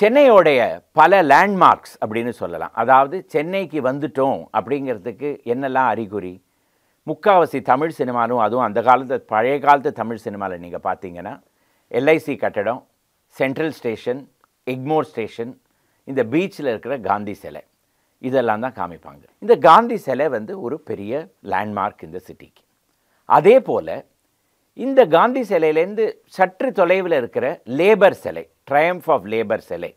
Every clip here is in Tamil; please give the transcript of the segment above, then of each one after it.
சென்னையோடைய பல லேண்ட்மார்க்ஸ் அப்படின்னு சொல்லலாம். அதாவது சென்னைக்கு வந்துட்டோம் அப்படிங்கிறதுக்கு என்னெல்லாம் அறிகுறி? முக்காவாசி தமிழ் சினிமாலும், அதுவும் அந்த காலத்து பழைய காலத்து தமிழ் சினிமாவில் நீங்கள் பார்த்தீங்கன்னா, எல்ஐசி கட்டடம், சென்ட்ரல் ஸ்டேஷன், எக்மோர் ஸ்டேஷன், இந்த பீச்சில் இருக்கிற காந்தி சிலை, இதெல்லாம் தான் காமிப்பாங்க. இந்த காந்தி சிலை வந்து ஒரு பெரிய லேண்ட்மார்க் இந்த சிட்டிக்கு. அதே போல் இந்த காந்தி சிலையிலேருந்து சற்று தொலைவில் இருக்கிற லேபர் சிலை, ட்ரையம்ஃப் ஆஃப் லேபர் சிலை,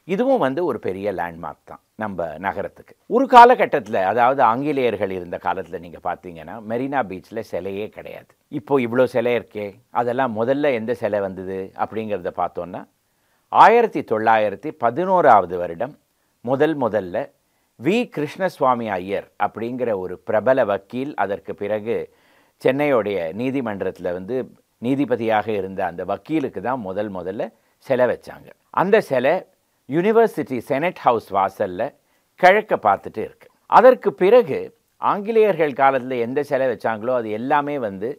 இதுவும் வந்து ஒரு பெரிய லேண்ட்மார்க் தான் நம்ம நகரத்துக்கு. ஒரு காலகட்டத்தில், அதாவது ஆங்கிலேயர்கள் இருந்த காலத்தில் நீங்கள் பார்த்தீங்கன்னா, மெரினா பீச்சில் சிலையே கிடையாது. இப்போ இவ்வளோ சிலை இருக்கே, அதெல்லாம் முதல்ல எந்த சிலை வந்தது அப்படிங்கிறத பார்த்தோன்னா, 1911 வருடம் முதல்ல வி கிருஷ்ணசுவாமி ஐயர் அப்படிங்கிற ஒரு பிரபல வக்கீல், அதற்கு பிறகு சென்னையோடைய நீதிமன்றத்தில் வந்து நீதிபதியாக இருந்த அந்த வக்கீலுக்கு தான் முதல்ல சிலை வச்சாங்க. அந்த சிலை யூனிவர்சிட்டி செனட் ஹவுஸ் வாசலில் கிழக்க பார்த்துட்டு இருக்கு. அதற்கு பிறகு ஆங்கிலேயர்கள் காலத்தில் எந்த சிலை வச்சாங்களோ அது எல்லாமே வந்து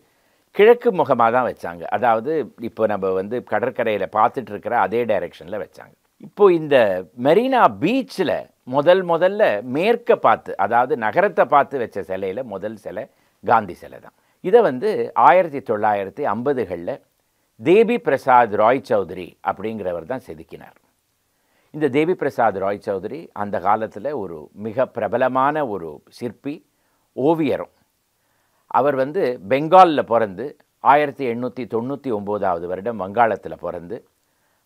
கிழக்கு முகமாக தான் வச்சாங்க. அதாவது இப்போ நம்ம வந்து கடற்கரையில் பார்த்துட்டு இருக்கிற அதே டைரெக்ஷனில் வச்சாங்க. இப்போ இந்த மெரினா பீச்சில் முதல்ல மேற்க பார்த்து, அதாவது நகரத்தை பார்த்து வச்ச சிலையில் முதல் சிலை காந்தி சிலை தான். இதை வந்து 1950களில் தேவி பிரசாத் ராய் சௌத்ரி அப்படிங்கிறவர் தான் செதுக்கினார். இந்த தேவி பிரசாத் ராய் சௌத்ரி அந்த காலத்தில் ஒரு மிக பிரபலமான ஒரு சிற்பி, ஓவியரும். அவர் வந்து பெங்காலில் பிறந்து 1899 வருடம் வங்காளத்தில் பிறந்து,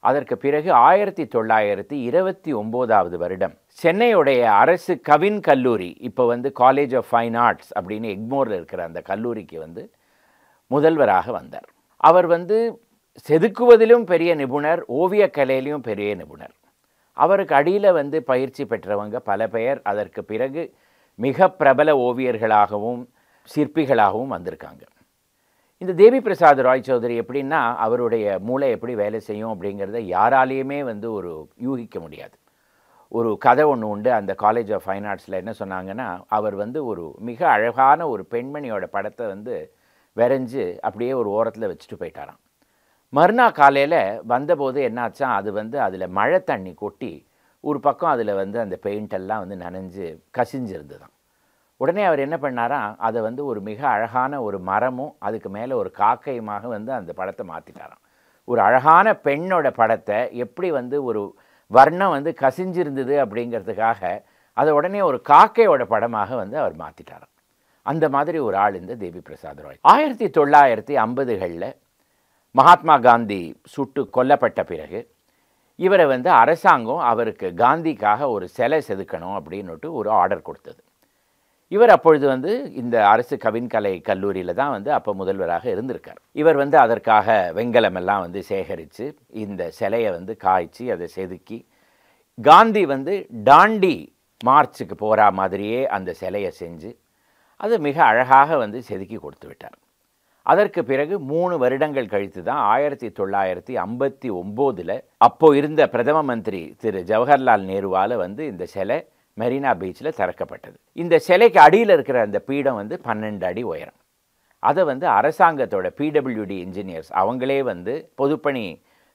அதற்கு பிறகு 1929 வருடம் சென்னையுடைய அரசு கவின் கல்லூரி, இப்போ வந்து காலேஜ் ஆஃப் ஃபைன் ஆர்ட்ஸ் அப்படின்னு எக்மோரில் இருக்கிற அந்த கல்லூரிக்கு வந்து முதல்வராக வந்தார். அவர் வந்து செதுக்குவதிலும் பெரிய நிபுணர், ஓவியக்கலையிலும் பெரிய நிபுணர். அவருக்கு அடியில் வந்து பயிற்சி பெற்றவங்க பல பெயர் அதற்கு பிறகு மிக பிரபல ஓவியர்களாகவும் சிற்பிகளாகவும் வந்திருக்காங்க. இந்த தேவி பிரசாத் ராய் சௌத்ரி எப்படின்னா, அவருடைய மூளை எப்படி வேலை செய்யும் அப்படிங்கிறத யாராலேயுமே வந்து ஒரு யூகிக்க முடியாது. ஒரு கதை ஒன்று உண்டு. அந்த காலேஜ் ஆஃப் ஃபைன் ஆர்ட்ஸில் என்ன சொன்னாங்கன்னா, அவர் வந்து ஒரு மிக அழகான ஒரு பெண்மணியோட படத்தை வந்து வரைஞ்சி அப்படியே ஒரு ஓரத்தில் வச்சுட்டு போயிட்டாராம். மறுநாள் காலையில் வந்தபோது என்னாச்சா, அது வந்து அதில் மழை தண்ணி கொட்டி ஒரு பக்கம் அதில் வந்து அந்த பெயிண்டெல்லாம் வந்து நனைஞ்சு கசிஞ்சிருந்து தான். உடனே அவர் என்ன பண்ணாராம், அதை வந்து ஒரு மிக அழகான ஒரு மரமும் அதுக்கு மேலே ஒரு காக்கையுமாக வந்து அந்த படத்தை மாற்றிட்டாராம். ஒரு அழகான பெண்ணோட படத்தை எப்படி வந்து ஒரு வர்ணம் வந்து கசிஞ்சிருந்தது அப்படிங்கிறதுக்காக அதை உடனே ஒரு காக்கையோட படமாக வந்து அவர் மாற்றிட்டாராம். அந்த மாதிரி ஒரு ஆள் இந்த தேவி பிரசாத் ராய். 1950களில் மகாத்மா காந்தி சுட்டு கொல்லப்பட்ட பிறகு இவரை வந்து அரசாங்கம் அவருக்கு காந்திக்காக ஒரு சிலை செதுக்கணும் அப்படின்னுட்டு ஒரு ஆர்டர் கொடுத்தது. இவர் அப்பொழுது வந்து இந்த அரசு கவின்கலை கல்லூரியில் தான் வந்து அப்போ முதல்வராக இருந்திருக்கார். இவர் வந்து அதற்காக வெங்கலமெல்லாம் வந்து சேகரித்து இந்த சிலையை வந்து காய்ச்சி அதை செதுக்கி, காந்தி வந்து டாண்டி மார்ச்சுக்கு போகிற மாதிரியே அந்த சிலையை செஞ்சு அது மிக அழகாக வந்து செதுக்கி கொடுத்து விட்டார். அதற்கு பிறகு 3 வருடங்கள் கழித்து தான் 1959 அப்போ இருந்த பிரதம மந்திரி திரு ஜவஹர்லால் நேருவால் வந்து இந்த சிலை மெரினா பீச்சில் திறக்கப்பட்டது. இந்த சிலைக்கு அடியில் இருக்கிற அந்த பீடம் வந்து 12 அடி உயரம். அதை வந்து அரசாங்கத்தோட பிடபிள்யூடி இன்ஜினியர்ஸ் அவங்களே வந்து பொதுப்பணி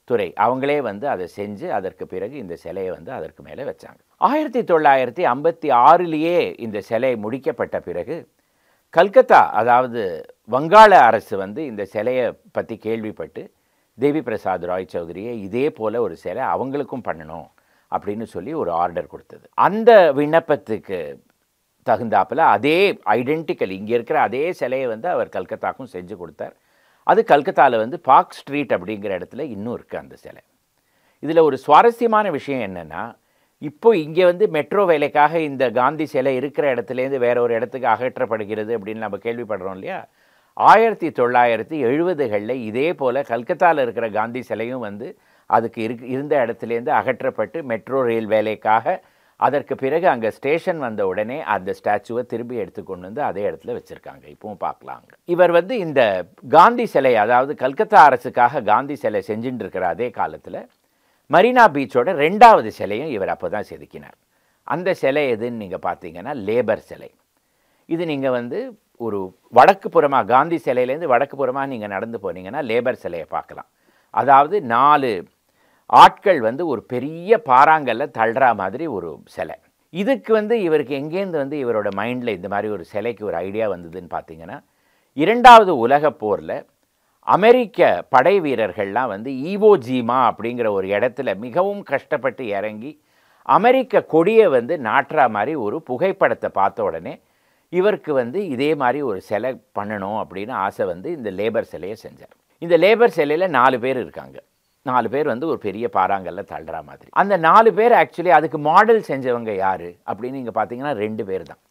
துறை அவங்களே வந்து அதை செஞ்சு அதற்கு பிறகு இந்த சிலையை வந்து அதற்கு மேலே வச்சாங்க. 1956லேயே இந்த சிலை முடிக்கப்பட்ட பிறகு கல்கத்தா, அதாவது வங்காள அரசு வந்து இந்த சிலையை பற்றி கேள்விப்பட்டு தேவி பிரசாத் ராய் சௌத்ரியை இதே போல் ஒரு சிலை அவங்களுக்கும் பண்ணணும் அப்படின்னு சொல்லி ஒரு ஆர்டர் கொடுத்தது. அந்த விண்ணப்பத்துக்கு தகுந்தாப்பில் அதே ஐடென்டிக்கல் இங்கே இருக்கிற அதே சிலையை வந்து அவர் கல்கத்தாக்கும் செஞ்சு கொடுத்தார். அது கல்கத்தாவில் வந்து பார்க் ஸ்ட்ரீட் அப்படிங்கிற இடத்துல இன்னும் இருக்குது அந்த சிலை. இதில் ஒரு சுவாரஸ்யமான விஷயம் என்னென்னா, இப்போ இங்கே வந்து மெட்ரோ வேலைக்காக இந்த காந்தி சிலை இருக்கிற இடத்துலேருந்து வேற ஒரு இடத்துக்கு அகற்றப்படுகிறது அப்படின்னு நம்ம கேள்விப்படுறோம் இல்லையா. 1970களில் இதே போல் கல்கத்தாவில் இருக்கிற காந்தி சிலையும் வந்து அதுக்கு இருந்த இடத்துலேருந்து அகற்றப்பட்டு மெட்ரோ ரயில் வேலைக்காக அதற்கு பிறகு அங்கே ஸ்டேஷன் வந்த உடனே அந்த ஸ்டாச்சுவை திரும்பி எடுத்துக்கொண்டு வந்து அதே இடத்துல வச்சுருக்காங்க. இப்பவும் பார்க்கலாங்க. இவர் வந்து இந்த காந்தி சிலை, அதாவது கல்கத்தா அரசுக்காக காந்தி சிலை செஞ்சுட்டு இருக்கிற அதே காலத்தில் மரீனா பீச்சோட 2வது சிலையும் இவர் அப்போ தான் செதுக்கினார். அந்த சிலை எதுன்னு நீங்கள் பார்த்தீங்கன்னா லேபர் சிலை. இது நீங்கள் வந்து ஒரு வடக்கு புறமாக, காந்தி சிலையிலேருந்து வடக்கு புறமாக நீங்கள் நடந்து போனீங்கன்னா லேபர் சிலையை பார்க்கலாம். அதாவது 4 ஆட்கள் வந்து ஒரு பெரிய பாறாங்கல்ல தள்ளுற மாதிரி ஒரு சிலை. இதுக்கு வந்து இவருக்கு எங்கேருந்து வந்து இவரோட மைண்டில் இந்த மாதிரி ஒரு சிலைக்கு ஒரு ஐடியா வந்ததுன்னு பார்த்தீங்கன்னா, 2வது உலகப் போரில் அமெரிக்க படை வீரர்கள்லாம் வந்து ஈவோஜிமா அப்படிங்கிற ஒரு இடத்துல மிகவும் கஷ்டப்பட்டு இறங்கி அமெரிக்க கொடியை வந்து நாட்டுற மாதிரி ஒரு புகைப்படத்தை பார்த்த உடனே இவருக்கு வந்து இதே மாதிரி ஒரு சிலை பண்ணணும் அப்படின்னு ஆசை வந்து இந்த லேபர் சிலையை செஞ்சார். இந்த லேபர் சிலையில் 4 பேர் இருக்காங்க. 4 பேர் வந்து ஒரு பெரிய பாறாங்கல்ல தள்ளுற மாதிரி. அந்த 4 பேர் ஆக்சுவலி அதுக்கு மாடல் செஞ்சவங்க யார் அப்படின்னு நீங்கள் பார்த்தீங்கன்னா 2 பேர் தான்.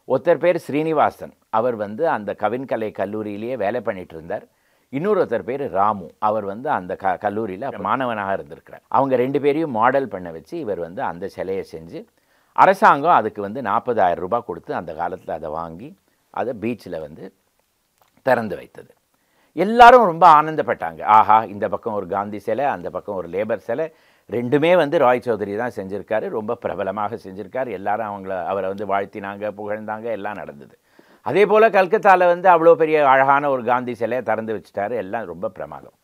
ஒருத்தர் பேர் ஸ்ரீனிவாசன், அவர் வந்து அந்த கவின்கலை கல்லூரியிலேயே வேலை பண்ணிட்டு இருந்தார். இன்னொருத்தர் பேர் ராமு, அவர் வந்து அந்த கல்லூரியில் மாணவனாக இருந்திருக்கிறார். அவங்க 2 பேரையும் மாடல் பண்ண வச்சு இவர் வந்து அந்த சிலையை செஞ்சு அரசாங்கம் அதுக்கு வந்து 40,000 ரூபாய் கொடுத்து அந்த காலத்தில் அதை வாங்கி அதை பீச்சில் வந்து திறந்து வைத்தது. எல்லாரும் ரொம்ப ஆனந்தப்பட்டாங்க. ஆஹா, இந்த பக்கம் ஒரு காந்தி சிலை, அந்த பக்கம் ஒரு லேபர் சிலை, 2மே வந்து ராய் சௌதரி தான் செஞ்சுருக்காரு. ரொம்ப பிரபலமாக செஞ்சுருக்காரு. எல்லாரும் அவரை வந்து வாழ்த்தினாங்க, புகழ்ந்தாங்க, எல்லாம் நடந்தது. அதே போல் கல்கத்தாவில் வந்து அவ்வளோ பெரிய அழகான ஒரு காந்தி சிலையை திறந்து வச்சுட்டாரு. எல்லாம் ரொம்ப பிரமாதம்.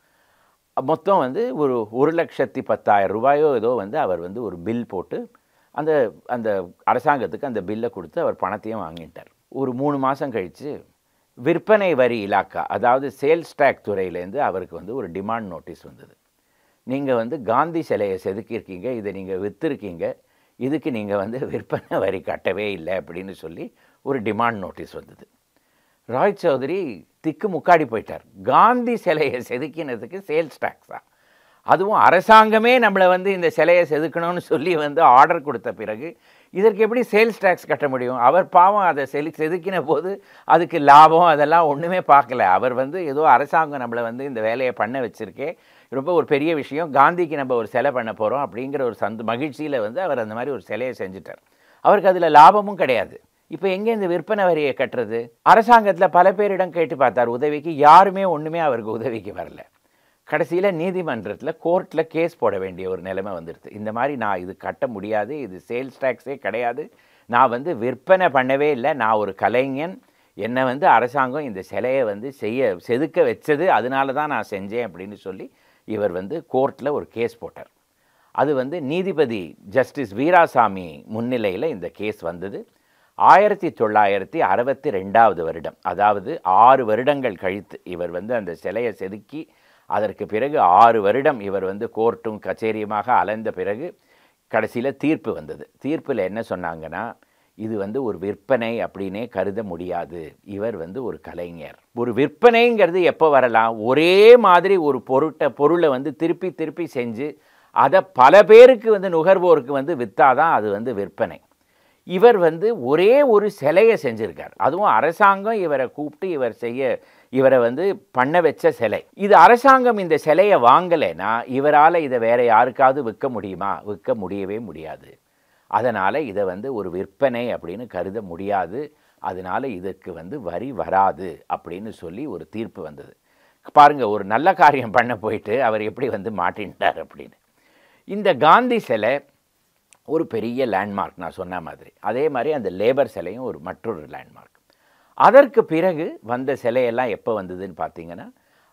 மொத்தம் வந்து ஒரு 1,10,000 ரூபாயோ ஏதோ வந்து அவர் வந்து ஒரு பில் போட்டு அந்த அந்த அரசாங்கத்துக்கு அந்த பில்லை கொடுத்து அவர் பணத்தையும் வாங்கிட்டார். ஒரு 3 மாதம் கழித்து விற்பனை வரி இலாக்கா, அதாவது சேல்ஸ் டேக்ஸ் துறையிலேருந்து அவருக்கு வந்து ஒரு டிமாண்ட் நோட்டீஸ் வந்தது. நீங்கள் வந்து காந்தி சிலையை செதுக்கியிருக்கீங்க, இதை நீங்கள் விற்றுருக்கீங்க, இதுக்கு நீங்கள் வந்து விற்பனை வரி கட்டவே இல்லை அப்படின்னு சொல்லி ஒரு டிமாண்ட் நோட்டீஸ் வந்தது. ராய் சௌதரி திக்கு முக்காடி போயிட்டார். காந்தி சிலையை செதுக்கினதுக்கு சேல்ஸ் டேக்ஸா? அதுவும் அரசாங்கமே நம்மளை வந்து இந்த சிலையை செதுக்கணும்னு சொல்லி வந்து ஆர்டர் கொடுத்த பிறகு இதற்கு எப்படி சேல்ஸ் டேக்ஸ் கட்ட முடியும்? அவர் பாவம் அதை செதுக்கின போது அதுக்கு லாபம் அதெல்லாம் ஒன்றுமே பார்க்கல. அவர் வந்து ஏதோ அரசாங்கம் நம்மளை வந்து இந்த வேலையை பண்ண வச்சுருக்கே, ரொம்ப ஒரு பெரிய விஷயம், காந்திக்கு நம்ம ஒரு சிலை பண்ண போகிறோம் அப்படிங்கிற ஒரு மகிழ்ச்சியில் வந்து அவர் அந்த மாதிரி ஒரு சிலையை செஞ்சுட்டார். அவருக்கு அதில் லாபமும் கிடையாது. இப்போ எங்கே இந்த விற்பனை வரியை கட்டுறது? அரசாங்கத்தில் பல பேரிடம் கேட்டு பார்த்தார் உதவிக்கு. யாருமே ஒன்றுமே அவருக்கு உதவிக்கு வரல. கடைசியில் நீதிமன்றத்தில் கோர்ட்டில் கேஸ் போட வேண்டிய ஒரு நிலைமை வந்துடுது. இந்த மாதிரி நான் இது கட்ட முடியாது, இது சேல்ஸ் டேக்ஸே கிடையாது, நான் வந்து விற்பனை பண்ணவே இல்லை, நான் ஒரு கலைஞன், என்னை வந்து அரசாங்கம் இந்த சிலையை வந்து செதுக்க வச்சது, அதனால தான் நான் செஞ்சேன் அப்படின்னு சொல்லி இவர் வந்து கோர்ட்டில் ஒரு கேஸ் போட்டார். அது வந்து நீதிபதி ஜஸ்டிஸ் வீராசாமி முன்னிலையில் இந்த கேஸ் வந்தது. 1962 வருடம், அதாவது 6 வருடங்கள் கழித்து இவர் வந்து அந்த சிலையை செதுக்கி அதற்கு பிறகு 6 வருடம் இவர் வந்து கோர்ட்டும் கச்சேரியுமாக அலைந்த பிறகு கடைசியில் தீர்ப்பு வந்தது. தீர்ப்பில் என்ன சொன்னாங்கன்னா, இது வந்து ஒரு விற்பனை அப்படின்னே கருத முடியாது, இவர் வந்து ஒரு கலைஞர். ஒரு விற்பனைங்கிறது எப்போ வரலாம்? ஒரே மாதிரி ஒரு பொருளை வந்து திருப்பி திருப்பி செஞ்சு அதை பல பேருக்கு வந்து நுகர்வோருக்கு வந்து விற்றாதான் அது வந்து விற்பனை. இவர் வந்து ஒரே ஒரு சிலையை செஞ்சுருக்கார். அதுவும் அரசாங்கம் இவரை கூப்பிட்டு இவரை வந்து பண்ண வச்ச சிலை. இது அரசாங்கம் இந்த சிலையை வாங்கலைன்னா இவரால் இதை வேறு யாருக்காவது விற்க முடியுமா? விற்க முடியவே முடியாது. அதனால் இதை வந்து ஒரு விற்பனை அப்படின்னு கருத முடியாது, அதனால் இதற்கு வந்து வரி வராது அப்படின்னு சொல்லி ஒரு தீர்ப்பு வந்தது. பாருங்கள், ஒரு நல்ல காரியம் பண்ண போயிட்டு அவர் எப்படி வந்து மாட்டின்ட்டார் அப்படின்னு. இந்த காந்தி சிலை ஒரு பெரிய லேண்ட்மார்க், நான் சொன்ன மாதிரி. அதே மாதிரி அந்த லேபர் சிலையும் ஒரு மற்றொரு லேண்ட்மார்க். அதற்கு பிறகு வந்த சிலையெல்லாம் எப்போ வந்ததுன்னு பார்த்தீங்கன்னா,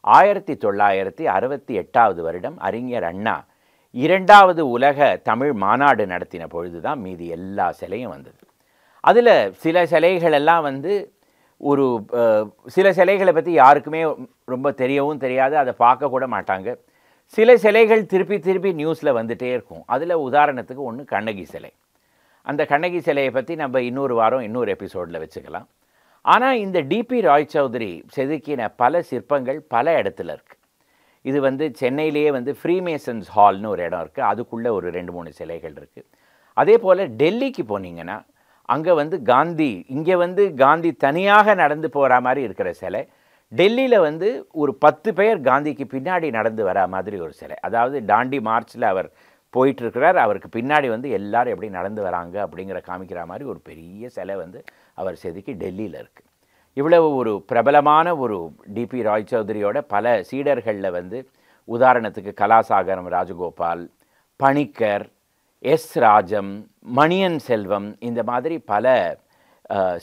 1968 வருடம் அறிஞர் அண்ணா 2வது உலக தமிழ் மாநாடு நடத்தின பொழுது தான் மீதி எல்லா சிலையும் வந்தது. அதில் சில சிலைகளெல்லாம் வந்து ஒரு சில சிலைகளை பற்றி யாருக்குமே ரொம்ப தெரியவும் தெரியாது, அதை பார்க்க கூட மாட்டாங்க. சில சிலைகள் திருப்பி திருப்பி நியூஸில் வந்துகிட்டே இருக்கும். அதில் உதாரணத்துக்கு ஒன்று கண்ணகி சிலை. அந்த கண்ணகி சிலையை பற்றி நம்ம இன்னொரு வாரம் இன்னொரு எபிசோடில் வச்சுக்கலாம். ஆனால் இந்த டிபி ராய் சௌதரி செதுக்கின பல சிற்பங்கள் பல இடத்துல இருக்குது. இது வந்து சென்னையிலேயே வந்து ஃப்ரீமேசன்ஸ் ஹால்னு ஒரு இடம் இருக்குது, அதுக்குள்ளே ஒரு 2-3 சிலைகள் இருக்குது. அதே போல் டெல்லிக்கு போனீங்கன்னா அங்கே வந்து காந்தி, இங்கே வந்து காந்தி தனியாக நடந்து போகிற மாதிரி இருக்கிற சிலை, டெல்லியில் வந்து ஒரு 10 பேர் காந்திக்கு பின்னாடி நடந்து வரா மாதிரி ஒரு சிலை. அதாவது டாண்டி மார்ச்சில் அவர் போயிட்டுருக்கிறார், அவருக்கு பின்னாடி வந்து எல்லோரும் எப்படி நடந்து வராங்க அப்படிங்கிற காமிக்கிற மாதிரி ஒரு பெரிய சிலை வந்து அவர் செதுக்கி டெல்லியில் இருக்குது. இவ்வளவு ஒரு பிரபலமான ஒரு டிபி ராய் சௌதரியோட பல சீடர்களில் வந்து உதாரணத்துக்கு கலாசாகரம் ராஜகோபால், பணிக்கர், எஸ் ராஜம், மணியன் செல்வம், இந்த மாதிரி பல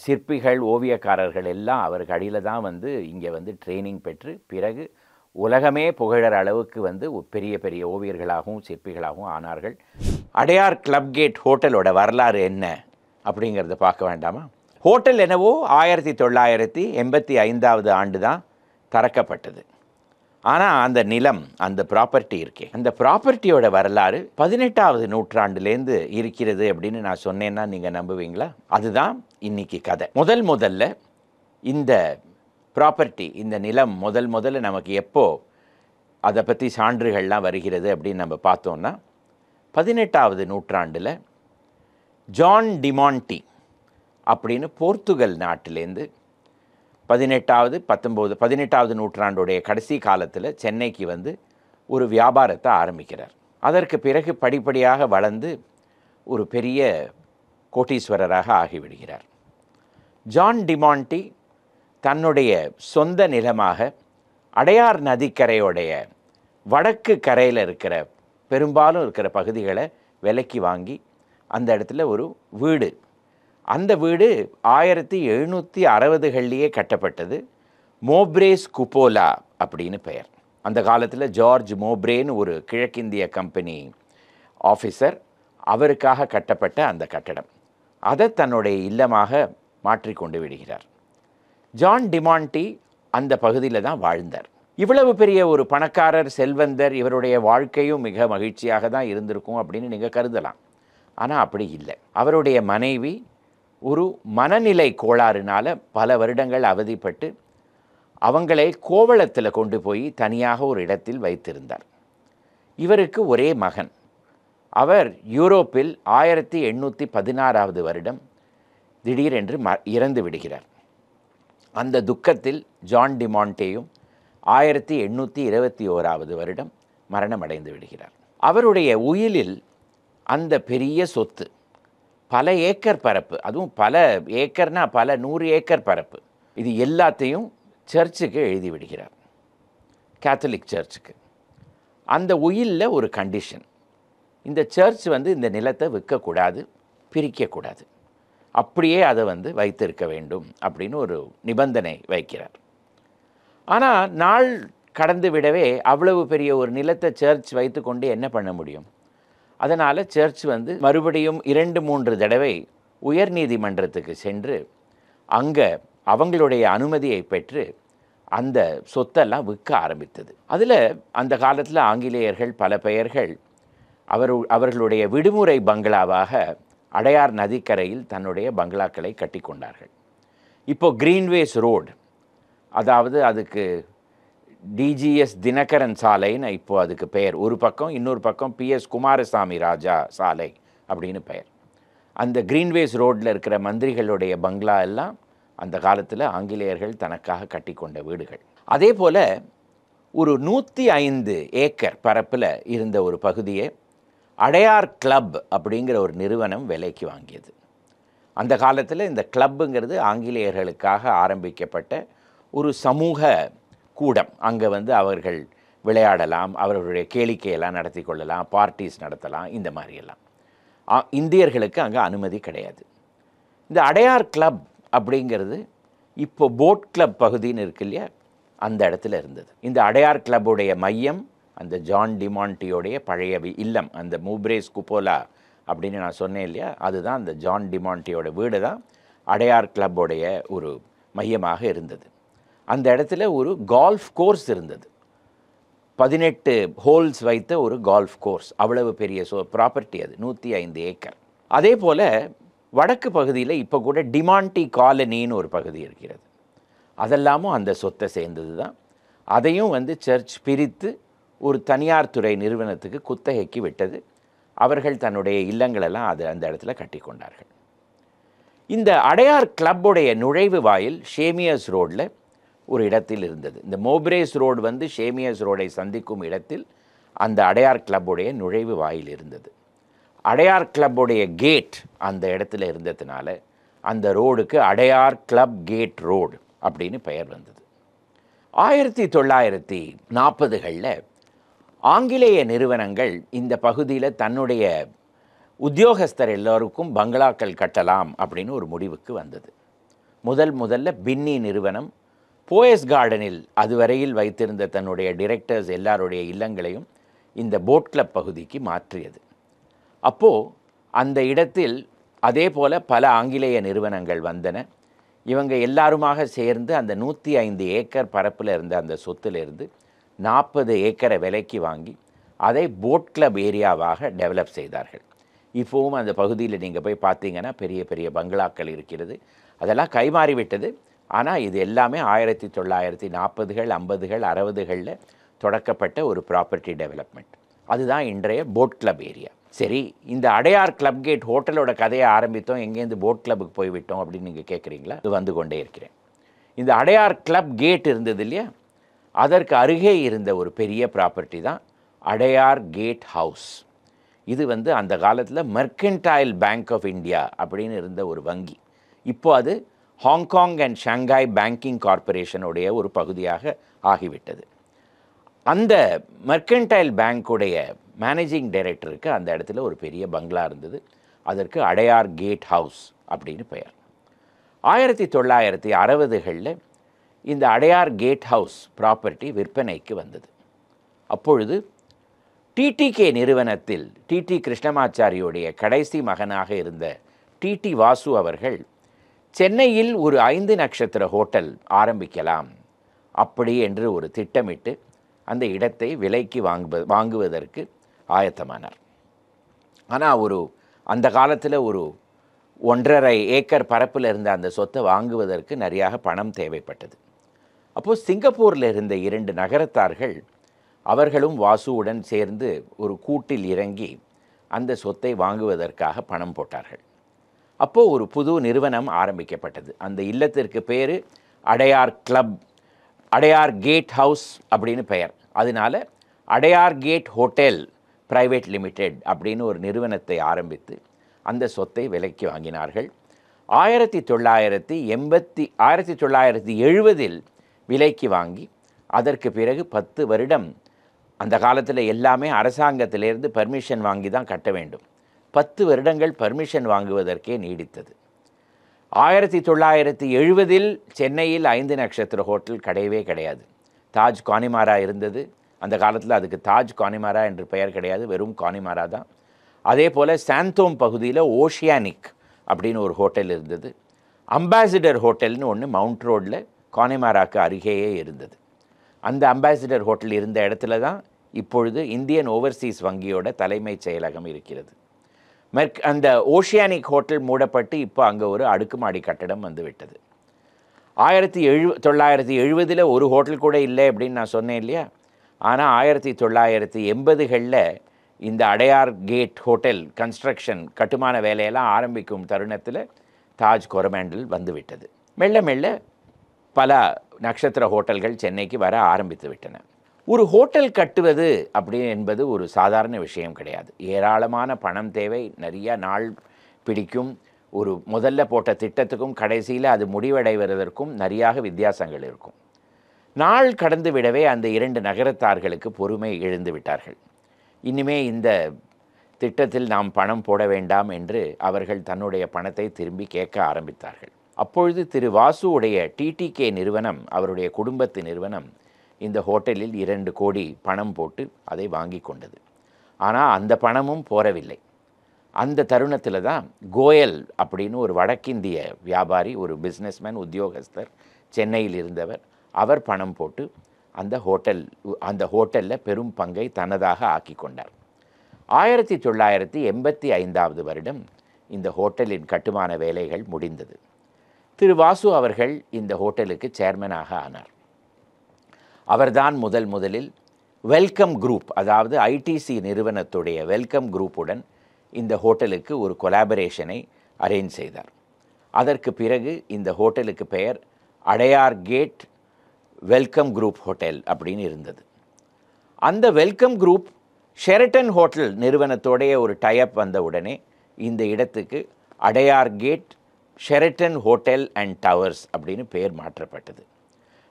சிற்பிகள், ஓவியக்காரர்கள் எல்லாம் அவருக்கு அடியில் தான் வந்து இங்கே வந்து ட்ரைனிங் பெற்று பிறகு உலகமே புகழற அளவுக்கு வந்து பெரிய பெரிய ஓவியர்களாகவும் சிற்பிகளாகவும் ஆனார்கள். அடையார் கிளப் கேட் ஹோட்டலோட வரலாறு என்ன அப்படிங்கிறத பார்க்க வேண்டாமா? ஹோட்டல் என்னவோ 1985 ஆண்டு தான் திறக்கப்பட்டது. ஆனால் அந்த நிலம், அந்த ப்ராப்பர்ட்டி இருக்கே, அந்த ப்ராப்பர்ட்டியோட வரலாறு 18வது நூற்றாண்டுலேருந்து இருக்கிறது அப்படின்னு நான் சொன்னேன்னா நீங்கள் நம்புவீங்களா? அதுதான் இன்னைக்கு கதை. முதல்ல இந்த ப்ராப்பர்ட்டி, இந்த நிலம் முதல்ல நமக்கு எப்போ அதை பற்றி சான்றுகள்லாம் வருகிறது அப்படின்னு நம்ம பார்த்தோம்னா 18வது நூற்றாண்டில் ஜான் டிமாண்டி அப்படின்னு போர்த்துகல் நாட்டிலேருந்து 18வது நூற்றாண்டுடைய கடைசி காலத்தில் சென்னைக்கு வந்து ஒரு வியாபாரத்தை ஆரம்பிக்கிறார். அதற்கு பிறகு படிப்படியாக வளர்ந்து ஒரு பெரிய கோட்டீஸ்வரராக ஆகிவிடுகிறார். ஜான் டிமாண்டி தன்னுடைய சொந்த நிலமாக அடையார் நதிக்கரையோடைய வடக்கு கரையில் இருக்கிற பெரும்பாலும் இருக்கிற பகுதிகளை விலைக்கு வாங்கி அந்த இடத்துல ஒரு வீடு, அந்த வீடு 1760களிலேயே கட்டப்பட்டது. மோப்ரேஸ் குப்போலா அப்படின்னு பெயர். அந்த காலத்தில் ஜார்ஜ் மோப்ரேன்னு ஒரு கிழக்கிந்திய கம்பெனி ஆஃபீஸர், அவருக்காக கட்டப்பட்ட அந்த கட்டடம். அதை தன்னுடைய இல்லமாக மாற்றிக்கொண்டு விடுகிறார். ஜான் டிமாண்டி அந்த பகுதியில் தான் வாழ்ந்தார். இவ்வளவு பெரிய ஒரு பணக்காரர், செல்வந்தர், இவருடைய வாழ்க்கையும் மிக மகிழ்ச்சியாக தான் இருந்திருக்கும் அப்படின்னு நீங்கள் கருதலாம். ஆனால் அப்படி இல்லை. அவருடைய மனைவி ஒரு மனநிலை கோளாறுனால பல வருடங்கள் அவதிப்பட்டு அவங்களை கோவளத்தில் கொண்டு போய் தனியாக ஒரு இடத்தில் வைத்திருந்தார். இவருக்கு ஒரே மகன். அவர் யூரோப்பில் 1816வது வருடம் திடீரென்று இறந்து விடுகிறார். அந்த துக்கத்தில் ஜான் டிமாண்டேயும் 1821வது வருடம் மரணமடைந்து விடுகிறார். அவருடைய உயிலில் அந்த பெரிய சொத்து, பல ஏக்கர் பரப்பு, அதுவும் பல ஏக்கர்னா பல 100 ஏக்கர் பரப்பு, இது எல்லாத்தையும் சர்ச்சுக்கு எழுதி விடுகிறார், கேத்தலிக் சர்ச்சுக்கு. அந்த உயிலில் ஒரு கண்டிஷன், இந்த சர்ச் வந்து இந்த நிலத்தை விற்கக்கூடாது, பிரிக்கக்கூடாது, அப்படியே அதை வந்து வைத்திருக்க வேண்டும் அப்படின்னு ஒரு நிபந்தனை வைக்கிறார். ஆனால் நாள் கடந்து விடவே அவ்வளவு பெரிய ஒரு நிலத்தை சர்ச் வைத்து கொண்டு என்ன பண்ண முடியும்? அதனால் சர்ச் வந்து மறுபடியும் 2-3 தடவை உயர் நீதிமன்றத்துக்கு சென்று அங்கே அவங்களுடைய அனுமதியை பெற்று அந்த சொத்தெல்லாம் விற்க ஆரம்பித்தது. அதில் அந்த காலத்தில் ஆங்கிலேயர்கள் பல பெயர்கள் அவர்களுடைய விடுமுறை பங்களாவாக அடையார் நதிக்கரையில் தன்னுடைய பங்களாக்களை கட்டி கொண்டார்கள். இப்போது கிரீன்வேஸ் ரோடு, அதாவது அதுக்கு டிஜிஎஸ் தினகரன் சாலைன்னு இப்போது அதுக்கு பெயர். ஒரு பக்கம், இன்னொரு பக்கம் பிஎஸ் குமாரசாமி ராஜா சாலை அப்படின்னு பெயர். அந்த கிரீன்வேஸ் ரோட்டில் இருக்கிற மந்திரிகளுடைய பங்களா எல்லாம் அந்த காலத்தில் ஆங்கிலேயர்கள் தனக்காக கட்டி கொண்ட வீடுகள். அதே போல் ஒரு 105 ஏக்கர் பரப்பில் இருந்த ஒரு பகுதியை அடையார் கிளப் அப்படிங்கிற ஒரு நிறுவனம் விலைக்கு வாங்கியது. அந்த காலத்தில் இந்த கிளப்புங்கிறது ஆங்கிலேயர்களுக்காக ஆரம்பிக்கப்பட்ட ஒரு சமூக கூடம். அங்கே வந்து அவர்கள் விளையாடலாம், அவர்களுடைய கேளிக்கையெல்லாம் நடத்தி கொள்ளலாம், பார்ட்டிஸ் நடத்தலாம், இந்த மாதிரியெல்லாம். இந்தியர்களுக்கு அங்கே அனுமதி கிடையாது. இந்த அடையார் கிளப் அப்படிங்கிறது இப்போ போட் கிளப் பகுதின்னு இருக்கு இல்லையா, அந்த இடத்துல இருந்தது. இந்த அடையார் கிளப்புடைய மையம் அந்த ஜான் டிமாண்டியோடைய பழைய இல்லம், அந்த மூப்ரேஸ் குப்போலா அப்படின்னு நான் சொன்னேன் இல்லையா, அதுதான் அந்த ஜான் டிமாண்டியோட வீடு தான் அடையார் கிளப்போடைய ஒரு மையமாக இருந்தது. அந்த இடத்துல ஒரு கால்ஃப் கோர்ஸ் இருந்தது, 18 ஹோல்ஸ் வைத்த ஒரு கால்ஃப் கோர்ஸ். அவ்வளவு பெரிய ப்ராப்பர்ட்டி அது, 105 ஏக்கர். அதே போல் வடக்கு பகுதியில் இப்போ கூட டிமாண்டி காலனின்னு ஒரு பகுதி இருக்கிறது. அதெல்லாமும் அந்த சொத்தை சேர்ந்தது தான். அதையும் வந்து சர்ச் பிரித்து ஒரு தனியார் துறை நிறுவனத்துக்கு குத்தகைக்கு விட்டது. அவர்கள் தன்னுடைய இல்லங்களெல்லாம் அந்த இடத்துல கட்டி கொண்டார்கள். இந்த அடையார் கிளப்புடைய நுழைவு வாயில் ஷேமியர்ஸ் ரோடில் ஒரு இடத்தில் இருந்தது. இந்த மோப்ரேஸ் ரோடு வந்து ஷேமியர்ஸ் ரோடை சந்திக்கும் இடத்தில் அந்த அடையார் கிளப்புடைய நுழைவு வாயில் இருந்தது. அடையார் கிளப்புடைய கேட் அந்த இடத்துல இருந்ததுனால அந்த ரோடுக்கு அடையார் கிளப் கேட் ரோடு அப்படின்னு பெயர் வந்தது. 1940களில் ஆங்கிலேய நிறுவனங்கள் இந்த பகுதியில் தன்னுடைய உத்தியோகஸ்தர் எல்லோருக்கும் பங்களாக்கள் கட்டலாம் அப்படின்னு ஒரு முடிவுக்கு வந்தது. முதல்ல பின்னி நிறுவனம் போயஸ் கார்டனில் அதுவரையில் வைத்திருந்த தன்னுடைய டிரெக்டர்ஸ் எல்லாருடைய இல்லங்களையும் இந்த போட் கிளப் பகுதிக்கு மாற்றியது. அப்போது அந்த இடத்தில் அதே போல் பல ஆங்கிலேய நிறுவனங்கள் வந்தன. இவங்க எல்லாருமாக சேர்ந்து அந்த 105 ஏக்கர் பரப்பில் இருந்த அந்த சொத்திலிருந்து 40 ஏக்கரை விலைக்கு வாங்கி அதை போட் கிளப் ஏரியாவாக டெவலப் செய்தார்கள். இப்போவும் அந்த பகுதியில் நீங்கள் போய் பார்த்தீங்கன்னா பெரிய பெரிய பங்களாக்கள் இருக்கிறது. அதெல்லாம் கைமாறிவிட்டது. ஆனால் இது எல்லாமே 1940கள் 50கள் 60களில் தொடக்கப்பட்ட ஒரு ப்ராப்பர்ட்டி டெவலப்மெண்ட். அதுதான் இன்றைய போட் கிளப் ஏரியா. சரி, இந்த அடையார் கிளப் கேட் ஹோட்டலோட கதையை ஆரம்பித்தோம், எங்கேருந்து போட் கிளப்புக்கு போய்விட்டோம் அப்படின்னு நீங்கள் கேட்குறீங்களா? இது வந்து கொண்டே இருக்கிறேன். இந்த அடையார் கிளப் கேட் இருந்தது இல்லையா, அதற்கு அருகே இருந்த ஒரு பெரிய ப்ராப்பர்ட்டி தான் அடையார் கேட் ஹவுஸ். இது வந்து அந்த காலத்தில் மெர்கன்டைல் பேங்க் ஆஃப் இந்தியா அப்படின்னு இருந்த ஒரு வங்கி. இப்போ அது ஹாங்காங் அண்ட் ஷாங்காய் பேங்கிங் கார்ப்பரேஷனுடைய ஒரு பகுதியாக ஆகிவிட்டது. அந்த மெர்கன்டைல் பேங்க்குடைய மேனேஜிங் டைரக்டருக்கு அந்த இடத்துல ஒரு பெரிய பங்களா இருந்தது. அதற்கு அடையார் கேட் ஹவுஸ் அப்படின்னு பெயர். 1960களில் இந்த அடையார் கேட் ஹவுஸ் ப்ராப்பர்ட்டி விற்பனைக்கு வந்தது. அப்பொழுது டிடிகே நிறுவனத்தில் டிடி கிருஷ்ணமாச்சாரியுடைய கடைசி மகனாக இருந்த டிடி வாசு அவர்கள் சென்னையில் ஒரு 5 நட்சத்திர ஹோட்டல் ஆரம்பிக்கலாம் அப்படி என்று ஒரு திட்டமிட்டு அந்த இடத்தை விலைக்கு வாங்குவதற்கு ஆயத்தமானார். ஆனால் அந்த காலத்தில் ஒரு 1.5 ஏக்கர் பரப்பில் இருந்த அந்த சொத்தை வாங்குவதற்கு நிறையாக பணம் தேவைப்பட்டது. அப்போது சிங்கப்பூரில் இருந்த 2 நகரத்தார்கள் அவர்களும் வாசுவுடன் சேர்ந்து ஒரு கூட்டில் இறங்கி அந்த சொத்தை வாங்குவதற்காக பணம் போட்டார்கள். அப்போது ஒரு புது நிறுவனம் ஆரம்பிக்கப்பட்டது. அந்த இல்லத்திற்கு பேர் Adyar club, Adyar Gate House அப்படின்னு பெயர். அதனால் Adyar Gate hotel private limited அப்படின்னு ஒரு நிறுவனத்தை ஆரம்பித்து அந்த சொத்தை விலைக்கு வாங்கினார்கள். 1970 விலைக்கு வாங்கி அதற்கு பிறகு 10 வருடம், அந்த காலத்தில் எல்லாமே அரசாங்கத்திலேருந்து பர்மிஷன் வாங்கி தான் கட்ட வேண்டும். 10 வருடங்கள் பர்மிஷன் வாங்குவதற்கே நீடித்தது. 1970 சென்னையில் 5 நட்சத்திர ஹோட்டல் கிடையவே கிடையாது. தாஜ் கானிமாரா இருந்தது. அந்த காலத்தில் அதுக்கு தாஜ் கானிமாரா என்று பெயர் கிடையாது, வெறும் கானிமாரா தான். அதே போல் சாந்தோம் பகுதியில் ஓஷியானிக் அப்படின்னு ஒரு ஹோட்டல் இருந்தது. அம்பாசிடர் ஹோட்டல்னு ஒன்று மவுண்ட் ரோடில் கானிமாராக்கு அருகேயே இருந்தது. அந்த அம்பாசிடர் ஹோட்டல் இருந்த இடத்துல தான் இப்பொழுது இந்தியன் ஓவர்சீஸ் வங்கியோட தலைமைச் செயலகம் இருக்கிறது. அந்த ஓஷியானிக் ஹோட்டல் மூடப்பட்டு இப்போ அங்கே ஒரு அடுக்குமாடி கட்டடம் வந்துவிட்டது. 1970 ஒரு ஹோட்டல் கூட இல்லை அப்படின்னு நான் சொன்னேன் இல்லையா. ஆனால் 1980களில் இந்த அடையார் கேட் ஹோட்டல் கன்ஸ்ட்ரக்ஷன் கட்டுமான வேலையெல்லாம் ஆரம்பிக்கும் தருணத்தில் தாஜ் கொரமேண்டல் வந்துவிட்டது. மெல்ல மெல்ல பல நட்சத்திர ஹோட்டல்கள் சென்னைக்கு வர ஆரம்பித்து விட்டன. ஒரு ஹோட்டல் கட்டுவது அப்படி என்பது ஒரு சாதாரண விஷயம் கிடையாது. ஏராளமான பணம் தேவை, நிறைய நாள் பிடிக்கும். ஒரு முதல்ல போட்ட திட்டத்துக்கும் கடைசியில் அது முடிவடைவதற்கும் நிறையாக வித்தியாசங்கள் இருக்கும். நாள் கடந்து விடவே அந்த 2 நகரத்தார்களுக்கு பொறுமை இழந்து விட்டார்கள். இனிமே இந்த திட்டத்தில் நாம் பணம் போட வேண்டாம் என்று அவர்கள் தன்னுடைய பணத்தை திரும்பி கேட்க ஆரம்பித்தார்கள். அப்பொழுது திரு வாசுவுடைய டிடிகே நிறுவனம், அவருடைய குடும்பத்து நிறுவனம், இந்த ஹோட்டலில் 2 கோடி பணம் போட்டு அதை வாங்கி கொண்டது. ஆனால் அந்த பணமும் போரவில்லை. அந்த தருணத்தில் தான் கோயல் அப்படின்னு ஒரு வடக்கிந்திய வியாபாரி, ஒரு பிஸ்னஸ்மேன், உத்தியோகஸ்தர், சென்னையில் இருந்தவர், அவர் பணம் போட்டு அந்த ஹோட்டலில் பெரும் பங்கை தனதாக ஆக்கி கொண்டார். 1985 வருடம் இந்த ஹோட்டலின் கட்டுமான வேலைகள் முடிந்தது. திரு வாசு அவர்கள் இந்த ஹோட்டலுக்கு சேர்மனாக ஆனார். அவர்தான் முதலில் வெல்கம் குரூப், அதாவது ஐடிசி நிறுவனத்துடைய வெல்கம் குரூப்புடன் இந்த ஹோட்டலுக்கு ஒரு கொலாபரேஷனை அரேஞ்ச் செய்தார். அதற்கு பிறகு இந்த ஹோட்டலுக்கு பெயர் Adyar Gate Welcome Group hotel அப்படின்னு இருந்தது. அந்த வெல்கம் குரூப் ஷெரட்டன் ஹோட்டல் நிறுவனத்தோடைய ஒரு டைப் வந்த உடனே இந்த இடத்துக்கு Adyar Gate Sheraton hotel and towers அப்படின்னு பெயர் மாற்றப்பட்டது.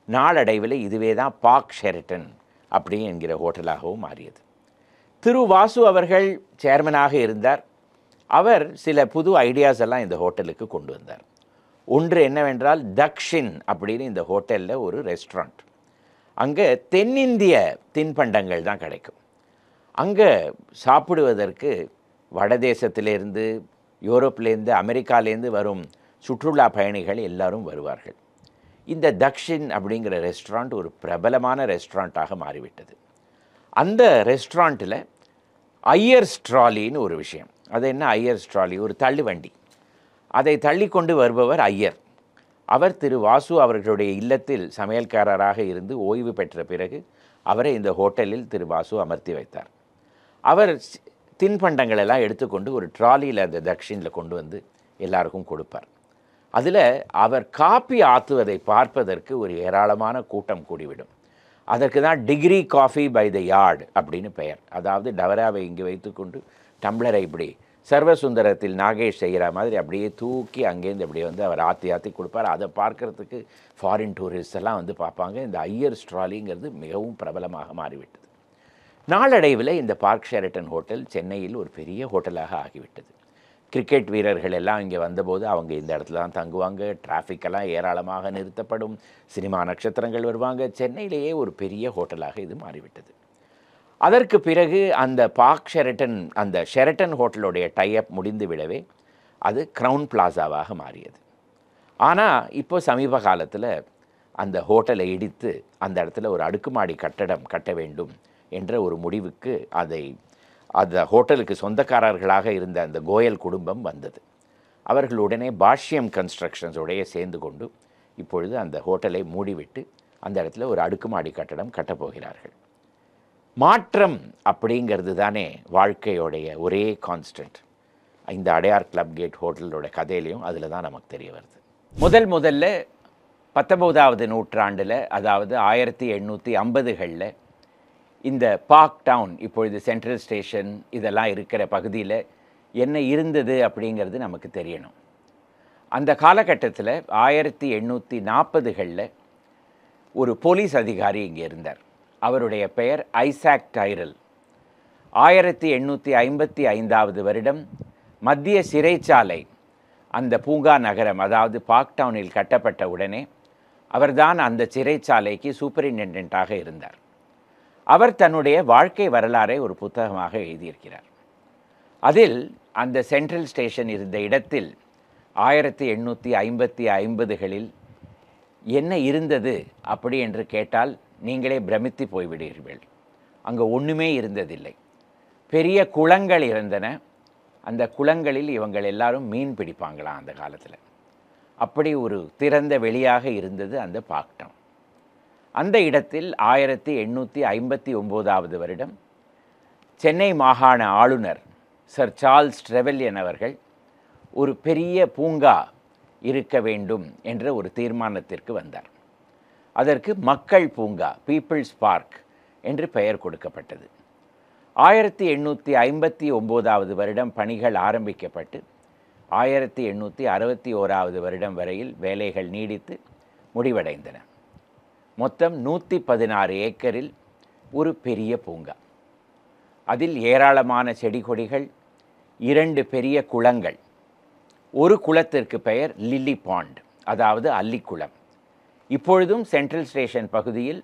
நாளடைவில் இதுவே தான் பார்க் ஷெரட்டன் அப்படி என்கிற ஹோட்டலாகவும் மாறியது. திரு வாசு அவர்கள் சேர்மனாக இருந்தார். அவர் சில புது ஐடியாஸ் எல்லாம் இந்த ஹோட்டலுக்கு கொண்டு வந்தார். ஒன்று என்னவென்றால் தக்ஷின் அப்படின்னு இந்த ஹோட்டலில் ஒரு ரெஸ்டாரண்ட். அங்கே தென்னிந்திய தின்பண்டங்கள் தான் கிடைக்கும். அங்கே சாப்பிடுவதற்கு வடதேசத்திலேருந்து, யூரோப்லேருந்து, அமெரிக்காலேருந்து வரும் சுற்றுலா பயணிகள் எல்லாரும் வருவார்கள். இந்த தக்ஷின் அப்படிங்கிற ரெஸ்டாரண்ட் ஒரு பிரபலமான ரெஸ்டாரண்ட்டாக மாறிவிட்டது. அந்த ரெஸ்டாரண்ட்டில் ஐயர்ஸ் ட்ராலின்னு ஒரு விஷயம். அது என்ன ஐயர்ஸ் ட்ராலி? ஒரு தள்ளுவண்டி. அதை தள்ளி கொண்டு வருபவர் ஐயர். அவர் திரு வாசு அவர்களுடைய இல்லத்தில் சமையல்காரராக இருந்து ஓய்வு பெற்ற பிறகு அவரை இந்த ஹோட்டலில் திரு வாசு அமர்த்தி வைத்தார். அவர் தின்பண்டங்கள் எல்லாம் எடுத்துக்கொண்டு ஒரு ட்ராலியில் அந்த தக்ஷினில் கொண்டு வந்து எல்லாருக்கும் கொடுப்பார். அதில் அவர் காப்பி ஆற்றுவதை பார்ப்பதற்கு ஒரு ஏராளமான கூட்டம் கூடிவிடும். அதற்கு தான் degree coffee by the yard அப்படின்னு பெயர். அதாவது டவராவை இங்கே வைத்துக்கொண்டு டம்ளரை இப்படி சர்வசுந்தரத்தில் நாகேஷ் செய்கிற மாதிரி அப்படியே தூக்கி அங்கேருந்து அப்படியே வந்து அவர் ஆற்றி கொடுப்பார். அதை பார்க்குறதுக்கு ஃபாரின் டூரிஸ்ட் எல்லாம் வந்து பார்ப்பாங்க. இந்த ஐயர்ஸ் ட்ராலிங்கிறது மிகவும் பிரபலமாக மாறிவிட்டது. நாளடைவில் இந்த பார்க் ஷெரட்டன் ஹோட்டல் சென்னையில் ஒரு பெரிய ஹோட்டலாக ஆகிவிட்டது. கிரிக்கெட் வீரர்கள் எல்லாம் இங்கே வந்தபோது அவங்க இந்த இடத்துல தான் தங்குவாங்க. டிராஃபிக்கெல்லாம் ஏராளமாக நிறுத்தப்படும். சினிமா நட்சத்திரங்கள் வருவாங்க. சென்னையிலேயே ஒரு பெரிய ஹோட்டலாக இது மாறிவிட்டது. அதற்கு பிறகு அந்த பார்க் ஷெரட்டன், அந்த ஷெரட்டன் ஹோட்டலுடைய டைஅப் முடிந்து விடவே அது க்ரௌன் பிளாசாவாக மாறியது. ஆனால் இப்போ சமீப காலத்தில் அந்த ஹோட்டலை இடித்து அந்த இடத்துல ஒரு அடுக்குமாடி கட்டடம் கட்ட வேண்டும் என்ற ஒரு முடிவுக்கு அந்த ஹோட்டலுக்கு சொந்தக்காரர்களாக இருந்த அந்த கோயல் குடும்பம் வந்தது. அவர்கள் உடனே பாஷ்யம் கன்ஸ்ட்ரக்ஷன்ஸோடைய சேர்ந்து கொண்டு இப்பொழுது அந்த ஹோட்டலை மூடிவிட்டு அந்த இடத்துல ஒரு அடுக்குமாடி கட்டடம் கட்டப்போகிறார்கள். மாற்றம் அப்படிங்கிறது தானே வாழ்க்கையோடைய ஒரே கான்ஸ்டன்ட். இந்த அடையார் கிளப் கேட் ஹோட்டலோட கதையிலையும் அதில் தான் நமக்கு தெரிய வருது. முதல்ல 19வது நூற்றாண்டில், அதாவது 1850களில் இந்த பார்க் டவுன், இப்பொழுது சென்ட்ரல் ஸ்டேஷன் இதெல்லாம் இருக்கிற பகுதியில் என்ன இருந்தது அப்படிங்கிறது நமக்கு தெரியணும். அந்த காலகட்டத்தில் 1840களில் ஒரு போலீஸ் அதிகாரி இங்கே இருந்தார். அவருடைய பெயர் ஐசாக் டைரல். 1855வது வருடம் மத்திய சிறைச்சாலை அந்த பூங்கா நகரம், அதாவது பார்க் டவுனில் கட்டப்பட்ட உடனே அவர்தான் அந்த சிறைச்சாலைக்கு சூப்பரிண்டென்டென்ட்டாக இருந்தார். அவர் தன்னுடைய வாழ்க்கை வரலாறை ஒரு புத்தகமாக எழுதியிருக்கிறார். அதில் அந்த சென்ட்ரல் ஸ்டேஷன் இருந்த இடத்தில் 1850களில் என்ன இருந்தது அப்படி என்று கேட்டால் நீங்களே பிரமித்து போய்விடுவீர்கள். அங்கே ஒன்றுமே இருந்ததில்லை. பெரிய குளங்கள் இருந்தன. அந்த குளங்களில் இவங்கள் எல்லாரும் மீன் பிடிப்பாங்களாம் அந்த காலத்தில். அப்படி ஒரு திறந்த வெளியாக இருந்தது அந்த பார்க் டவுன். அந்த இடத்தில் 1859வது வருடம் சென்னை மாகாண ஆளுநர் சர் சார்ல்ஸ் ட்ரெவெல்யன் அவர்கள் ஒரு பெரிய பூங்கா இருக்க வேண்டும் என்ற ஒரு தீர்மானத்திற்கு வந்தார். அதற்கு மக்கள் பூங்கா, பீப்புள்ஸ் பார்க் என்று பெயர் கொடுக்கப்பட்டது. 1859வது வருடம் பணிகள் ஆரம்பிக்கப்பட்டு 1861வது வருடம் வரையில் வேலைகள் நீடித்து முடிவடைந்தன. மொத்தம் 116 ஏக்கரில் ஒரு பெரிய பூங்கா. அதில் ஏராளமான செடி கொடிகள், 2 பெரிய குளங்கள். ஒரு குளத்திற்கு பெயர் லில்லி பாண்ட், அதாவது அல்லிக்குளம். இப்பொழுதும் சென்ட்ரல் ஸ்டேஷன் பகுதியில்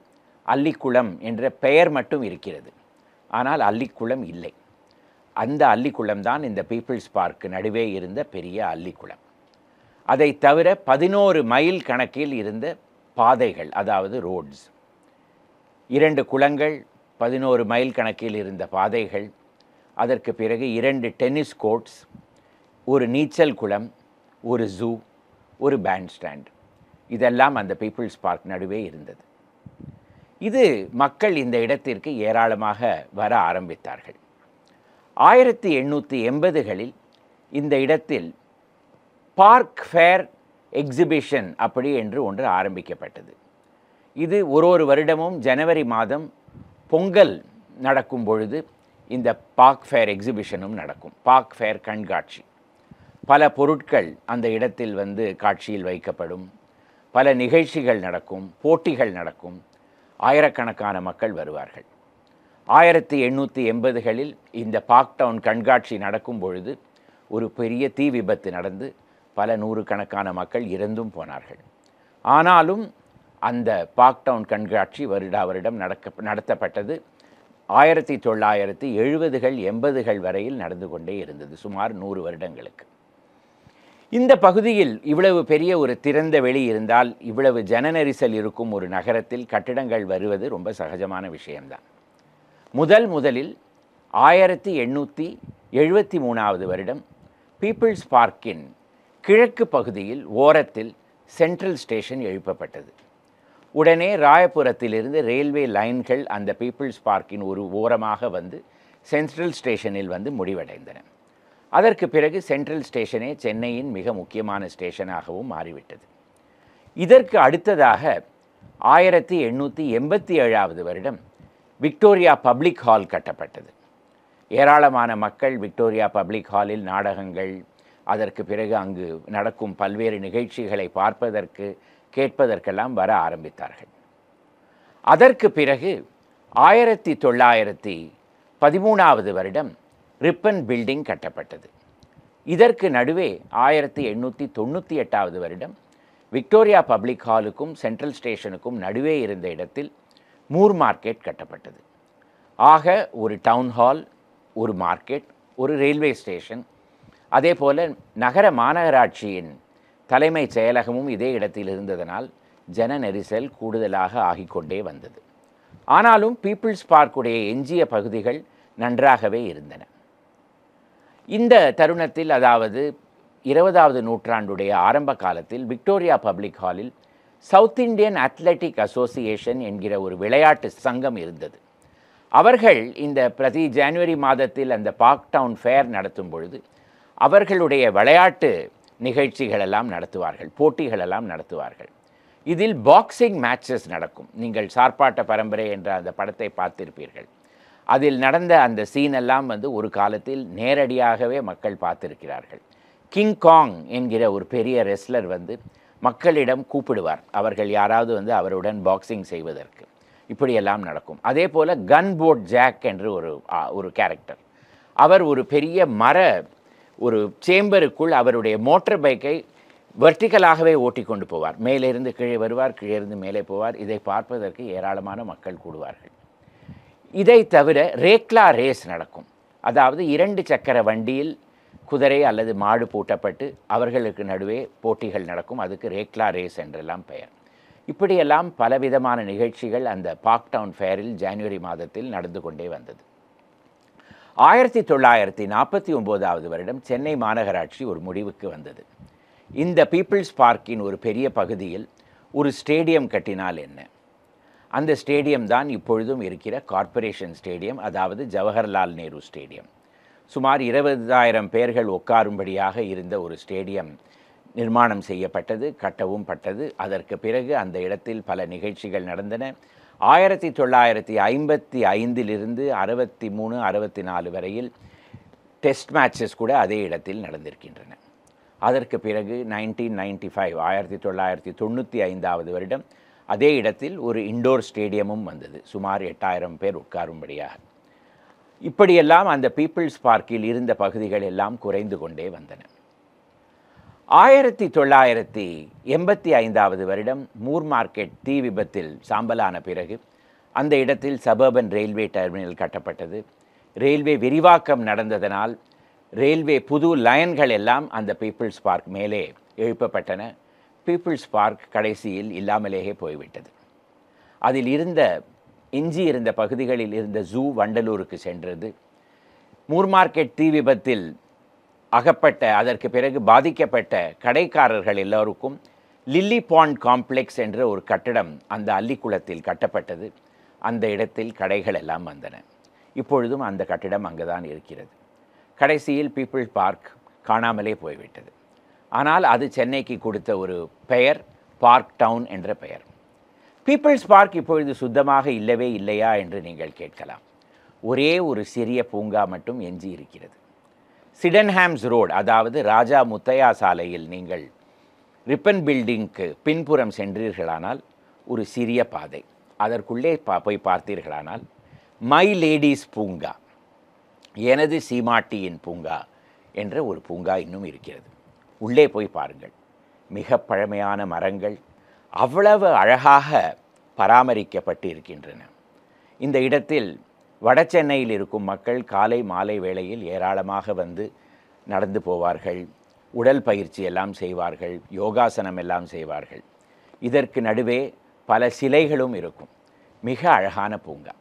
அல்லிக்குளம் என்ற பெயர் மட்டும் இருக்கிறது. ஆனால் அல்லிக்குளம் இல்லை. அந்த அல்லிக்குளம் தான் இந்த பீப்புள்ஸ் பார்க்கு நடுவே இருந்த பெரிய அல்லிக்குளம். அதை தவிர 11 மைல் கணக்கில் இருந்த பாதைகள், அதாவது ரோட்ஸ். 2 குளங்கள், 11 மைல் கணக்கில் இருந்த பாதைகள், அதற்கு பிறகு 2 டென்னிஸ் கோர்ட்ஸ், ஒரு நீச்சல் குளம், ஒரு ஜூ, ஒரு பேண்ட் ஸ்டாண்ட். இதெல்லாம் அந்த பீப்புள்ஸ் பார்க் நடுவே இருந்தது. இது மக்கள் இந்த இடத்திற்கு ஏராளமாக வர ஆரம்பித்தார்கள். 1880களில் இந்த இடத்தில் பார்க் ஃபேர் எக்ஸிபிஷன் அப்படி என்று ஒன்று ஆரம்பிக்கப்பட்டது. இது ஒரு வருடமும் ஜனவரி மாதம் பொங்கல் நடக்கும் பொழுது இந்த பார்க் ஃபேர் எக்ஸிபிஷனும் நடக்கும். பார்க் ஃபேர் கண்காட்சி. பல பொருட்கள் அந்த இடத்தில் வந்து காட்சியில் வைக்கப்படும். பல நிகழ்ச்சிகள் நடக்கும், போட்டிகள் நடக்கும். ஆயிரக்கணக்கான மக்கள் வருவார்கள். 1880களில் இந்த பார்க் டவுன் கண்காட்சி நடக்கும் பொழுது ஒரு பெரிய தீ விபத்து நடந்து பல நூறுக்கணக்கான மக்கள் இறந்தும் போனார்கள். ஆனாலும் அந்த பார்க் டவுன் கண்காட்சி வருடா வருடம் நடத்தப்பட்டது. 1970கள் 80கள் வரையில் நடந்து கொண்டே இருந்தது, சுமார் 100 வருடங்களுக்கு. இந்த பகுதியில் இவ்வளவு பெரிய ஒரு திறந்த வெளி இருந்தால், இவ்வளவு ஜன நெரிசல் இருக்கும் ஒரு நகரத்தில் கட்டிடங்கள் வருவது ரொம்ப சகஜமான விஷயம்தான். முதலில் 1873வது வருடம் பீப்பிள்ஸ் பார்க்கின் கிழக்கு பகுதியில் ஓரத்தில் சென்ட்ரல் ஸ்டேஷன் எழுப்பப்பட்டது. உடனே ராயபுரத்திலிருந்து ரயில்வே லைன்கள் அந்த பீப்பிள்ஸ் பார்க்கின் ஒரு ஓரமாக வந்து சென்ட்ரல் ஸ்டேஷனில் வந்து முடிவடைந்தன. அதற்கு பிறகு சென்ட்ரல் ஸ்டேஷனே சென்னையின் மிக முக்கியமான ஸ்டேஷனாகவும் மாறிவிட்டது. இதற்கு அடுத்ததாக 1887வது வருடம் விக்டோரியா பப்ளிக் ஹால் கட்டப்பட்டது. ஏராளமான மக்கள் விக்டோரியா பப்ளிக் ஹாலில் நாடகங்கள், அதற்கு பிறகு அங்கு நடக்கும் பல்வேறு நிகழ்ச்சிகளை பார்ப்பதற்கு கேட்பதற்கெல்லாம் வர ஆரம்பித்தார்கள். அதற்கு பிறகு 1913வது வருடம் ரிப்பன் பில்டிங் கட்டப்பட்டது. இதற்கு நடுவே 1898வது வருடம் விக்டோரியா பப்ளிக் ஹாலுக்கும் சென்ட்ரல் ஸ்டேஷனுக்கும் நடுவே இருந்த இடத்தில் மூர் மார்க்கெட் கட்டப்பட்டது. ஆக ஒரு டவுன் ஹால், ஒரு மார்க்கெட், ஒரு ரயில்வே ஸ்டேஷன், அதே போல நகர மாநகராட்சியின் தலைமைச் செயலகமும் இதே இடத்தில் இருந்ததனால் ஜன நெரிசல் கூடுதலாக ஆகிக்கொண்டே வந்தது. ஆனாலும் பீப்பிள்ஸ் பார்க்குடைய எஞ்சிய பகுதிகள் நன்றாகவே இருந்தன. இந்த தருணத்தில், அதாவது 20வது நூற்றாண்டுடைய ஆரம்ப காலத்தில் விக்டோரியா பப்ளிக் ஹாலில் சவுத் இந்தியன் அத்லெட்டிக் அசோசியேஷன் என்கிற ஒரு விளையாட்டு சங்கம் இருந்தது. அவர்கள் இந்த பிரதி ஜனவரி மாதத்தில் அந்த பார்க் டவுன் ஃபேர் நடத்தும் பொழுது அவர்களுடைய விளையாட்டு நிகழ்ச்சிகளெல்லாம் நடத்துவார்கள், போட்டிகளெல்லாம் நடத்துவார்கள். இதில் பாக்ஸிங் மேட்சஸ் நடக்கும். நீங்கள் சார்பாட்ட பரம்பரை என்ற அந்த படத்தை பார்த்திருப்பீர்கள். அதில் நடந்த அந்த சீனெல்லாம் வந்து ஒரு காலத்தில் நேரடியாகவே மக்கள் பார்த்திருக்கிறார்கள். கிங் காங் என்கிற ஒரு பெரிய ரெஸ்லர் வந்து மக்களிடம் கூப்பிடுவார், அவர்கள் யாராவது வந்து அவருடன் பாக்ஸிங் செய்வதற்கு. இப்படியெல்லாம் நடக்கும். அதே போல் கன் போட் ஜாக் என்று ஒரு கேரக்டர், அவர் ஒரு பெரிய ஒரு சேம்பருக்குள் அவருடைய மோட்டார் பைக்கை வெர்டிக்கலாகவே ஓட்டி கொண்டு போவார். மேலிருந்து கீழே வருவார், கீழே இருந்து மேலே போவார். இதை பார்ப்பதற்கு ஏராளமான மக்கள் கூடுவார்கள். இதை தவிர ரேக்லா ரேஸ் நடக்கும். அதாவது 2 சக்கர வண்டியில் குதிரை அல்லது மாடு பூட்டப்பட்டு அவர்களுக்கு நடுவே போட்டிகள் நடக்கும். அதுக்கு ரேக்லா ரேஸ் என்றெல்லாம் பெயர். இப்படியெல்லாம் பலவிதமான நிகழ்ச்சிகள் அந்த பார்க் டவுன் ஃபேரில் ஜனவரி மாதத்தில் நடந்து கொண்டே வந்தது. 1949வது வருடம் சென்னை மாநகராட்சி ஒரு முடிவுக்கு வந்தது. இந்த பீப்பிள்ஸ் பார்க்கின் ஒரு பெரிய பகுதியில் ஒரு ஸ்டேடியம் கட்டினால் என்ன? அந்த ஸ்டேடியம் தான் இப்பொழுதும் இருக்கிற கார்ப்பரேஷன் ஸ்டேடியம், அதாவது ஜவஹர்லால் நேரு ஸ்டேடியம். சுமார் 20,000 பேர்கள் உட்காரும்படியாக இருந்த ஒரு ஸ்டேடியம் நிர்மாணம் செய்யப்பட்டது, கட்டவும் பட்டது. அதற்கு பிறகு அந்த இடத்தில் பல நிகழ்ச்சிகள் நடந்தன. 1955லிருந்து 63, 64 வரையில் டெஸ்ட் மேட்சஸ் கூட அதே இடத்தில் நடந்திருக்கின்றன. அதற்கு பிறகு 1995 வருடம் அதே இடத்தில் ஒரு இண்டோர் ஸ்டேடியமும் வந்தது, சுமார் 8000 பேர் உட்காரும்படியாக. இப்படியெல்லாம் அந்த பீப்பிள்ஸ் பார்க்கில் இருந்த பகுதிகள் எல்லாம் குறைந்து கொண்டே வந்தன. 1985வது வருடம் மூர் மார்க்கெட் தீ விபத்தில் சாம்பலான பிறகு அந்த இடத்தில் சபர்பன் ரயில்வே டெர்மினல் கட்டப்பட்டது. ரயில்வே விரிவாக்கம் நடந்ததனால் ரயில்வே புது லைன்கள் எல்லாம் அந்த பீப்பிள்ஸ் பார்க் மேலே எழுப்பப்பட்டன. பீப்பிள்ஸ் பார்க் கடைசியில் இல்லாமலேயே போய்விட்டது. அதில் எஞ்சி இருந்த பகுதிகளில் இருந்த ஜூ வண்டலூருக்கு சென்றது. மூர் மார்க்கெட் தீ விபத்தில் அகப்பட்ட, அதற்கு பிறகு பாதிக்கப்பட்ட கடைக்காரர்கள் எல்லோருக்கும் லில்லி பாண்ட் காம்ப்ளெக்ஸ் என்ற ஒரு கட்டடம் அந்த அல்லிக்குளத்தில் கட்டப்பட்டது. அந்த இடத்தில் கடைகள் எல்லாம் வந்தன. இப்பொழுதும் அந்த கட்டிடம் அங்குதான் இருக்கிறது. கடைசியில் பீப்பிள்ஸ் பார்க் காணாமலே போய்விட்டது. ஆனால் அது சென்னைக்கு கொடுத்த ஒரு பெயர் பார்க் டவுன் என்ற பெயர். பீப்பிள்ஸ் பார்க் இப்பொழுது சுத்தமாக இல்லவே இல்லையா என்று நீங்கள் கேட்கலாம். ஒரே ஒரு சிறிய பூங்கா மட்டும் எஞ்சி இருக்கிறது. சிடன்ஹாம்ஸ் ரோடு, அதாவது ராஜா முத்தையா சாலையில் நீங்கள் ரிப்பன் பில்டிங்க்கு பின்புறம் சென்றீர்களானால் ஒரு சிறிய பாதை, அதற்குள்ளே போய் பார்த்தீர்களானால் மை லேடிஸ் பூங்கா, எனது சீமாட்டியின் பூங்கா என்ற ஒரு பூங்கா இன்னும் இருக்கிறது. உள்ளே போய் பாருங்கள். மிக பழமையான மரங்கள் அவ்வளவு அழகாக பராமரிக்கப்பட்டு இருக்கின்றன. இந்த இடத்தில் வடசென்னையில் இருக்கும் மக்கள் காலை மாலை வேளையில் ஏராளமாக வந்து நடந்து போவார்கள், உடல் பயிற்சி எல்லாம் செய்வார்கள், யோகாசனம் எல்லாம் செய்வார்கள். இதற்கு நடுவே பல சிலைகளும் இருக்கும். மிக அழகான பூங்கா.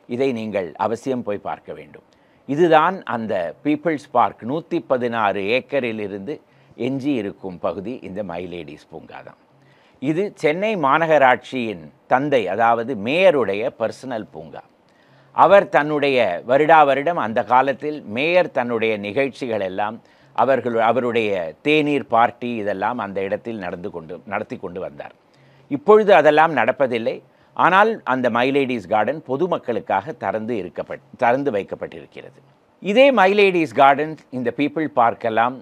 இதை நீங்கள் அவசியம் போய் பார்க்க வேண்டும். இதுதான் அந்த பீப்புள்ஸ் பார்க் 116 ஏக்கரில் இருந்து எஞ்சி இருக்கும் பகுதி இந்த மை லேடிஸ் பூங்கா தான். இது சென்னை மாநகராட்சியின் தந்தை, அதாவது மேயருடைய பர்சனல் பூங்கா. அவர் தன்னுடைய வருடம் அந்த காலத்தில் மேயர் தன்னுடைய நிகழ்ச்சிகள் எல்லாம் அவருடைய தேநீர் பார்ட்டி இதெல்லாம் அந்த இடத்தில் நடத்தி கொண்டு வந்தார். இப்பொழுது அதெல்லாம் நடப்பதில்லை. ஆனால் அந்த மை லேடிஸ் கார்டன் பொதுமக்களுக்காக திறந்து வைக்கப்பட்டிருக்கிறது. இதே மை லேடிஸ் கார்டன், இந்த பீப்புள் பார்க்கெல்லாம்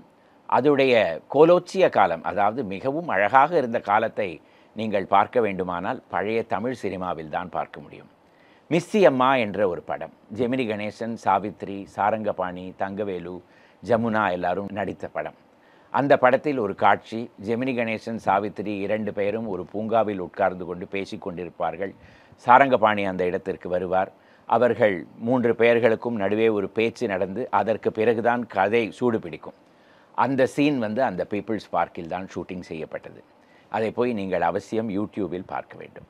அதுடைய கோலோச்சிய காலம், அதாவது மிகவும் அழகாக இருந்த காலத்தை நீங்கள் பார்க்க வேண்டுமானால் பழைய தமிழ் சினிமாவில் தான் பார்க்க முடியும். மிஸ்ஸி அம்மா என்ற ஒரு படம், ஜெமினி கணேசன், சாவித்ரி, சாரங்கபாணி, தங்கவேலு, ஜமுனா எல்லாரும் நடித்த படம். அந்த படத்தில் ஒரு காட்சி, ஜெமினி கணேசன், சாவித்ரி 2 பேரும் ஒரு பூங்காவில் உட்கார்ந்து கொண்டு பேசிக்கொண்டிருப்பார்கள். சாரங்கபாணி அந்த இடத்திற்கு வருவார். அவர்கள் 3 பேர்களுக்கும் நடுவே ஒரு பேச்சு நடந்து அதற்கு பிறகுதான் கதை சூடு பிடிக்கும். அந்த சீன் அந்த பீப்புள்ஸ் பார்க்கில் தான் ஷூட்டிங் செய்யப்பட்டது. அதை போய் நீங்கள் அவசியம் யூடியூபில் பார்க்க வேண்டும்.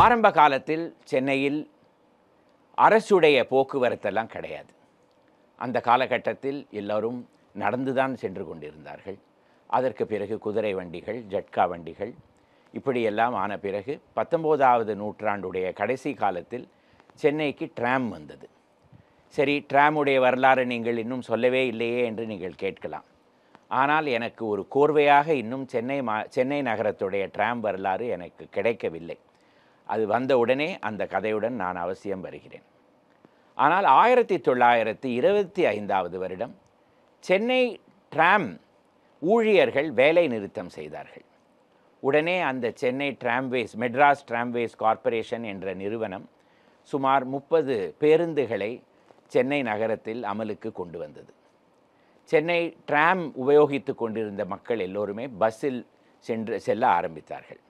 ஆரம்ப காலத்தில் சென்னையில் அரசுடைய போக்குவரத்தெல்லாம் கிடையாது. அந்த காலகட்டத்தில் எல்லோரும் நடந்துதான் சென்று கொண்டிருந்தார்கள். அதற்கு பிறகு குதிரை வண்டிகள், ஜட்கா வண்டிகள் இப்படியெல்லாம் ஆன பிறகு 19வது நூற்றாண்டுடைய கடைசி காலத்தில் சென்னைக்கு ட்ராம் வந்தது. சரி, ட்ராமுடைய வரலாறு நீங்கள் இன்னும் சொல்லவே இல்லையே என்று நீங்கள் கேட்கலாம். ஆனால் எனக்கு ஒரு கோர்வையாக இன்னும் சென்னை நகரத்துடைய ட்ராம் வரலாறு எனக்கு கிடைக்கவில்லை. அது வந்தவுடனே அந்த கதையுடன் நான் அவசியம் வருகிறேன். ஆனால் 1925வது வருடம் சென்னை ட்ராம் ஊழியர்கள் வேலை நிறுத்தம் செய்தார்கள். உடனே அந்த சென்னை ட்ராம்வேஸ், மெட்ராஸ் ட்ராம்வேஸ் கார்ப்பரேஷன் என்ற நிறுவனம் சுமார் 30 பேருந்துகளை சென்னை நகரத்தில் அமலுக்கு கொண்டு வந்தது. சென்னை ட்ராம் உபயோகித்து கொண்டிருந்த மக்கள் எல்லோருமே பஸ்ஸில் செல்ல ஆரம்பித்தார்கள்.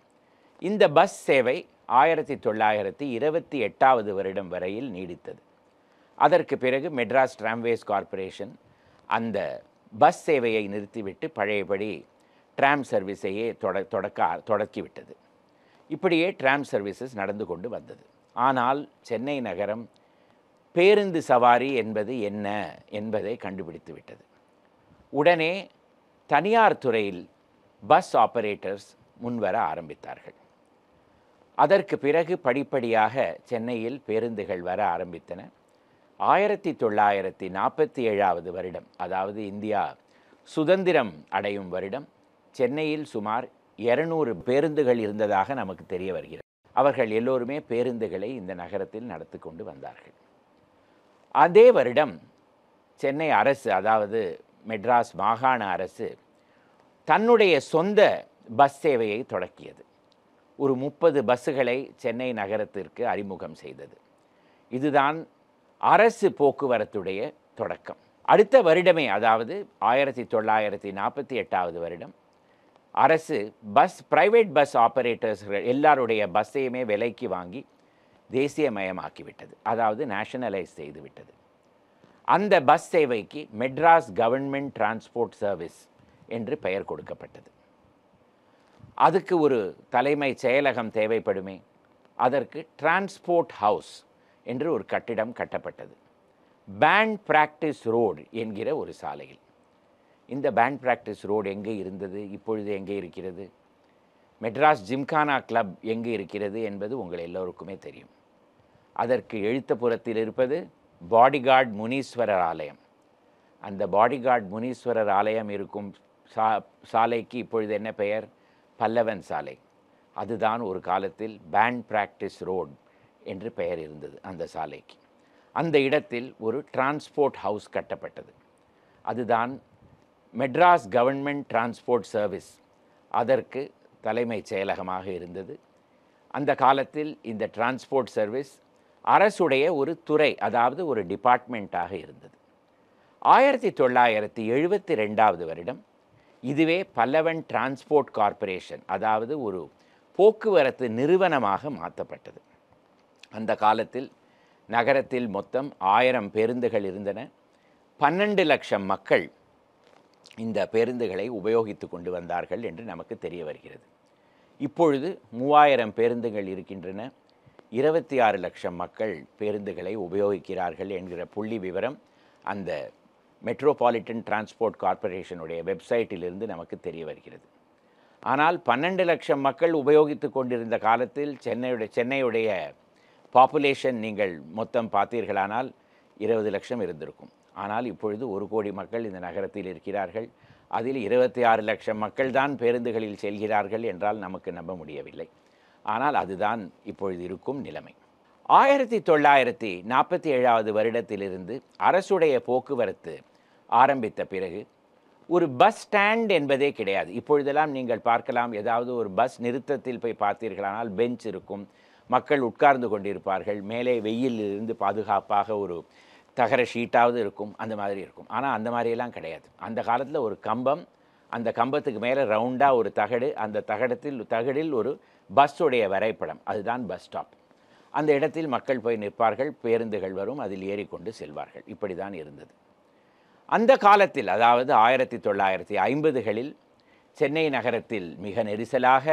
இந்த பஸ் சேவை 1928வது வருடம் வரையில் நீடித்தது. அதற்கு பிறகு மெட்ராஸ் ட்ராம்வேஸ் கார்ப்பரேஷன் அந்த பஸ் சேவையை நிறுத்திவிட்டு பழையபடி ட்ராம் சர்வீஸையே தொடக்கிவிட்டது. இப்படியே ட்ராம் சர்வீசஸ் நடந்து கொண்டு வந்தது. ஆனால் சென்னை நகரம் பேருந்து சவாரி என்பது என்ன என்பதை கண்டுபிடித்து விட்டது. உடனே தனியார் துறையில் பஸ் ஆபரேட்டர்ஸ் முன்வர ஆரம்பித்தார்கள். அதற்கு பிறகு படிப்படியாக சென்னையில் பேருந்துகள் வர ஆரம்பித்தன. 1947வது வருடம், அதாவது இந்தியா சுதந்திரம் அடையும் வருடம், சென்னையில் சுமார் 200 பேருந்துகள் இருந்ததாக நமக்கு தெரிய வருகிறது. அவர்கள் எல்லோருமே பேருந்துகளை இந்த நகரத்தில் நடத்தி கொண்டு வந்தார்கள். அதே வருடம் சென்னை அரசு, அதாவது மெட்ராஸ் மாகாண அரசு தன்னுடைய சொந்த பஸ் சேவையை தொடக்கியது. ஒரு 30 பஸ்ஸுகளை சென்னை நகரத்திற்கு அறிமுகம் செய்தது. இதுதான் அரசு போக்குவரத்துடைய தொடக்கம். அடுத்த வருடமே, அதாவது 1948வது வருடம் அரசு பிரைவேட் பஸ் ஆபரேட்டர்ஸ்கள் எல்லாருடைய பஸ்ஸையுமே விலைக்கு வாங்கி தேசியமயமாக்கிவிட்டது, அதாவது நேஷனலைஸ் செய்துவிட்டது. அந்த பஸ் சேவைக்கு மெட்ராஸ் கவர்மெண்ட் டிரான்ஸ்போர்ட் சர்வீஸ் என்று பெயர் கொடுக்கப்பட்டது. அதுக்கு ஒரு தலைமை செயலகம் தேவைப்படுமே. அதற்கு டிரான்ஸ்போர்ட் ஹவுஸ் என்று ஒரு கட்டிடம் கட்டப்பட்டது. பேண்ட் பிராக்டிஸ் ரோடு என்கிற ஒரு சாலையில். இந்த பேண்ட் பிராக்டிஸ் ரோடு எங்கே இருந்தது, இப்பொழுது எங்கே இருக்கிறது, மெட்ராஸ் ஜிம்கானா கிளப் எங்கே இருக்கிறது என்பது உங்கள் எல்லோருக்குமே தெரியும். அதற்கு எழுத்தப்புறத்தில் இருப்பது பாடிகார்ட் முனீஸ்வரர் ஆலயம். அந்த பாடிகார்ட் முனீஸ்வரர் ஆலயம் இருக்கும் சாலைக்கு இப்பொழுது என்ன பெயர்? பல்லவன் சாலை. அதுதான் ஒரு காலத்தில் பேண்ட் பிராக்டிஸ் ரோடு என்று பெயர் இருந்தது அந்த சாலைக்கு. அந்த இடத்தில் ஒரு டிரான்ஸ்போர்ட் ஹவுஸ் கட்டப்பட்டது. அதுதான் மெட்ராஸ் கவர்மெண்ட் டிரான்ஸ்போர்ட் சர்வீஸ், அதற்கு தலைமை செயலகமாக இருந்தது. அந்த காலத்தில் இந்த டிரான்ஸ்போர்ட் சர்வீஸ் அரசுடைய ஒரு துறை, அதாவது ஒரு டிபார்ட்மெண்ட்டாக இருந்தது. 1972வது வருடம் இதுவே பல்லவன் டிரான்ஸ்போர்ட் கார்ப்பரேஷன், அதாவது ஒரு போக்குவரத்து நிறுவனமாக மாற்றப்பட்டது. அந்த காலத்தில் நகரத்தில் மொத்தம் 1000 பேருந்துகள் இருந்தன. 12 லட்சம் மக்கள் இந்த பேருந்துகளை உபயோகித்து கொண்டு வந்தார்கள் என்று நமக்கு தெரிய வருகிறது. இப்பொழுது 3000 பேருந்துகள் இருக்கின்றன. 26 லட்சம் மக்கள் பேருந்துகளை உபயோகிக்கிறார்கள் என்கிற புள்ளி விவரம் அந்த மெட்ரோபாலிட்டன் டிரான்ஸ்போர்ட் கார்ப்பரேஷனுடைய வெப்சைட்டிலிருந்து நமக்கு தெரிய வருகிறது. ஆனால் 12 லட்சம் மக்கள் உபயோகித்து கொண்டிருந்த காலத்தில் சென்னையுடைய பாப்புலேஷன் நீங்கள் மொத்தம் பார்த்தீர்களானால் 20 லட்சம் இருந்திருக்கும். ஆனால் இப்பொழுது 1 கோடி மக்கள் இந்த நகரத்தில் இருக்கிறார்கள். அதில் 26 லட்சம் மக்கள் தான் பேருந்துகளில் செல்கிறார்கள் என்றால் நமக்கு நம்ப முடியவில்லை. ஆனால் அதுதான் இப்பொழுது இருக்கும் நிலைமை. 1947 வருடத்திலிருந்து அரசுடைய போக்குவரத்து ஆரம்பித்த பிறகு ஒரு பஸ் ஸ்டாண்ட் என்பதே கிடையாது. இப்பொழுதெல்லாம் நீங்கள் பார்க்கலாம், ஏதாவது ஒரு பஸ் நிறுத்தத்தில் போய் பார்த்தீர்களானால் பெஞ்ச் இருக்கும், மக்கள் உட்கார்ந்து கொண்டிருப்பார்கள், மேலே வெயிலிருந்து பாதுகாப்பாக ஒரு தகர ஷீட்டாவது இருக்கும், அந்த மாதிரி இருக்கும். ஆனால் அந்த மாதிரியெல்லாம் கிடையாது. அந்த காலத்தில் ஒரு கம்பம், அந்த கம்பத்துக்கு மேலே ரவுண்டாக ஒரு தகடு, அந்த தகடில் ஒரு பஸ்ஸுடைய வரைபடம், அதுதான் பஸ் ஸ்டாப். அந்த இடத்தில் மக்கள் போய் நிற்பார்கள், பேருந்துகள் வரும், அதில் ஏறிக்கொண்டு செல்வார்கள். இப்படி தான் இருந்தது அந்த காலத்தில். அதாவது 1950களில் சென்னை நகரத்தில் மிக நெரிசலாக,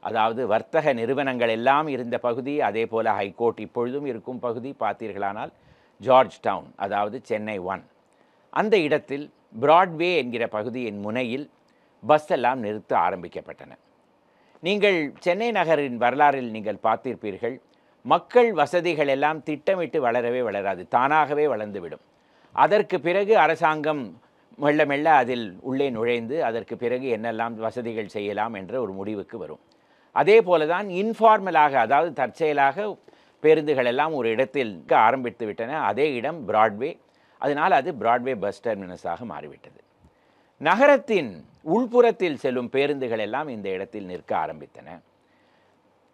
அதாவது வர்த்தக நிறுவனங்கள் எல்லாம் இருந்த பகுதி, அதே போல் ஹைகோர்ட் இப்பொழுதும் இருக்கும் பகுதி பார்த்தீர்களானால் ஜார்ஜ் டவுன், அதாவது சென்னை 1. அந்த இடத்தில் பிராட்வே என்கிற பகுதியின் முனையில் பஸ் எல்லாம் நிறுத்த ஆரம்பிக்கப்பட்டன. நீங்கள் சென்னை நகரின் வரலாறில் நீங்கள் பார்த்திருப்பீர்கள், மக்கள் வசதிகள் எல்லாம் திட்டமிட்டு வளரவே வளராது, தானாகவே வளர்ந்துவிடும். அதற்கு பிறகு அரசாங்கம் மெல்ல மெல்ல அதில் உள்ளே நுழைந்து அதற்கு பிறகு என்னெல்லாம் வசதிகள் செய்யலாம் என்ற ஒரு முடிவுக்கு வரும். அதே போல தான் இன்ஃபார்மலாக, அதாவது தற்செயலாக பேருந்துகள் எல்லாம் ஒரு இடத்தில் ஆரம்பித்து விட்டன. அதே இடம் பிராட்வே. அதனால் அது பிராட்வே பஸ் டெர்மினஸாக மாறிவிட்டது. நகரத்தின் உள்புறத்தில் செல்லும் பேருந்துகள் எல்லாம் இந்த இடத்தில் நிற்க ஆரம்பித்தன.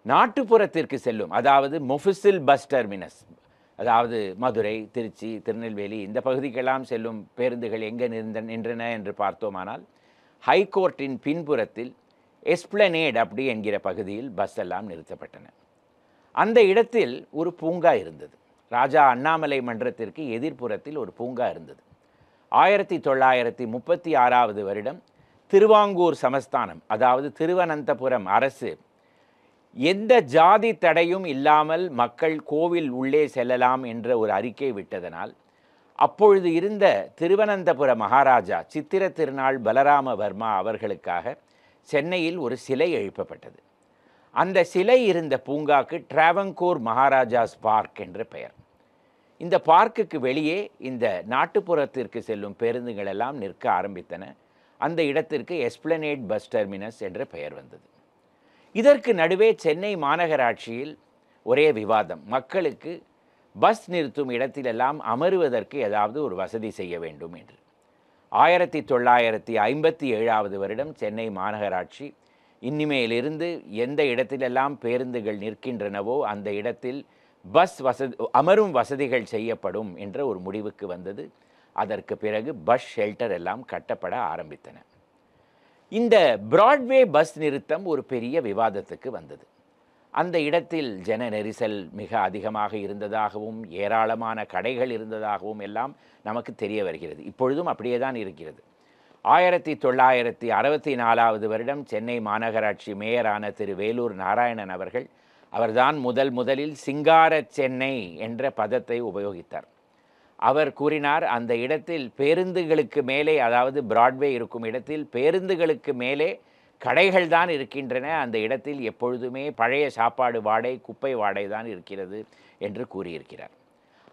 நாட்டுப்புறத்திற்கு செல்லும், அதாவது மொஃபிசில் பஸ் டெர்மினஸ், அதாவது மதுரை, திருச்சி, திருநெல்வேலி இந்த பகுதிக்கெல்லாம் செல்லும் பேருந்துகள் எங்கே நின்றன என்று பார்த்தோமானால் ஹைகோர்ட்டின் பின்புறத்தில் எஸ்பிளனேட் அப்படி என்கிற பகுதியில் பஸ் எல்லாம் நிறுத்தப்பட்டன. அந்த இடத்தில் ஒரு பூங்கா இருந்தது. ராஜா அண்ணாமலை மன்றத்திற்கு எதிர்ப்புறத்தில் ஒரு பூங்கா இருந்தது. 1936 வருடம் திருவாங்கூர் சமஸ்தானம், அதாவது திருவனந்தபுரம் அரசு எந்த ஜாதி தடையும் இல்லாமல் மக்கள் கோவில் உள்ளே செல்லலாம் என்ற ஒரு அறிக்கை விட்டதனால் அப்பொழுது இருந்த திருவனந்தபுர மகாராஜா சித்திர திருநாள் பலராம வர்மா அவர்களுக்காக சென்னையில் ஒரு சிலை எழுப்பப்பட்டது. அந்த சிலை இருந்த பூங்காக்கு டிராவங்கூர் மகாராஜாஸ் பார்க் என்ற பெயர். இந்த பார்க்குக்கு வெளியே இந்த நாட்டுப்புறத்திற்கு செல்லும் பேருந்துகள் எல்லாம் நிற்க ஆரம்பித்தன. அந்த இடத்திற்கு எஸ்பிளனேட் பஸ் டெர்மினஸ் என்ற பெயர் வந்தது. இதற்கு நடுவே சென்னை மாநகராட்சியில் ஒரே விவாதம், மக்களுக்கு பஸ் நிறுத்தும் இடத்திலெல்லாம் அமருவதற்கு ஏதாவது ஒரு வசதி செய்ய வேண்டும் என்று. 1957 வருடம் சென்னை மாநகராட்சி இனிமேலிருந்து எந்த இடத்திலெல்லாம் பேருந்துகள் நிற்கின்றனவோ அந்த இடத்தில் அமரும் வசதிகள் செய்யப்படும் என்ற ஒரு முடிவுக்கு வந்தது. அதற்கு பிறகு பஸ் ஷெல்டர் எல்லாம் கட்டப்பட ஆரம்பித்தன. இந்த பிராட்வே பஸ் நிறுத்தம் ஒரு பெரிய விவாதத்துக்கு வந்தது. அந்த இடத்தில் ஜன நெரிசல் மிக அதிகமாக இருந்ததாகவும் ஏராளமான கடைகள் இருந்ததாகவும் எல்லாம் நமக்கு தெரிய வருகிறது. இப்பொழுதும் அப்படியே தான் இருக்கிறது. 1964 வருடம் சென்னை மாநகராட்சி மேயரான திரு வேலூர் நாராயணன் அவர்தான் முதலில் சிங்கார சென்னை என்ற பதத்தை உபயோகித்தார். அவர் கூறினார், அந்த இடத்தில் பேருந்துகளுக்கு மேலே, அதாவது பிராட்வே இருக்கும் இடத்தில் பேருந்துகளுக்கு மேலே கடைகள் தான் இருக்கின்றன, அந்த இடத்தில் எப்பொழுதுமே பழைய சாப்பாடு வாடை, குப்பை வாடை தான் இருக்கிறது என்று கூறியிருக்கிறார்.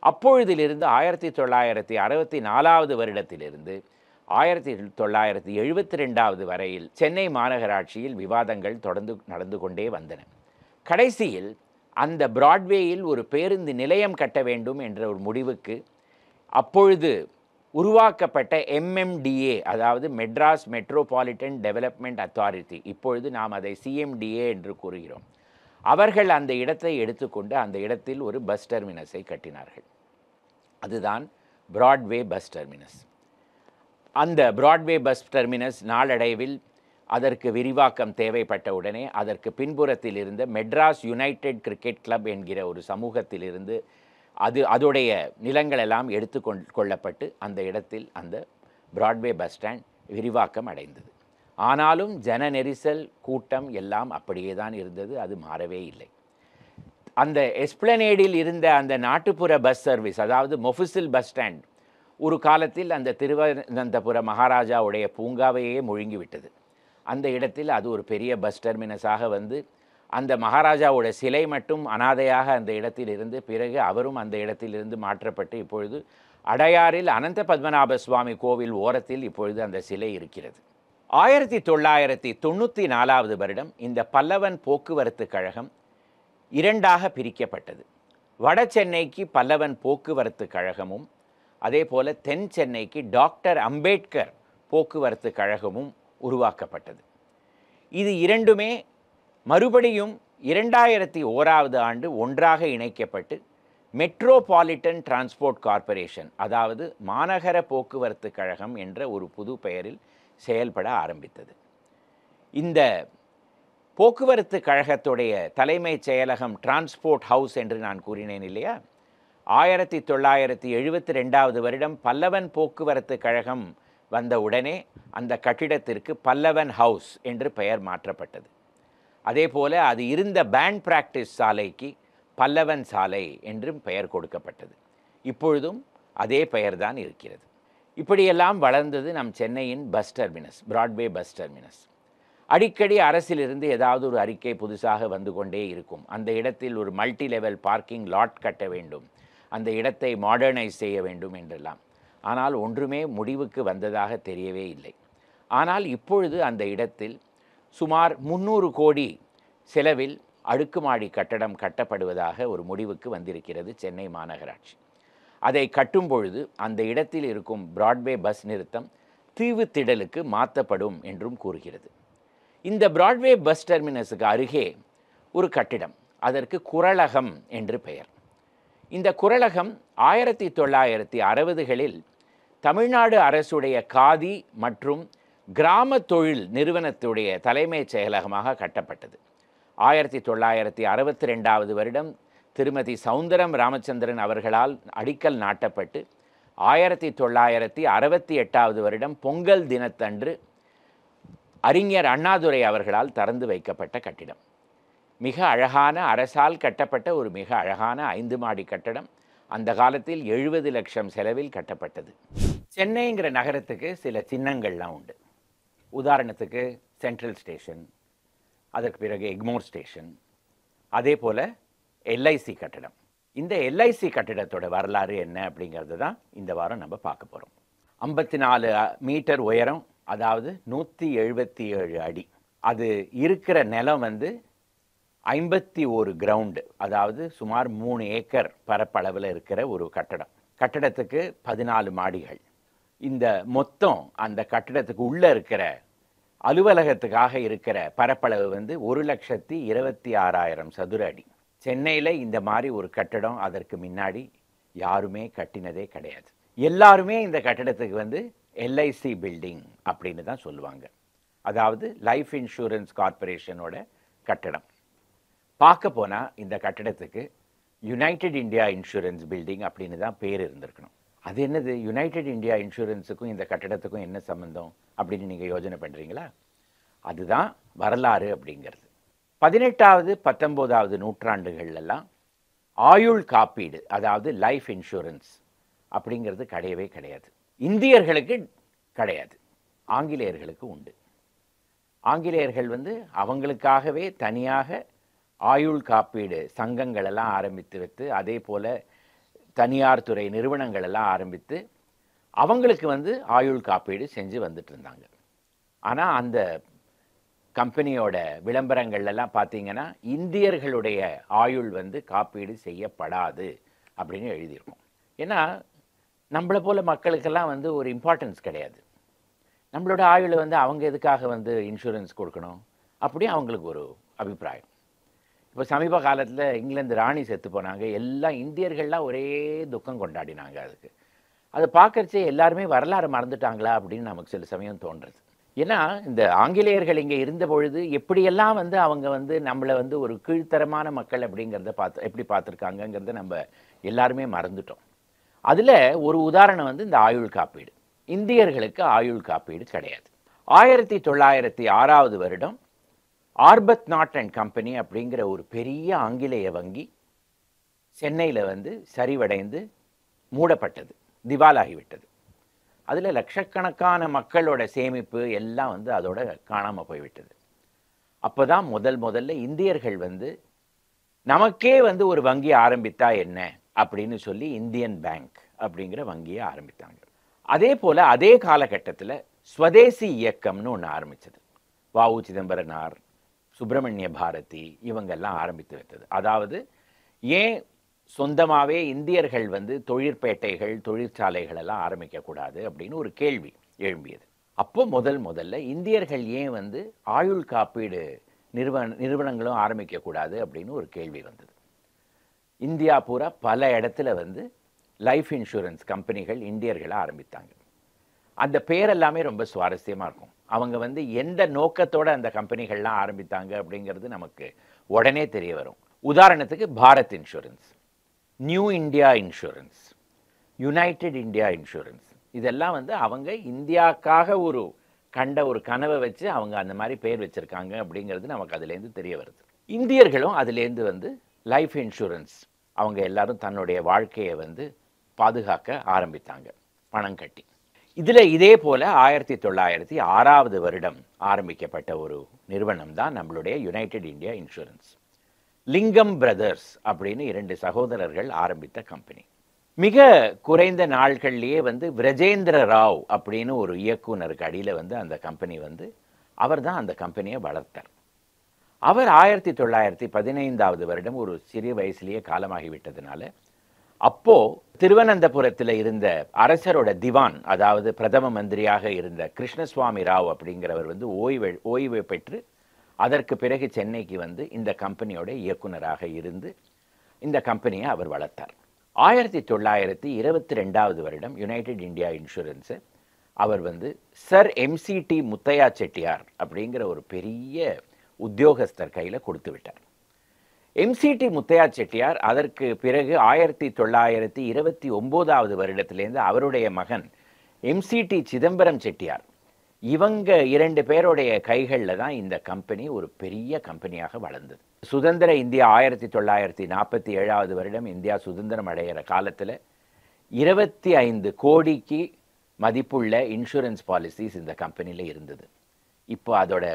அப்பொழுதிலிருந்து 1964 வருடத்திலிருந்து 1972 வரையில் சென்னை மாநகராட்சியில் விவாதங்கள் தொடர்ந்து நடந்து கொண்டே வந்தன. கடைசியில் அந்த பிராட்வேயில் ஒரு பேருந்து நிலையம் கட்ட வேண்டும் என்ற ஒரு முடிவுக்கு அப்பொழுது உருவாக்கப்பட்ட MMDA, அதாவது மெட்ராஸ் மெட்ரோபாலிட்டன் டெவலப்மெண்ட் அத்தாரிட்டி, இப்பொழுது நாம் அதை CMDA என்று கூறுகிறோம், அவர்கள் அந்த இடத்தை எடுத்துக்கொண்டு அந்த இடத்தில் ஒரு பஸ் டெர்மினஸை கட்டினார்கள். அதுதான் பிராட்வே பஸ் டெர்மினஸ். அந்த பிராட்வே பஸ் டெர்மினஸ் நாளடைவில் அதற்கு விரிவாக்கம் தேவைப்பட்ட உடனே அதற்கு பின்புறத்தில் இருந்த மெட்ராஸ் யுனைடெட் கிரிக்கெட் கிளப் என்கிற ஒரு சமூகத்திலிருந்து அதோடைய நிலங்கள் எல்லாம் எடுத்து கொள்ளப்பட்டு அந்த இடத்தில் அந்த பிராட்வே பஸ் ஸ்டாண்ட் விரிவாக்கம் அடைந்தது. ஆனாலும் ஜன நெரிசல் கூட்டம் எல்லாம் அப்படியே தான் இருந்தது, அது மாறவே இல்லை. அந்த எஸ்பிளனேடில் இருந்த அந்த நாட்டுப்புற பஸ் சர்வீஸ், அதாவது மொஃபிசில் பஸ் ஸ்டாண்ட், ஒரு காலத்தில் அந்த திருவனந்தபுர மகாராஜாவுடைய பூங்காவையே முழுங்கிவிட்டது. அந்த இடத்தில் அது ஒரு பெரிய பஸ் டெர்மினஸாக வந்து அந்த மகாராஜாவோட சிலை மட்டும் அனாதையாக அந்த இடத்தில் இருந்து பிறகு அவரும் அந்த இடத்திலிருந்து மாற்றப்பட்டு இப்பொழுது அடையாறில் அனந்த பத்மநாப சுவாமி கோவில் ஓரத்தில் இப்பொழுது அந்த சிலை இருக்கிறது. 1994 வருடம் இந்த பல்லவன் போக்குவரத்து கழகம் இரண்டாக பிரிக்கப்பட்டது. வட சென்னைக்கு பல்லவன் போக்குவரத்து கழகமும் அதே போல தென் சென்னைக்கு டாக்டர் அம்பேத்கர் போக்குவரத்து கழகமும் உருவாக்கப்பட்டது. இது இரண்டுமே மறுபடியும் 2001 ஆண்டு ஒன்றாக இணைக்கப்பட்டு மெட்ரோபாலிட்டன் டிரான்ஸ்போர்ட் கார்ப்பரேஷன், அதாவது மாநகர போக்குவரத்து கழகம் என்ற ஒரு புது பெயரில் செயல்பட ஆரம்பித்தது. இந்த போக்குவரத்து கழகத்துடைய தலைமைச் செயலகம் டிரான்ஸ்போர்ட் ஹவுஸ் என்று நான் கூறினேன் இல்லையா? 1972 வருடம் பல்லவன் போக்குவரத்து கழகம் வந்த உடனே அந்த கட்டிடத்திற்கு பல்லவன் ஹவுஸ் என்று பெயர் மாற்றப்பட்டது. அதே போல அது இருந்த பேண்ட் பிராக்டிஸ் சாலைக்கு பல்லவன் சாலை என்றும் பெயர் கொடுக்கப்பட்டது. இப்பொழுதும் அதே பெயர்தான் இருக்கிறது. இப்படியெல்லாம் வளர்ந்தது நம் சென்னையின் bus terminus, Broadway bus terminus. அடிக்கடி அரசிலிருந்து ஏதாவது ஒரு அறிக்கை புதுசாக வந்து கொண்டே இருக்கும். அந்த இடத்தில் ஒரு மல்டி லெவல் பார்க்கிங் லாட் கட்ட வேண்டும், அந்த இடத்தை மாடர்னைஸ் செய்ய வேண்டும் என்றெல்லாம். ஆனால் ஒன்றுமே முடிவுக்கு வந்ததாக தெரியவே இல்லை. ஆனால் இப்பொழுது அந்த இடத்தில் சுமார் 300 கோடி செலவில் அடுக்குமாடி கட்டடம் கட்டப்படுவதாக ஒரு முடிவுக்கு வந்திருக்கிறது சென்னை மாநகராட்சி. அதை கட்டும் பொழுது அந்த இடத்தில் இருக்கும் பிராட்வே பஸ் நிறுத்தம் தீவுத்திடலுக்கு மாற்றப்படும் என்றும் கூறுகிறது. இந்த பிராட்வே பஸ் டெர்மினஸுக்கு அருகே ஒரு கட்டிடம், அதற்கு குறளகம் என்று பெயர். இந்த குறளகம் 1960களில் தமிழ்நாடு அரசுடைய காதி மற்றும் கிராம தொழில் நிறுவனத்துடைய தலைமைச் செயலகமாக கட்டப்பட்டது. 1962 வருடம் திருமதி சௌந்தரம் ராமச்சந்திரன் அவர்களால் அடிக்கல் நாட்டப்பட்டு 1968 வருடம் பொங்கல் தினத்தன்று அறிஞர் அண்ணாதுரை அவர்களால் திறந்து வைக்கப்பட்ட கட்டிடம். மிக அழகான அரசால் கட்டப்பட்ட ஒரு மிக அழகான 5 மாடி கட்டடம். அந்த காலத்தில் 70 லட்சம் செலவில் கட்டப்பட்டது. சென்னைங்கிற நகரத்துக்கு சில சின்னங்கள்லாம் உண்டு. உதாரணத்துக்கு சென்ட்ரல் ஸ்டேஷன், அதற்கு பிறகு எக்மோர் ஸ்டேஷன், அதே போல் எல்ஐசி கட்டடம். இந்த எல்ஐசி கட்டிடத்தோட வரலாறு என்ன அப்படிங்கிறது தான் இந்த வாரம் நம்ம பார்க்க போகிறோம். 54 மீட்டர் உயரம், அதாவது 177 அடி. அது இருக்கிற நிலம் வந்து 51 கிரவுண்டு, அதாவது சுமார் 3 ஏக்கர் பரப்பளவில் இருக்கிற ஒரு கட்டடம். கட்டடத்துக்கு 14 மாடிகள். இந்த மொத்தம் அந்த கட்டிடத்துக்கு உள்ளே இருக்கிற அலுவலகத்துக்காக இருக்கிற பரப்பளவு வந்து 1,26,000 சதுர அடி. சென்னையில் இந்த மாதிரி ஒரு கட்டடம் அதற்கு முன்னாடி யாருமே கட்டினதே கிடையாது. எல்லாருமே இந்த கட்டடத்துக்கு வந்து எல்ஐசி பில்டிங் அப்படின்னு தான் சொல்லுவாங்க. அதாவது லைஃப் இன்சூரன்ஸ் கார்ப்பரேஷனோட கட்டடம். பார்க்க போனால் இந்த கட்டடத்துக்கு யுனைடெட் இந்தியா இன்சூரன்ஸ் பில்டிங் அப்படின்னு தான் பேர் இருந்திருக்கணும். அது என்னது, யுனைடெட் இந்தியா இன்சூரன்ஸுக்கும் இந்த கட்டடத்துக்கும் என்ன சம்பந்தம் அப்படின்னு நீங்கள் யோசனை பண்ணுறீங்களா? அதுதான் வரலாறு அப்படிங்கிறது. 18வது 19வது நூற்றாண்டுகள்லாம் ஆயுள் காப்பீடு, அதாவது லைஃப் இன்சூரன்ஸ் அப்படிங்கிறது கிடையவே கிடையாது. இந்தியர்களுக்கு கிடையாது, ஆங்கிலேயர்களுக்கு உண்டு. ஆங்கிலேயர்கள் வந்து அவங்களுக்காகவே தனியாக ஆயுள் காப்பீடு சங்கங்களெல்லாம் ஆரம்பித்து வைத்து, அதே போல் தனியார் துறை நிறுவனங்களெல்லாம் ஆரம்பித்து அவங்களுக்கு வந்து ஆயுள் காப்பீடு செஞ்சு வந்துட்டு இருந்தாங்க. ஆனால் அந்த கம்பெனியோட விளம்பரங்கள்லாம் பார்த்தீங்கன்னா இந்தியர்களுடைய ஆயுள் வந்து காப்பீடு செய்யப்படாது அப்படின்னு எழுதியிருக்கும். ஏன்னா நம்மளை போல் மக்களுக்கெல்லாம் வந்து ஒரு இம்பார்ட்டன்ஸ் கிடையாது. நம்மளோட ஆயுளை வந்து அவங்க எதுக்காக வந்து இன்சூரன்ஸ் கொடுக்கணும் அப்படி அவங்களுக்கு ஒரு அபிப்பிராயம். இப்போ சமீப காலத்தில் இங்கிலாந்து ராணி செத்து போனாங்க. எல்லாம் இந்தியர்கள்லாம் ஒரே துக்கம் கொண்டாடினாங்க. அதுக்கு அதை பார்க்கறச்சே எல்லாருமே வரலாறு மறந்துட்டாங்களா அப்படின்னு நமக்கு சில சமயம் தோன்றுறது. ஏன்னா இந்த ஆங்கிலேயர்கள் இங்கே இருந்த பொழுது எப்படியெல்லாம் வந்து அவங்க வந்து நம்மளை வந்து ஒரு கீழ்த்தரமான மக்கள் அப்படிங்கிறத எப்படி பார்த்துருக்காங்கங்கிறத நம்ம எல்லாருமே மறந்துட்டோம். அதில் ஒரு உதாரணம் வந்து இந்த ஆயுள் காப்பீடு. இந்தியர்களுக்கு ஆயுள் காப்பீடு கிடையாது. 1906 வருடம் ஆர்பத் நாட் அண்ட் கம்பெனி அப்படிங்கிற ஒரு பெரிய ஆங்கிலேய வங்கி சென்னையில் வந்து சரிவடைந்து மூடப்பட்டது, திவாலாகிவிட்டது. அதில் லட்சக்கணக்கான மக்களோட சேமிப்பு எல்லாம் வந்து அதோட காணாமல் போய்விட்டது. அப்போ தான் முதல்ல இந்தியர்கள் வந்து நமக்கே வந்து ஒரு வங்கி ஆரம்பித்தா என்ன அப்படின்னு சொல்லி இந்தியன் பேங்க் அப்படிங்கிற வங்கியை ஆரம்பித்தாங்க. அதே போல் அதே காலகட்டத்தில் ஸ்வதேசி இயக்கம்னு ஒன்று ஆரம்பித்தது. வ.உ. சிதம்பரனார், சுப்பிரமணிய பாரதி இவங்கெல்லாம் ஆரம்பித்து வைத்தது. அதாவது ஏன் சொந்தமாகவே இந்தியர்கள் வந்து தொழிற்பேட்டைகள், தொழிற்சாலைகள் எல்லாம் ஆரம்பிக்கக்கூடாது அப்படின்னு ஒரு கேள்வி எழும்பியது. அப்போ முதல்ல இந்தியர்கள் ஏன் வந்து ஆயுள் காப்பீடு நிறுவனங்களும் ஆரம்பிக்கக்கூடாது அப்படின்னு ஒரு கேள்வி வந்தது. இந்தியா பூரா பல இடத்துல வந்து லைஃப் இன்சூரன்ஸ் கம்பெனிகள் இந்தியர்களை ஆரம்பித்தாங்க. அந்த பேர் எல்லாமே ரொம்ப சுவாரஸ்யமாக இருக்கும். அவங்க வந்து எந்த நோக்கத்தோடு அந்த கம்பெனிகள்லாம் ஆரம்பித்தாங்க அப்படிங்கிறது நமக்கு உடனே தெரிய வரும். உதாரணத்துக்கு Bharat insurance, new India insurance, United India insurance, இதெல்லாம் வந்து அவங்க இந்தியாவுக்காக ஒரு கனவை வச்சு அவங்க அந்த மாதிரி பேர் வச்சுருக்காங்க அப்படிங்கிறது நமக்கு அதுலேருந்து தெரிய வருது. இந்தியர்களும் அதுலேருந்து வந்து லைஃப் இன்சூரன்ஸ் அவங்க எல்லாரும் தன்னுடைய வாழ்க்கையை வந்து பாதுகாக்க ஆரம்பித்தாங்க பணம் கட்டி. இதில் இதே போல் 1906 வருடம் ஆரம்பிக்கப்பட்ட ஒரு நிறுவனம் தான் நம்மளுடைய யுனைடெட் இந்தியா இன்சூரன்ஸ். லிங்கம் பிரதர்ஸ் அப்படின்னு 2 சகோதரர்கள் ஆரம்பித்த கம்பெனி. மிக குறைந்த நாட்கள்லேயே வந்து விரஜேந்திர ராவ் அப்படின்னு ஒரு இயக்குனருக்கு அடியில் வந்து அந்த கம்பெனி வந்து அவர் தான் அந்த கம்பெனியை வளர்த்தார். அவர் 1915 வருடம் ஒரு சிறிய வயசுலேயே காலமாகிவிட்டதுனால அப்போது திருவனந்தபுரத்தில் இருந்த அரசரோட திவான், அதாவது பிரதம மந்திரியாக இருந்த கிருஷ்ணசுவாமி ராவ் அப்படிங்கிறவர் வந்து ஓய்வு பெற்று அதற்கு பிறகு சென்னைக்கு வந்து இந்த கம்பெனியோட இயக்குனராக இருந்து இந்த கம்பெனியை அவர் வளர்த்தார். 1922 வருடம் யுனைடெட் இந்தியா இன்சூரன்ஸை அவர் வந்து சர் எம்சிடி முத்தையா செட்டியார் அப்படிங்கிற ஒரு பெரிய உத்தியோகஸ்தர் கையில் கொடுத்து விட்டார். எம்சிடி முத்தையா செட்டியார் அதற்கு பிறகு 1929 வருடத்திலேருந்து அவருடைய மகன் எம்சிடி சிதம்பரம் செட்டியார், இவங்க 2 பேருடைய கைகளில் தான் இந்த கம்பெனி ஒரு பெரிய கம்பெனியாக வளர்ந்தது. சுதந்திர இந்தியா 1947 வருடம் இந்தியா சுதந்திரம் அடைகிற காலத்தில் 25 கோடிக்கு மதிப்புள்ள இன்சூரன்ஸ் பாலிசிஸ் இந்த கம்பெனியில் இருந்தது. இப்போ அதோட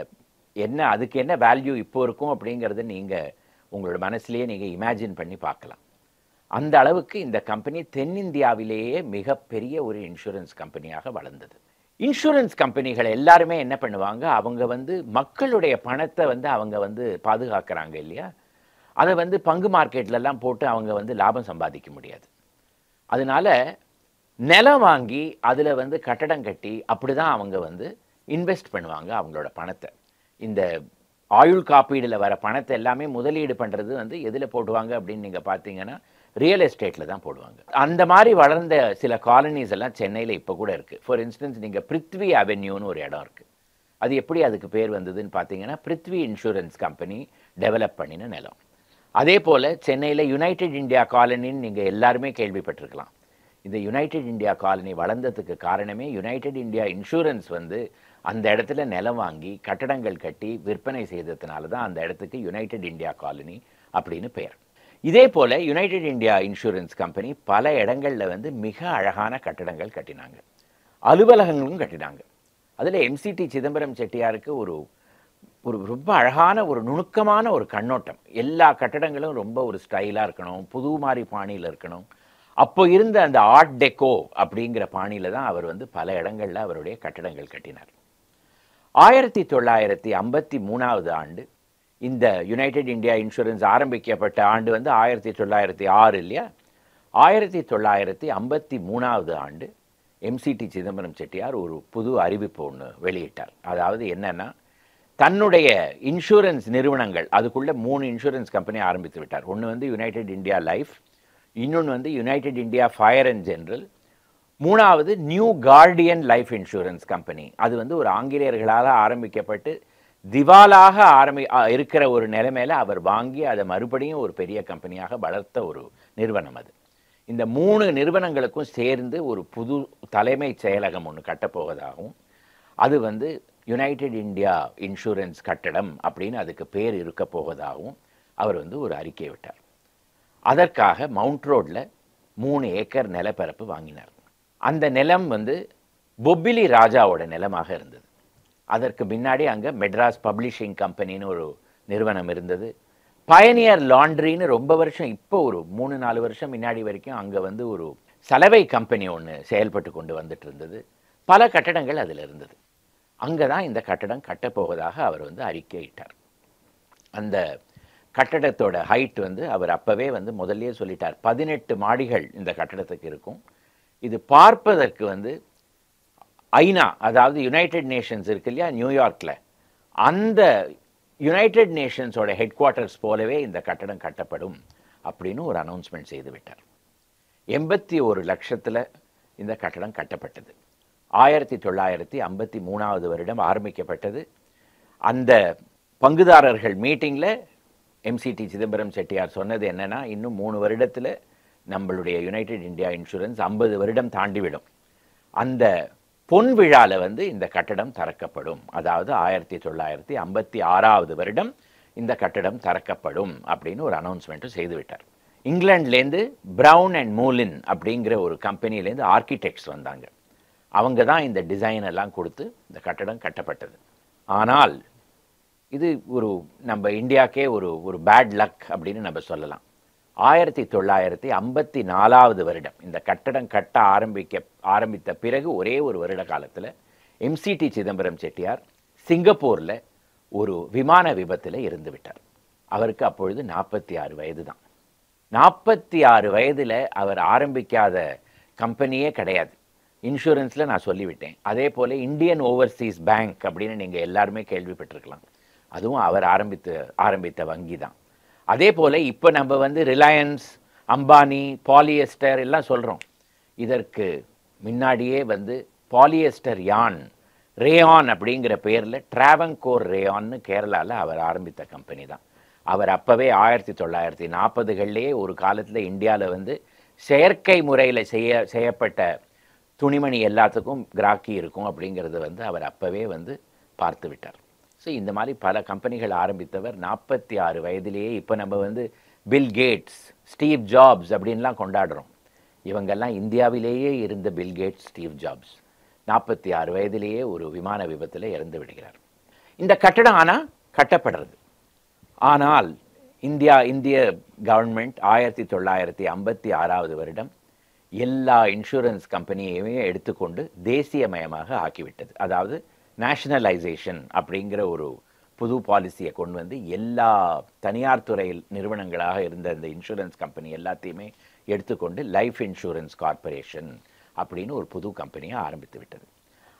அதுக்கு என்ன வேல்யூ இப்போ இருக்கும் அப்படிங்கிறத நீங்கள் உங்களோட மனசுலேயே நீங்கள் இமேஜின் பண்ணி பார்க்கலாம். அந்த அளவுக்கு இந்த கம்பெனி தென்னிந்தியாவிலேயே மிகப்பெரிய ஒரு இன்சூரன்ஸ் கம்பெனியாக வளர்ந்தது. இன்சூரன்ஸ் கம்பெனிகள் எல்லாருமே என்ன பண்ணுவாங்க, அவங்க வந்து மக்களுடைய பணத்தை வந்து அவங்க வந்து பாதுகாக்கிறாங்க இல்லையா, அதை வந்து பங்கு மார்க்கெட்லலாம் போட்டு அவங்க வந்து லாபம் சம்பாதிக்க முடியாது. அதனால நிலம் வாங்கி அதில் வந்து கட்டடம் கட்டி அப்படி தான் அவங்க வந்து இன்வெஸ்ட் பண்ணுவாங்க அவங்களோட பணத்தை. இந்த ஆயுள் காப்பீடில் வர பணத்தை எல்லாமே முதலீடு பண்ணுறது வந்து எதில் போடுவாங்க அப்படின்னு நீங்கள் பார்த்தீங்கன்னா ரியல் எஸ்டேட்டில் தான் போடுவாங்க. அந்த மாதிரி வளர்ந்த சில காலனிஸ் எல்லாம் சென்னையில் இப்போ கூட இருக்குது. ஃபார் இன்ஸ்டன்ஸ் நீங்கள் பிருத்வி அவென்யூன்னு ஒரு இடம் இருக்குது. அது எப்படி அதுக்கு பேர் வந்ததுன்னு பார்த்தீங்கன்னா பிருத்வி இன்சூரன்ஸ் கம்பெனி டெவலப் பண்ணின நிலம். அதே போல் சென்னையில் யுனைடெட் இந்தியா காலனின்னு நீங்கள் எல்லாருமே கேள்விப்பட்டிருக்கலாம். இந்த யுனைடெட் இந்தியா காலனி வளர்ந்ததுக்கு காரணமே யுனைடெட் இந்தியா இன்சூரன்ஸ் வந்து அந்த இடத்துல நிலம் வாங்கி கட்டடங்கள் கட்டி விற்பனை செய்ததுனால தான் அந்த இடத்துக்கு யுனைடெட் இந்தியா காலனி அப்படின்னு பெயர். இதே போல் யுனைடெட் இந்தியா இன்சூரன்ஸ் கம்பெனி பல இடங்களில் வந்து மிக அழகான கட்டடங்கள் கட்டினாங்க, அலுவலகங்களும் கட்டினாங்க. அதில் எம்சிடி சிதம்பரம் செட்டியாருக்கு ஒரு ரொம்ப அழகான ஒரு நுணுக்கமான ஒரு கண்ணோட்டம். எல்லா கட்டடங்களும் ரொம்ப ஒரு ஸ்டைலாக இருக்கணும், புது மாதிரி பாணியில் இருக்கணும். அப்போ இருந்த அந்த ஆர்ட் டெக்கோ அப்படிங்கிற பாணியில் தான் அவர் வந்து பல இடங்களில் அவருடைய கட்டடங்கள் கட்டினார். 1953 ஆண்டு இந்த யுனைடெட் இந்தியா இன்சூரன்ஸ் ஆரம்பிக்கப்பட்ட ஆண்டு வந்து 1906 இல்லையா. 1953 ஆண்டு எம்சிடி சிதம்பரம் செட்டியார் ஒரு புது அறிவிப்பு ஒன்று வெளியிட்டார். அதாவது என்னன்னா, தன்னுடைய இன்சூரன்ஸ் நிறுவனங்கள் அதுக்குள்ளே 3 இன்சூரன்ஸ் கம்பெனி ஆரம்பித்து விட்டார். ஒன்று வந்து யுனைடெட் இந்தியா லைஃப், இன்னொன்று வந்து United India fire and general, மூணாவது New Guardian life insurance company. அது வந்து ஒரு ஆங்கிலேயர்களால் ஆரம்பிக்கப்பட்டு திவாலாக இருக்கிற ஒரு நிலைமையில அவர் வாங்கி அதை மறுபடியும் ஒரு பெரிய கம்பெனியாக வளர்த்த ஒரு நிறுவனம் அது. இந்த 3 நிறுவனங்களுக்கும் சேர்ந்து ஒரு புது தலைமைச் செயலகம் ஒன்று கட்டப்போவதாகவும், அது வந்து யுனைடெட் இந்தியா இன்சூரன்ஸ் கட்டடம் அப்படின்னு அதுக்கு பேர் இருக்க போவதாகவும் அவர் வந்து ஒரு அறிக்கை விட்டார். அதற்காக மவுண்ட் ரோட்ல 3 ஏக்கர் நிலப்பரப்பு வாங்கினார். அந்த நிலம் வந்து பொப்பிலி ராஜாவோட நிலமாக இருந்தது. அதற்கு பின்னாடி அங்கே மெட்ராஸ் பப்ளிஷிங் கம்பெனின்னு ஒரு நிறுவனம் இருந்தது. பயனியர் லாண்ட்ரின்னு ரொம்ப வருஷம், இப்போ ஒரு 3-4 வருஷம் முன்னாடி வரைக்கும் அங்கே வந்து ஒரு சலவை கம்பெனி ஒன்று செயல்பட்டு கொண்டு வந்துட்டு இருந்தது. பல கட்டடங்கள் அதில் இருந்தது. அங்கே தான் இந்த கட்டடம் கட்டப்போவதாக அவர் வந்து அறிக்கையிட்டார். அந்த கட்டடத்தோட ஹைட் வந்து அவர் அப்போவே வந்து முதல்லயே சொல்லிட்டார், 18 மாடிகள் இந்த கட்டடத்துக்கு இருக்கும். இது பார்ப்பதற்கு வந்து ஐநா, அதாவது யுனைடெட் நேஷன்ஸ் இருக்கு இல்லையா நியூயார்க்கில், அந்த யுனைடெட் நேஷன்ஸோட ஹெட் குவார்ட்டர்ஸ் போலவே இந்த கட்டடம் கட்டப்படும் அப்படின்னு ஒரு அனௌன்ஸ்மெண்ட் செய்து விட்டார். 81 லட்சத்தில் இந்த கட்டடம் கட்டப்பட்டது. 1953 வருடம் ஆரம்பிக்கப்பட்டது. அந்த பங்குதாரர்கள் மீட்டிங்கில் எம்சிடி சிதம்பரம் செட்டியார் சொன்னது என்னன்னா, இன்னும் 3 வருடத்தில் நம்மளுடைய யுனைடெட் இந்தியா இன்சூரன்ஸ் 50 வருடம் தாண்டிவிடும். அந்த பொன் விழாவில் வந்து இந்த கட்டடம் திறக்கப்படும். அதாவது 1956 வருடம் இந்த கட்டடம் திறக்கப்படும் அப்படின்னு ஒரு அனௌன்ஸ்மெண்ட்டும் செய்துவிட்டார். இங்கிலாந்துலேருந்து பிரவுன் அண்ட் மூலின் அப்படிங்கிற ஒரு கம்பெனிலேருந்து ஆர்கிடெக்ட்ஸ் வந்தாங்க. அவங்க தான் இந்த டிசைன் எல்லாம் கொடுத்து இந்த கட்டடம் கட்டப்பட்டது. ஆனால் இது ஒரு நம்ம இந்தியாக்கே ஒரு பேட் லக் அப்படின்னு நம்ம சொல்லலாம். 1954 வருடம் இந்த கட்டடம் கட்ட ஆரம்பித்த பிறகு ஒரே ஒரு வருட காலத்தில் எம்சிடி சிதம்பரம் செட்டியார் சிங்கப்பூரில் ஒரு விமான விபத்தில் இறந்து விட்டார். அவருக்கு அப்பொழுது 46 வயது தான். 46 வயதில் அவர் ஆரம்பிக்காத கம்பெனியே கிடையாது. இன்சூரன்ஸில் நான் சொல்லிவிட்டேன். அதே போல் இந்தியன் ஓவர்சீஸ் பேங்க் அப்படின்னு நீங்கள் எல்லாருமே கேள்விப்பட்டிருக்கலாம். அதுவும் அவர் ஆரம்பித்த வங்கி தான். அதே போல் இப்போ நம்ம வந்து ரிலையன்ஸ், அம்பானி, பாலியஸ்டர் எல்லாம் சொல்கிறோம். இதற்கு முன்னாடியே வந்து பாலியஸ்டர் யான், ரேயான் அப்படிங்கிற பேரில் ட்ராவங்கோர் ரேயான்னு கேரளாவில் அவர் ஆரம்பித்த கம்பெனி தான். அவர் அப்போவே 1940களிலேயே ஒரு காலத்தில் இந்தியாவில் வந்து செயற்கை முறையில் செய்யப்பட்ட துணிமணி எல்லாத்துக்கும் கிராக்கி இருக்கும் அப்படிங்கிறத வந்து அவர் அப்போவே வந்து பார்த்து விட்டார். ஸோ இந்த மாதிரி பல கம்பெனிகள் ஆரம்பித்தவர் 46 வயதிலேயே. இப்போ நம்ம வந்து பில் கேட்ஸ், ஸ்டீவ் ஜாப்ஸ் அப்படின்லாம் கொண்டாடுறோம். இவங்கெல்லாம் இந்தியாவிலேயே இருந்த பில் கேட்ஸ், ஸ்டீவ் ஜாப்ஸ் 46 வயதிலேயே ஒரு விமான விபத்தில் இறந்து விடுகிறார். இந்த கட்டடம் ஆனால் கட்டப்படுறது. ஆனால் இந்திய கவர்மெண்ட் 1956 வருடம் எல்லா இன்சூரன்ஸ் கம்பெனியையுமே எடுத்துக்கொண்டு தேசியமயமாக ஆக்கிவிட்டது. அதாவது நேஷனலைசேஷன் அப்படிங்கிற ஒரு புது பாலிசியை கொண்டு வந்து எல்லா தனியார் துறை நிறுவனங்களாக இருந்த இந்த இன்சூரன்ஸ் கம்பெனி எல்லாத்தையுமே எடுத்துக்கொண்டு லைஃப் இன்சூரன்ஸ் கார்பரேஷன் அப்படின்னு ஒரு புது கம்பெனியை ஆரம்பித்து விட்டது.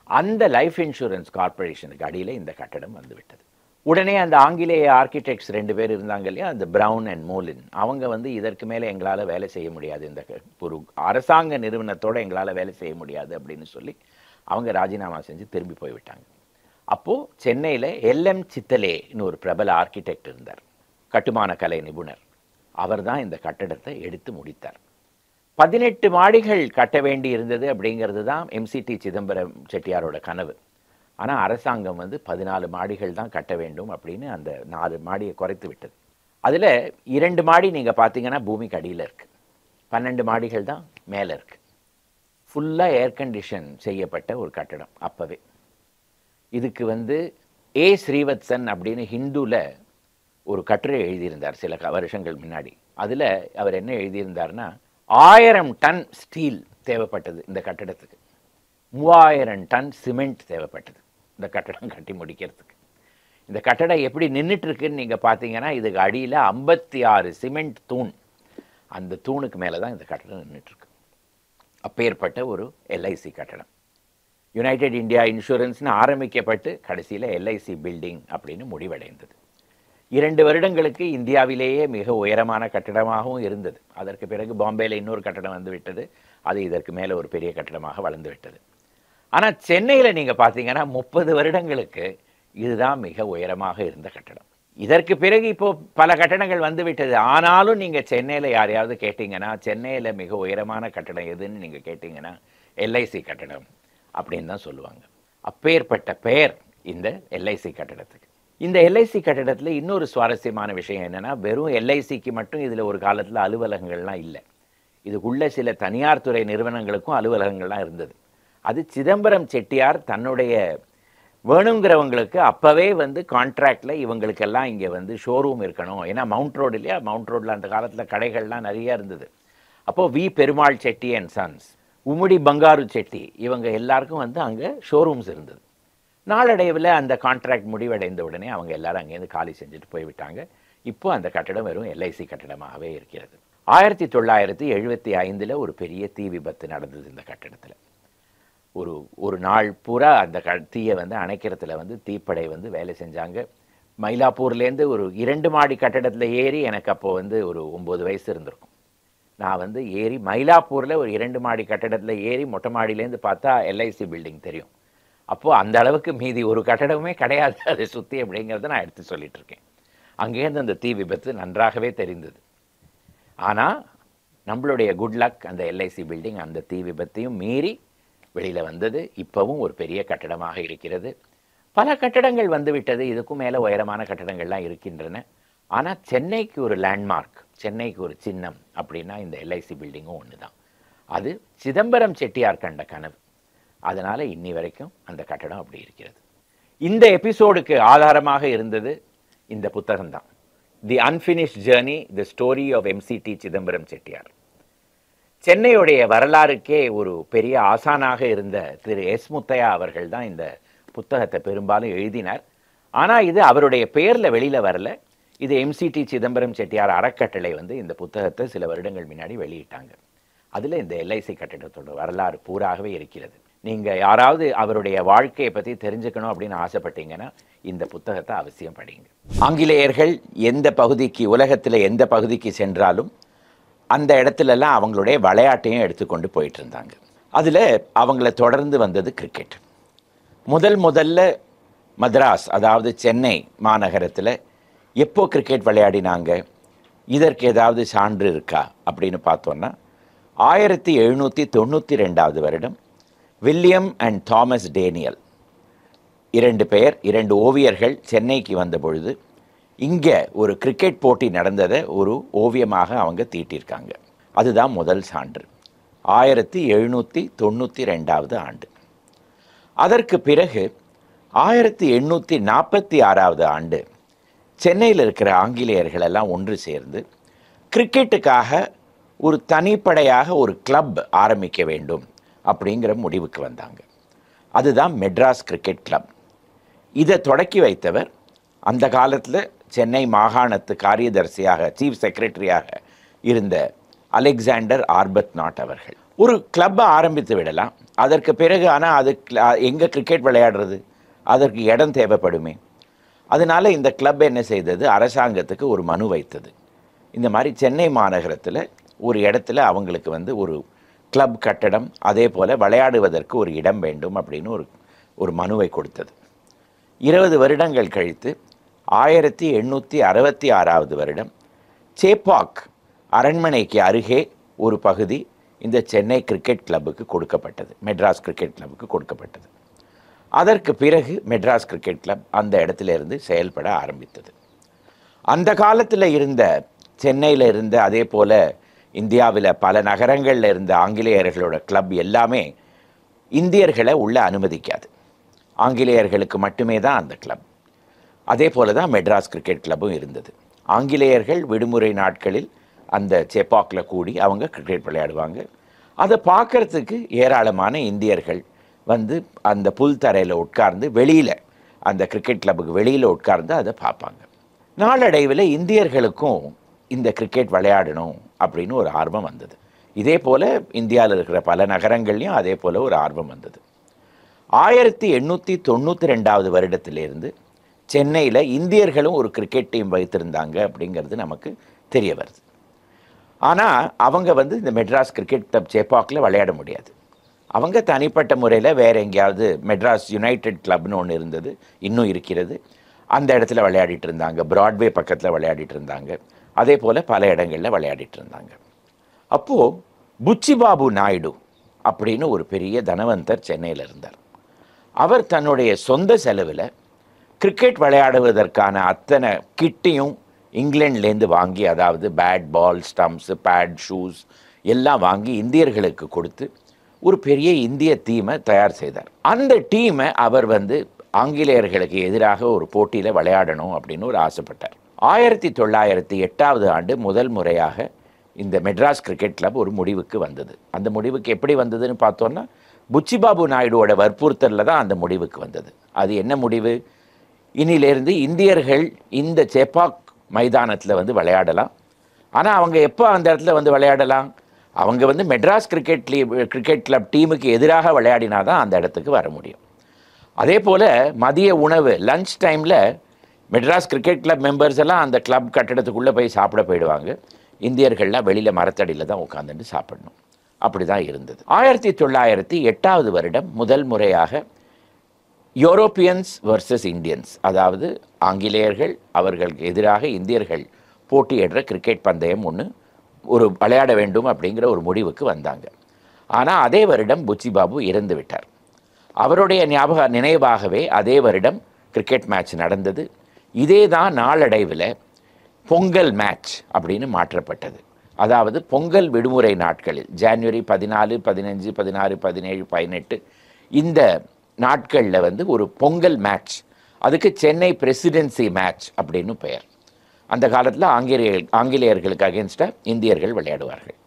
அந்த லைஃப் இன்சூரன்ஸ் கார்பரேஷனுக்கு அடியில் இந்த கட்டடம் வந்து விட்டது. உடனே அந்த ஆங்கிலேய ஆர்கிடெக்ட்ஸ் 2 பேர் இருந்தாங்க இல்லையா, அந்த பிரவுன் அண்ட் மூலின், அவங்க வந்து இதற்கு மேலே எங்களால் வேலை செய்ய முடியாது, இந்த ஒரு அரசாங்க நிறுவனத்தோடு எங்களால் வேலை செய்ய முடியாது அப்படின்னு சொல்லி அவங்க ராஜினாமா செஞ்சு திரும்பி போய்விட்டாங்க. அப்போது சென்னையில் எல்எம் சித்தலேன்னு ஒரு பிரபல ஆர்கிடெக்ட் இருந்தார், கட்டுமான கலை நிபுணர். அவர் தான் இந்த கட்டடத்தை எடுத்து முடித்தார். 18 மாடிகள் கட்ட வேண்டி இருந்தது அப்படிங்கிறது தான் எம்சிடி சிதம்பரம் செட்டியாரோட கனவு. ஆனால் அரசாங்கம் வந்து 14 மாடிகள் தான் கட்ட வேண்டும் அப்படின்னு அந்த 4 மாடியை குறைத்து விட்டது. அதில் 2 மாடி நீங்கள் பார்த்தீங்கன்னா பூமிக்கு அடியில் இருக்குது, 12 மாடிகள் தான் மேலே இருக்குது. ஃபுல்லாக ஏர் கண்டிஷன் செய்யப்பட்ட ஒரு கட்டடம். அப்போவே இதுக்கு வந்து ஏ ஸ்ரீவத்சன் அப்படின்னு ஹிந்துவில் ஒரு கட்டுரை எழுதியிருந்தார் சில வருஷங்கள் முன்னாடி. அதில் அவர் என்ன எழுதியிருந்தார்னா, 1000 டன் ஸ்டீல் தேவைப்பட்டது இந்த கட்டடத்துக்கு, 3000 டன் சிமெண்ட் தேவைப்பட்டது இந்த கட்டடம் கட்டி முடிக்கிறதுக்கு. இந்த கட்டடம் எப்படி நின்றுட்டு இருக்குன்னு நீங்கள் பார்த்தீங்கன்னா, இதுக்கு அடியில் 56 சிமெண்ட் தூண், அந்த தூணுக்கு மேலே தான் இந்த கட்டடம் நின்றுட்டுருக்கு. அப்பேற்பட்ட ஒரு எல்ஐசி கட்டடம். யுனைடெட் இந்தியா இன்சூரன்ஸ்னு ஆரம்பிக்கப்பட்டு கடைசியில் எல்ஐசி பில்டிங் அப்படின்னு முடிவடைந்தது. 2 வருடங்களுக்கு இந்தியாவிலேயே மிக உயரமான கட்டடமாகவும் இருந்தது. அதற்கு பிறகு பாம்பேயில் இன்னொரு கட்டடம் வந்து விட்டது. அது இதற்கு மேலே ஒரு பெரிய கட்டடமாக வளர்ந்து விட்டது. ஆனால் சென்னையில் நீங்கள் பார்த்தீங்கன்னா 30 வருடங்களுக்கு இதுதான் மிக உயரமாக இருந்த கட்டடம். இதற்கு பிறகு இப்போ பல கட்டடங்கள் வந்து விட்டது. ஆனாலும் நீங்கள் சென்னையில் யாரையாவது கேட்டிங்கன்னா, சென்னையில் மிக உயரமான கட்டடம் எதுன்னு நீங்கள் கேட்டிங்கன்னா எல்ஐசி கட்டடம் அப்படின்னு தான் சொல்லுவாங்க. அப்பேற்பட்ட பெயர் இந்த எல்ஐசி கட்டடத்துக்கு. இந்த எல்ஐசி கட்டடத்தில் இன்னொரு சுவாரஸ்யமான விஷயம் என்னென்னா, வெறும் எல்ஐசிக்கு மட்டும் இதில் ஒரு காலத்தில் அலுவலகங்கள்லாம் இல்லை. இதுக்குள்ள சில தனியார் துறை நிறுவனங்களுக்கும் அலுவலகங்கள்லாம் இருந்தது. அது சிதம்பரம் செட்டியார் தன்னுடைய வேணுங்கிறவங்களுக்கு அப்போவே வந்து கான்ட்ராக்டில் இவங்களுக்கெல்லாம் இங்கே வந்து ஷோரூம் இருக்கணும். ஏன்னா மவுண்ட் ரோடு இல்லையா, மவுண்ட் ரோடில் அந்த காலத்தில் கடைகள்லாம் நிறையா இருந்தது. அப்போது V Perumal Chetty and sons, Ummidi Bangaru Chetty, இவங்க எல்லாருக்கும் வந்து அங்கே ஷோரூம்ஸ் இருந்தது. நாளடைவில் அந்த கான்ட்ராக்ட் முடிவடைந்த உடனே அவங்க எல்லாரும் அங்கேருந்து காலி செஞ்சுட்டு போய்விட்டாங்க. இப்போ அந்த கட்டடம் வெறும் எல்ஐசி கட்டடமாகவே இருக்கிறது. 1975 ஒரு பெரிய தீ விபத்து நடந்தது இந்த கட்டடத்தில். ஒரு நாள் பூரா அந்த தீயை வந்து அணைக்கிறதுல வந்து தீப்படை வந்து வேலை செஞ்சாங்க. மயிலாப்பூர்லேருந்து ஒரு 2 மாடி கட்டடத்தில் ஏறி, எனக்கு அப்போது வந்து ஒரு 9 வயசு இருந்திருக்கும். நான் வந்து ஏறி மயிலாப்பூரில் ஒரு 2 மாடி கட்டடத்தில் ஏறி மொட்டை மாடியிலேருந்து பார்த்தா எல்ஐசி பில்டிங் தெரியும். அப்போது அந்த அளவுக்கு மீதி ஒரு கட்டடமே கிடையாது அதை சுற்றி அப்படிங்கிறத நான் எடுத்து சொல்லிட்டு இருக்கேன். அங்கேருந்து அந்த தீ விபத்து நன்றாகவே தெரிந்தது. ஆனால் நம்மளுடைய குட் லக், அந்த எல்ஐசி பில்டிங் அந்த தீ விபத்தையும் மீறி வெளியில் வந்தது. இப்போவும் ஒரு பெரிய கட்டடமாக இருக்கிறது. பல கட்டடங்கள் வந்துவிட்டது, இதுக்கும் மேலே உயரமான கட்டடங்கள்லாம் இருக்கின்றன. ஆனால் சென்னைக்கு ஒரு லேண்ட்மார்க், சென்னைக்கு ஒரு சின்னம் அப்படின்னா இந்த எல்ஐசி பில்டிங்கும் ஒன்று தான். அது சிதம்பரம் செட்டியார் கண்ட கனவு. அதனால் இன்னி வரைக்கும் அந்த கட்டடம் அப்படி இருக்கிறது. இந்த எபிசோடுக்கு ஆதாரமாக இருந்தது இந்த புத்தகம்தான், the unfinished journey, the story of MCT Chidambaram Chettiar. சென்னையுடைய வரலாறுக்கே ஒரு பெரிய ஆசானாக இருந்த திரு எஸ் முத்தையா அவர்கள் தான் இந்த புத்தகத்தை பெரும்பாலும் எழுதினார். ஆனால் இது அவருடைய பெயரில் வெளியில் வரல. இது எம்சிடி சிதம்பரம் செட்டியார் அறக்கட்டளை வந்து இந்த புத்தகத்தை சில வருடங்கள் முன்னாடி வெளியிட்டாங்க. அதில் இந்த எல்ஐசி கட்டடத்தோட வரலாறு பூராகவே இருக்கிறது. நீங்கள் யாராவது அவருடைய வாழ்க்கையை பற்றி தெரிஞ்சுக்கணும் அப்படின்னு ஆசைப்பட்டீங்கன்னா இந்த புத்தகத்தை அவசியம் படிங்க. ஆங்கிலேயர்கள் எந்த பகுதிக்கு, உலகத்தில் எந்த பகுதிக்கு சென்றாலும் அந்த இடத்துலலாம் அவங்களுடைய விளையாட்டையும் எடுத்துக்கொண்டு போயிட்டு இருந்தாங்க. அதில் அவங்கள தொடர்ந்து வந்தது கிரிக்கெட். முதல்ல மദ്രാஸ், அதாவது சென்னை மாநகரத்தில் எப்போ கிரிக்கெட் விளையாடினாங்க, இதற்கு ஏதாவது சான்று இருக்கா அப்படின்னு பார்த்தோன்னா 1792 வருடம் வில்லியம் அண்ட் தாமஸ் டேனியல் 2 பேர், 2 ஓவியர்கள் சென்னைக்கு வந்த பொழுது இங்கே ஒரு கிரிக்கெட் போட்டி நடந்ததை ஒரு ஓவியமாக அவங்க தீட்டியிருக்காங்க. அதுதான் முதல் சான்று, 1792 ஆண்டு. அதற்கு பிறகு 1846 ஆண்டு சென்னையில் இருக்கிற ஆங்கிலேயர்கள் எல்லாம் ஒன்று சேர்ந்து கிரிக்கெட்டுக்காக ஒரு தனிப்படையாக ஒரு கிளப் ஆரம்பிக்க வேண்டும் அப்படிங்கிற முடிவுக்கு வந்தாங்க. அதுதான் மெட்ராஸ் கிரிக்கெட் கிளப். இதை தொடக்கி வைத்தவர் அந்த காலத்தில் சென்னை மாகாணத்து காரியதர்சியாக, சீஃப் செக்ரட்டரியாக இருந்த அலெக்சாண்டர் ஆர்பத்நாட் அவர்கள். ஒரு கிளப்பை ஆரம்பித்து விடலாம், அதற்கு பிறகு ஆனால் அது எங்கே கிரிக்கெட் விளையாடுறது, அதற்கு இடம் தேவைப்படுமே. அதனால் இந்த கிளப் என்ன செய்தது, அரசாங்கத்துக்கு ஒரு மனு வைத்தது. இந்த மாதிரி சென்னை மாநகரத்தில் ஒரு இடத்துல அவங்களுக்கு வந்து ஒரு கிளப் கட்டடம், அதே போல் விளையாடுவதற்கு ஒரு இடம் வேண்டும் அப்படின்னு ஒரு மனுவை கொடுத்தது. 20 வருடங்கள் கழித்து 1866 வருடம் சேப்பாக் அரண்மனைக்கு அருகே ஒரு பகுதி இந்த சென்னை கிரிக்கெட் கிளப்புக்கு கொடுக்கப்பட்டது, மெட்ராஸ் கிரிக்கெட் கிளப்புக்கு கொடுக்கப்பட்டது. அதற்கு பிறகு மெட்ராஸ் கிரிக்கெட் கிளப் அந்த இடத்திலிருந்து செயல்பட ஆரம்பித்தது. அந்த காலத்தில் இருந்த சென்னையில் இருந்த, அதே போல் இந்தியாவில் பல நகரங்களில் இருந்த ஆங்கிலேயர்களோட கிளப் எல்லாமே இந்தியர்களை உள்ள அனுமதிக்காது, ஆங்கிலேயர்களுக்கு மட்டுமே தான் அந்த கிளப். அதே போல தான் மெட்ராஸ் கிரிக்கெட் கிளப்பும் இருந்தது. ஆங்கிலேயர்கள் விடுமுறை நாட்களில் அந்த சேப்பாக்கில் கூடி அவங்க கிரிக்கெட் விளையாடுவாங்க. அதை பார்க்குறதுக்கு ஏராளமான இந்தியர்கள் வந்து அந்த புல் தரையில் உட்கார்ந்து வெளியில், அந்த கிரிக்கெட் கிளப்புக்கு வெளியில் உட்கார்ந்து அதை பார்ப்பாங்க. நாளடைவில் இந்தியர்களுக்கும் இந்த கிரிக்கெட் விளையாடணும் அப்படின்னு ஒரு ஆர்வம் வந்தது. இதே போல் இந்தியாவில் இருக்கிற பல நகரங்கள்லையும் அதே போல் ஒரு ஆர்வம் வந்தது. 1892 வருடத்திலிருந்து சென்னையில் இந்தியர்களும் ஒரு கிரிக்கெட் டீம் வைத்திருந்தாங்க அப்படிங்கிறது நமக்கு தெரிய வருது. ஆனால் அவங்க வந்து இந்த மெட்ராஸ் கிரிக்கெட் கிளப் சேப்பாக்கில் விளையாட முடியாது. அவங்க தனிப்பட்ட முறையில் வேறு எங்கேயாவது மெட்ராஸ் யுனைடெட் கிளப்னு ஒன்று இருந்தது, இன்னும் இருக்கிறது, அந்த இடத்துல விளையாடிட்டு இருந்தாங்க. பிராட்வே பக்கத்தில் விளையாடிட்டு இருந்தாங்க. அதே போல் பல இடங்களில் விளையாடிட்டு இருந்தாங்க. அப்போது புச்சிபாபு நாயுடு அப்படின்னு ஒரு பெரிய தனவந்தர் சென்னையில் இருந்தார். அவர் தன்னுடைய சொந்த செலவில் கிரிக்கெட் விளையாடுவதற்கான அத்தனை கிட்டையும் இங்கிலாந்துலேருந்து வாங்கி, அதாவது பேட், பால், ஸ்டம்ப்ஸு, பேட், ஷூஸ் எல்லாம் வாங்கி இந்தியர்களுக்கு கொடுத்து ஒரு பெரிய இந்திய டீமை தயார் செய்தார். அந்த டீமை அவர் வந்து ஆங்கிலேயர்களுக்கு எதிராக ஒரு போட்டியில் விளையாடணும் அப்படின்னு ஒரு ஆசைப்பட்டார். 1908 ஆண்டு முதல் முறையாக இந்த மெட்ராஸ் கிரிக்கெட் கிளப் ஒரு முடிவுக்கு வந்தது. அந்த முடிவுக்கு எப்படி வந்ததுன்னு பார்த்தோன்னா, புச்சிபாபு நாயுடுவோட வற்புறுத்தலில் தான் அந்த முடிவுக்கு வந்தது. அது என்ன முடிவு? இனியிலேருந்து இந்தியர்கள் இந்த சேப்பாக் மைதானத்தில் வந்து விளையாடலாம். ஆனால் அவங்க எப்போ அந்த இடத்துல வந்து விளையாடலாம்? அவங்க வந்து மெட்ராஸ் கிரிக்கெட் கிளப் டீமுக்கு எதிராக விளையாடினா தான் அந்த இடத்துக்கு வர முடியும். அதே போல் மதிய உணவு லன்ச் டைமில் மெட்ராஸ் கிரிக்கெட் கிளப் மெம்பர்ஸ் எல்லாம் அந்த கிளப் கட்டடத்துக்குள்ளே போய் சாப்பிட போயிடுவாங்க. இந்தியர்கள்லாம் வெளியில் மரத்தடியில் தான் உட்காந்துட்டு சாப்பிடணும். அப்படி தான் இருந்தது. 1908 வருடம் முதல் முறையாக யூரோப்பியன்ஸ் வர்சஸ் இந்தியன்ஸ், அதாவது ஆங்கிலேயர்கள் அவர்களுக்கு எதிராக இந்தியர்கள் போட்டியிடுற கிரிக்கெட் பந்தயம் ஒரு விளையாட வேண்டும் அப்படிங்கிற ஒரு முடிவுக்கு வந்தாங்க. ஆனால் அதே வருடம் புச்சிபாபு இறந்து விட்டார். அவருடைய நினைவாகவே அதே வருடம் கிரிக்கெட் மேட்ச் நடந்தது. இதே தான் நாளடைவில் பொங்கல் மேட்ச் அப்படின்னு மாற்றப்பட்டது. அதாவது பொங்கல் விடுமுறை நாட்களில் ஜனவரி 14, 15, 16, 17, 18 இந்த நாட்களில் வந்து ஒரு பொங்கல் மேட்ச், அதுக்கு சென்னை பிரசிடென்சி மேட்ச் அப்படின்னு பெயர். அந்த காலத்தில் ஆங்கிலேயர்களுக்கு அகேன்ஸ்டாக இந்தியர்கள் விளையாடுவார்கள்.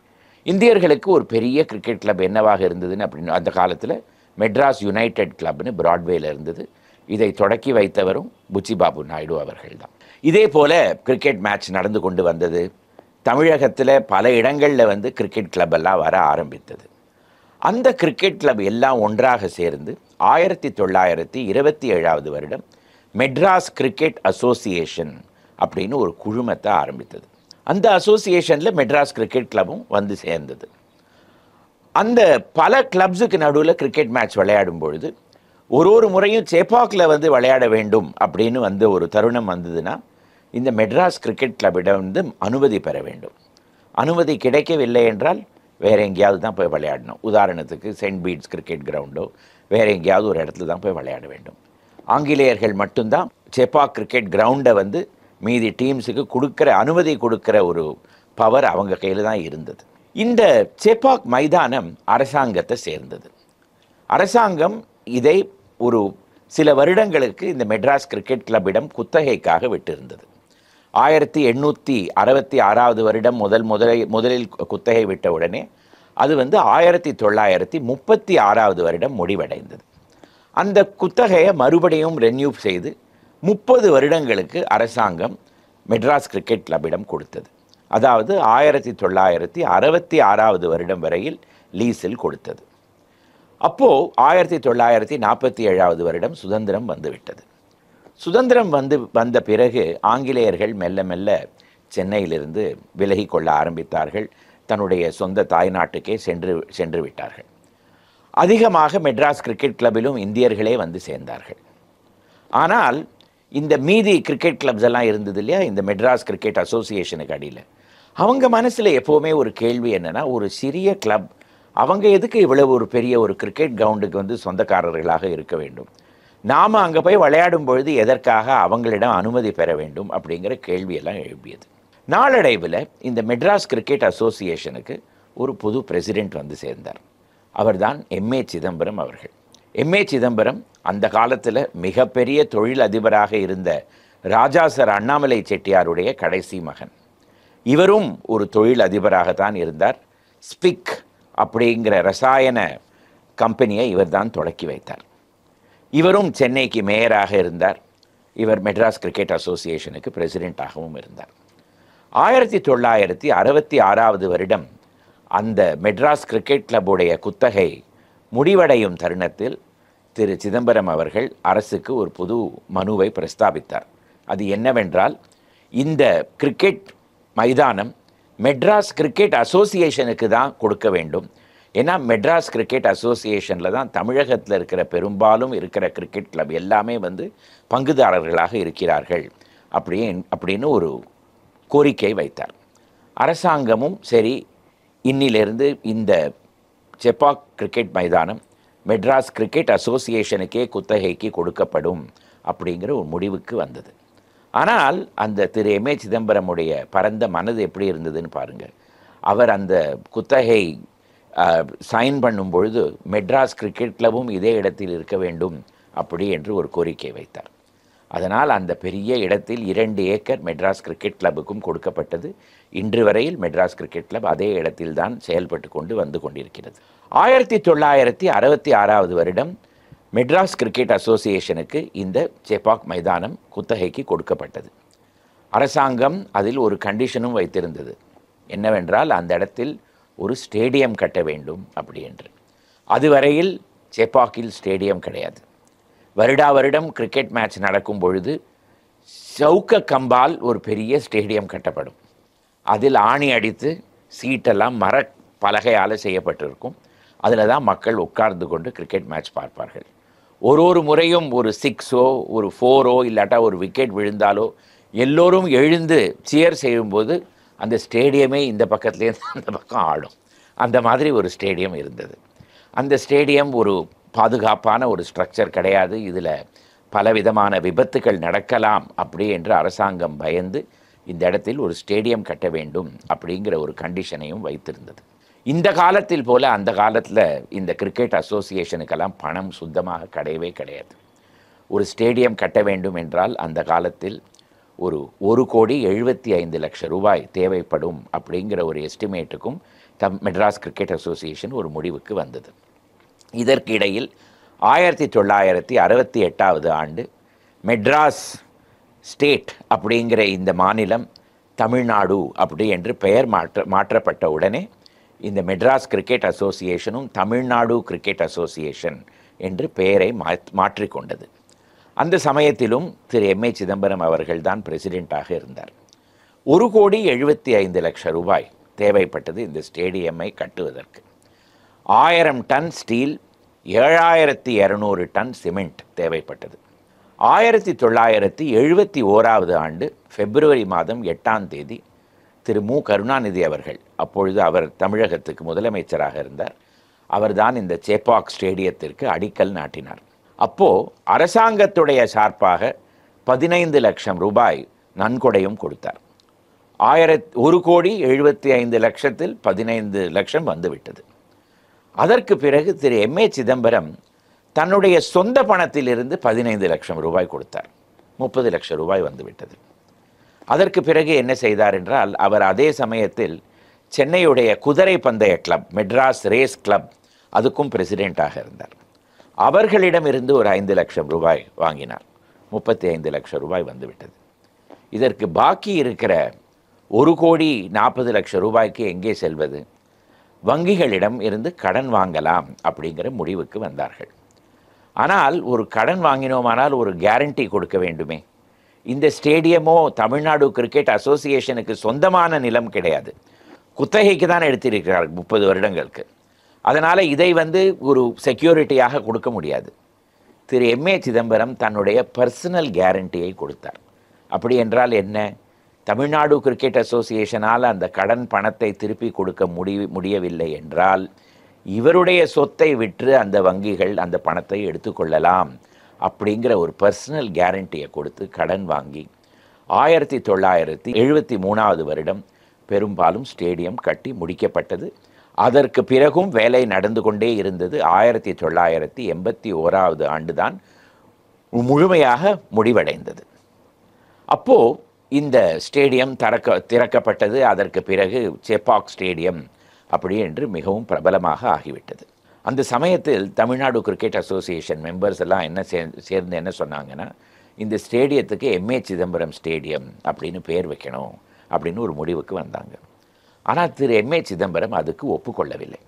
இந்தியர்களுக்கு ஒரு பெரிய கிரிக்கெட் கிளப் என்னவாக இருந்ததுன்னு அப்படின்னு அந்த காலத்தில் மெட்ராஸ் யுனைடெட் கிளப்னு பிராட்வேயில் இருந்தது. இதை தொடக்கி வைத்தவரும் புச்சிபாபு நாயுடு அவர்கள் தான். இதே போல் கிரிக்கெட் மேட்ச் நடந்து கொண்டு வந்தது. தமிழகத்தில் பல இடங்களில் வந்து கிரிக்கெட் கிளப் எல்லாம் வர ஆரம்பித்தது. அந்த கிரிக்கெட் கிளப் எல்லாம் ஒன்றாக சேர்ந்து 1927 வருடம் மெட்ராஸ் கிரிக்கெட் அசோசியேஷன் அப்படின்னு ஒரு குழுமத்தை ஆரம்பித்தது. அந்த அசோசியேஷனில் மெட்ராஸ் கிரிக்கெட் கிளப்பும் வந்து சேர்ந்தது. அந்த பல கிளப்ஸுக்கு நடுவில் கிரிக்கெட் மேட்ச் விளையாடும் பொழுது ஒரு முறையும் சேப்பாக்கில் வந்து விளையாட வேண்டும் அப்படின்னு வந்து ஒரு தருணம் வந்ததுன்னா இந்த மெட்ராஸ் கிரிக்கெட் கிளப்பிடம் வந்து அனுமதி பெற வேண்டும். அனுமதி கிடைக்கவில்லை என்றால் வேறு எங்கேயாவது தான் போய் விளையாடணும். உதாரணத்துக்கு செயின்ட் பீட்ஸ் கிரிக்கெட் கிரவுண்டோ வேறு எங்கேயாவது ஒரு இடத்துல தான் போய் விளையாட வேண்டும். ஆங்கிலேயர்கள் மட்டும்தான் சேப்பாக் கிரிக்கெட் கிரவுண்டை வந்து மீதி டீம்ஸுக்கு அனுமதி கொடுக்குற ஒரு பவர் அவங்க கையில் தான் இருந்தது. இந்த சேப்பாக் மைதானம் அரசாங்கத்தை சேர்ந்தது. அரசாங்கம் இதை ஒரு சில வருடங்களுக்கு இந்த மெட்ராஸ் கிரிக்கெட் கிளப்பிடம் குத்தகைக்காக விட்டிருந்தது. 1866 வருடம் முதலில் குத்தகை விட்ட உடனே அது வந்து 1936 வருடம் முடிவடைந்தது. அந்த குத்தகையை மறுபடியும் ரெனியூ செய்து 30 வருடங்களுக்கு அரசாங்கம் மெட்ராஸ் கிரிக்கெட் கிளப்பிடம் கொடுத்தது. அதாவது 1966 வருடம் வரையில் லீஸில் கொடுத்தது. அப்போது 1947 வருடம் சுதந்திரம் வந்துவிட்டது. சுதந்திரம் வந்த பிறகு ஆங்கிலேயர்கள் மெல்ல மெல்ல சென்னையிலிருந்து விலகி கொள்ள ஆரம்பித்தார்கள். தன்னுடைய சொந்த தாய்நாட்டுக்கே சென்று விட்டார்கள். அதிகமாக மெட்ராஸ் கிரிக்கெட் கிளப்பிலும் இந்தியர்களே வந்து சேர்ந்தார்கள். ஆனால் இந்த மீதி கிரிக்கெட் கிளப்ஸ் எல்லாம் இருந்தது இல்லையா, இந்த மெட்ராஸ் கிரிக்கெட் அசோசியேஷனுக்கு அடியில், அவங்க மனசில் எப்போவுமே ஒரு கேள்வி என்னென்னா, ஒரு சிறிய கிளப் அவங்க எதுக்கு இவ்வளவு ஒரு பெரிய ஒரு கிரிக்கெட் கிரவுண்டுக்கு வந்து சொந்தக்காரர்களாக இருக்க வேண்டும்? நாம் அங்கே போய் விளையாடும் பொழுது எதற்காக அவங்களிடம் அனுமதி பெற வேண்டும் அப்படிங்கிற கேள்வியெல்லாம் எழுப்பியது. நாளடைவில் இந்த மெட்ராஸ் கிரிக்கெட் அசோசியேஷனுக்கு ஒரு புது பிரசிடெண்ட் வந்து சேர்ந்தார். அவர்தான் M.A. சிதம்பரம் அவர்கள். M.A. சிதம்பரம் அந்த காலத்தில் மிகப்பெரிய தொழில் அதிபராக இருந்த ராஜா சார் அண்ணாமலை செட்டியாருடைய கடைசி மகன். இவரும் ஒரு தொழில் அதிபராகத்தான் இருந்தார். ஸ்பிக் அப்படிங்கிற ரசாயன கம்பெனியை இவர் தான் தொடக்கி வைத்தார். இவரும் சென்னைக்கு மேயராக இருந்தார். இவர் மெட்ராஸ் கிரிக்கெட் அசோசியேஷனுக்கு பிரசிடெண்ட்டாகவும் இருந்தார். 1966 வருடம் அந்த மெட்ராஸ் கிரிக்கெட் கிளப்புடைய குத்தகை முடிவடையும் தருணத்தில் திரு சிதம்பரம் அவர்கள் அரசுக்கு ஒரு புது மனுவை பிரஸ்தாபித்தார். அது என்னவென்றால், இந்த கிரிக்கெட் மைதானம் மெட்ராஸ் கிரிக்கெட் அசோசியேஷனுக்கு தான் கொடுக்க வேண்டும். ஏன்னா மெட்ராஸ் கிரிக்கெட் அசோசியேஷனில் தான் தமிழகத்தில் இருக்கிற பெரும்பாலும் இருக்கிற கிரிக்கெட் கிளப் எல்லாமே வந்து பங்குதாரர்களாக இருக்கிறார்கள் அப்படின்னு ஒரு கோரிக்கை வைத்தார். அரசாங்கமும் சரி, இன்னிலிருந்து இந்த செப்பாக் கிரிக்கெட் மைதானம் மெட்ராஸ் கிரிக்கெட் அசோசியேஷனுக்கே குத்தகைக்கு கொடுக்கப்படும் அப்படிங்கிற ஒரு முடிவுக்கு வந்தது. ஆனால் அந்த திரு எம்.ஏ. சிதம்பரமுடைய பரந்த மனது எப்படி இருந்ததுன்னு பாருங்கள். அவர் அந்த குத்தகை சைன் பண்ணும் பொழுது மெட்ராஸ் கிரிக்கெட் கிளப்பும் இதே இடத்தில் இருக்க வேண்டும் அப்படி என்று ஒரு கோரிக்கை வைத்தார். அதனால் அந்த பெரிய இடத்தில் 2 ஏக்கர் மெட்ராஸ் கிரிக்கெட் கிளப்புக்கும் கொடுக்கப்பட்டது. இன்று வரையில் மெட்ராஸ் கிரிக்கெட் கிளப் அதே இடத்தில்தான் செயல்பட்டு கொண்டு வந்து கொண்டிருக்கிறது. 1966 வருடம் மெட்ராஸ் கிரிக்கெட் அசோசியேஷனுக்கு இந்த செப்பாக் மைதானம் குத்தகைக்கு கொடுக்கப்பட்டது. அரசாங்கம் அதில் ஒரு கண்டிஷனும் வைத்திருந்தது. என்னவென்றால் அந்த இடத்தில் ஒரு ஸ்டேடியம் கட்ட வேண்டும் அப்படி என்று. அதுவரையில் செப்பாக்கில் ஸ்டேடியம் கிடையாது. வருடம் கிரிக்கெட் மேட்ச் நடக்கும் பொழுது சவுக்க கம்பால் ஒரு பெரிய ஸ்டேடியம் கட்டப்படும். அதில் ஆணி அடித்து சீட்டெல்லாம் பலகையால் செய்யப்பட்டிருக்கும். அதில் தான் மக்கள் உட்கார்ந்து கொண்டு கிரிக்கெட் மேட்ச் பார்ப்பார்கள். ஒரு முறையும் ஒரு 6ஓ ஒரு 4ஓ இல்லாட்டா ஒரு விக்கெட் விழுந்தாலோ எல்லோரும் எழுந்து சியர் செய்யும்போது அந்த ஸ்டேடியமே இந்த பக்கத்துலேருந்து அந்த பக்கம் ஆடும். அந்த மாதிரி ஒரு ஸ்டேடியம் இருந்தது. அந்த ஸ்டேடியம் ஒரு பாதுகாப்பான ஒரு ஸ்ட்ரக்சர் கிடையாது. இதில் பலவிதமான விபத்துக்கள் நடக்கலாம் அப்படி என்று அரசாங்கம் பயந்து இந்த இடத்தில் ஒரு ஸ்டேடியம் கட்ட வேண்டும் அப்படிங்கிற ஒரு கண்டிஷனையும் வைத்திருந்தது. இந்த காலத்தில் போல் அந்த காலத்தில் இந்த கிரிக்கெட் அசோசியேஷனுக்கெல்லாம் பணம் சுத்தமாக கிடையாது. ஒரு ஸ்டேடியம் கட்ட வேண்டும் என்றால் அந்த காலத்தில் ஒரு 1,75,00,000 ரூபாய் தேவைப்படும் அப்படிங்கிற ஒரு எஸ்டிமேட்டுக்கும் மெட்ராஸ் கிரிக்கெட் அசோசியேஷன் ஒரு முடிவுக்கு வந்தது. இதற்கு இடையில் 1968 ஆண்டு மெட்ராஸ் ஸ்டேட் அப்படிங்கிற இந்த மாநிலம் தமிழ்நாடு அப்படி என்று பெயர் மாற்றப்பட்ட உடனே இந்த மெட்ராஸ் கிரிக்கெட் அசோசியேஷனும் தமிழ்நாடு கிரிக்கெட் அசோசியேஷன் என்று பெயரை மாற்றிக்கொண்டது. அந்த சமயத்திலும் திரு எம்.ஏ. சிதம்பரம் அவர்கள் தான் பிரசிடெண்ட்டாக இருந்தார். 1,75,00,000 ரூபாய் தேவைப்பட்டது இந்த ஸ்டேடியமை கட்டுவதற்கு. 1000 டன் ஸ்டீல், 7,200 டன் சிமெண்ட் தேவைப்பட்டது. 1971 ஆண்டு பிப்ரவரி மாதம் 8ஆம் தேதி திரு மு. கருணாநிதி அவர்கள், அப்பொழுது அவர் தமிழகத்துக்கு முதலமைச்சராக இருந்தார், அவர்தான் இந்த சேப்பாக் ஸ்டேடியத்திற்கு அடிக்கல் நாட்டினார். அப்போது அரசாங்கத்துடைய சார்பாக 15 லட்சம் ரூபாய் நன்கொடையும் கொடுத்தார். 1,75,00,000 15 லட்சம் வந்துவிட்டது. அதற்கு பிறகு திரு எம்.ஏ. சிதம்பரம் தன்னுடைய சொந்த பணத்திலிருந்து 15 லட்சம் ரூபாய் கொடுத்தார். 30 லட்சம் ரூபாய் வந்துவிட்டது. அதற்கு பிறகு என்ன செய்தார் என்றால், அவர் அதே சமயத்தில் சென்னையுடைய குதிரை பந்தய கிளப், மெட்ராஸ் ரேஸ் கிளப், அதுக்கும் பிரசிடெண்ட்டாக இருந்தார். அவர்களிடமிருந்து ஒரு 5 லட்சம் ரூபாய் வாங்கினார். 35 லட்சம் ரூபாய் வந்துவிட்டது. இதற்கு பாக்கி இருக்கிற 1,40,00,000 ரூபாய்க்கு எங்கே செல்வது? வங்கிகளிடம் இருந்து கடன் வாங்கலாம் அப்படிங்கிற முடிவுக்கு வந்தார்கள். ஆனால் ஒரு கடன் வாங்கினோமானால் ஒரு கேரண்டி கொடுக்க வேண்டுமே. இந்த ஸ்டேடியமோ தமிழ்நாடு கிரிக்கெட் அசோசியேஷனுக்கு சொந்தமான நிலம் கிடையாது, குத்தகைக்கு தான் எடுத்திருக்கிறார்கள் 30 வருடங்களுக்கு. அதனால் இதை ஒரு செக்யூரிட்டியாக கொடுக்க முடியாது. திரு எம்.ஏ. சிதம்பரம் தன்னுடைய பர்சனல் கேரண்டியை கொடுத்தார். அப்படி என்றால் என்ன? தமிழ்நாடு கிரிக்கெட் அசோசியேஷனால் அந்த கடன் பணத்தை திருப்பி கொடுக்க முடியவில்லை என்றால் இவருடைய சொத்தை விற்று அந்த வங்கிகள் அந்த பணத்தை எடுத்துக்கொள்ளலாம் அப்படிங்கிற ஒரு பர்சனல் கேரண்டியை கொடுத்து கடன் வாங்கி 1973 வருடம் பெரும்பாலும் ஸ்டேடியம் கட்டி முடிக்கப்பட்டது. அதற்கு பிறகும் வேலை நடந்து கொண்டே இருந்தது. 1981 ஆண்டு தான் முழுமையாக முடிவடைந்தது. அப்போது இந்த ஸ்டேடியம் திறக்கப்பட்டது. அதற்கு பிறகு சேப்பாக் ஸ்டேடியம் அப்படி என்று மிகவும் பிரபலமாக ஆகிவிட்டது. அந்த சமயத்தில் தமிழ்நாடு கிரிக்கெட் அசோசியேஷன் மெம்பர்ஸ் எல்லாம் சேர்ந்து என்ன சொன்னாங்கன்னா, இந்த ஸ்டேடியத்துக்கு எம்.ஏ. சிதம்பரம் ஸ்டேடியம் அப்படின்னு பேர் வைக்கணும் அப்படின்னு ஒரு முடிவுக்கு வந்தாங்க. ஆனால் திரு எம்.ஏ. சிதம்பரம் அதுக்கு ஒப்புக்கொள்ளவில்லை.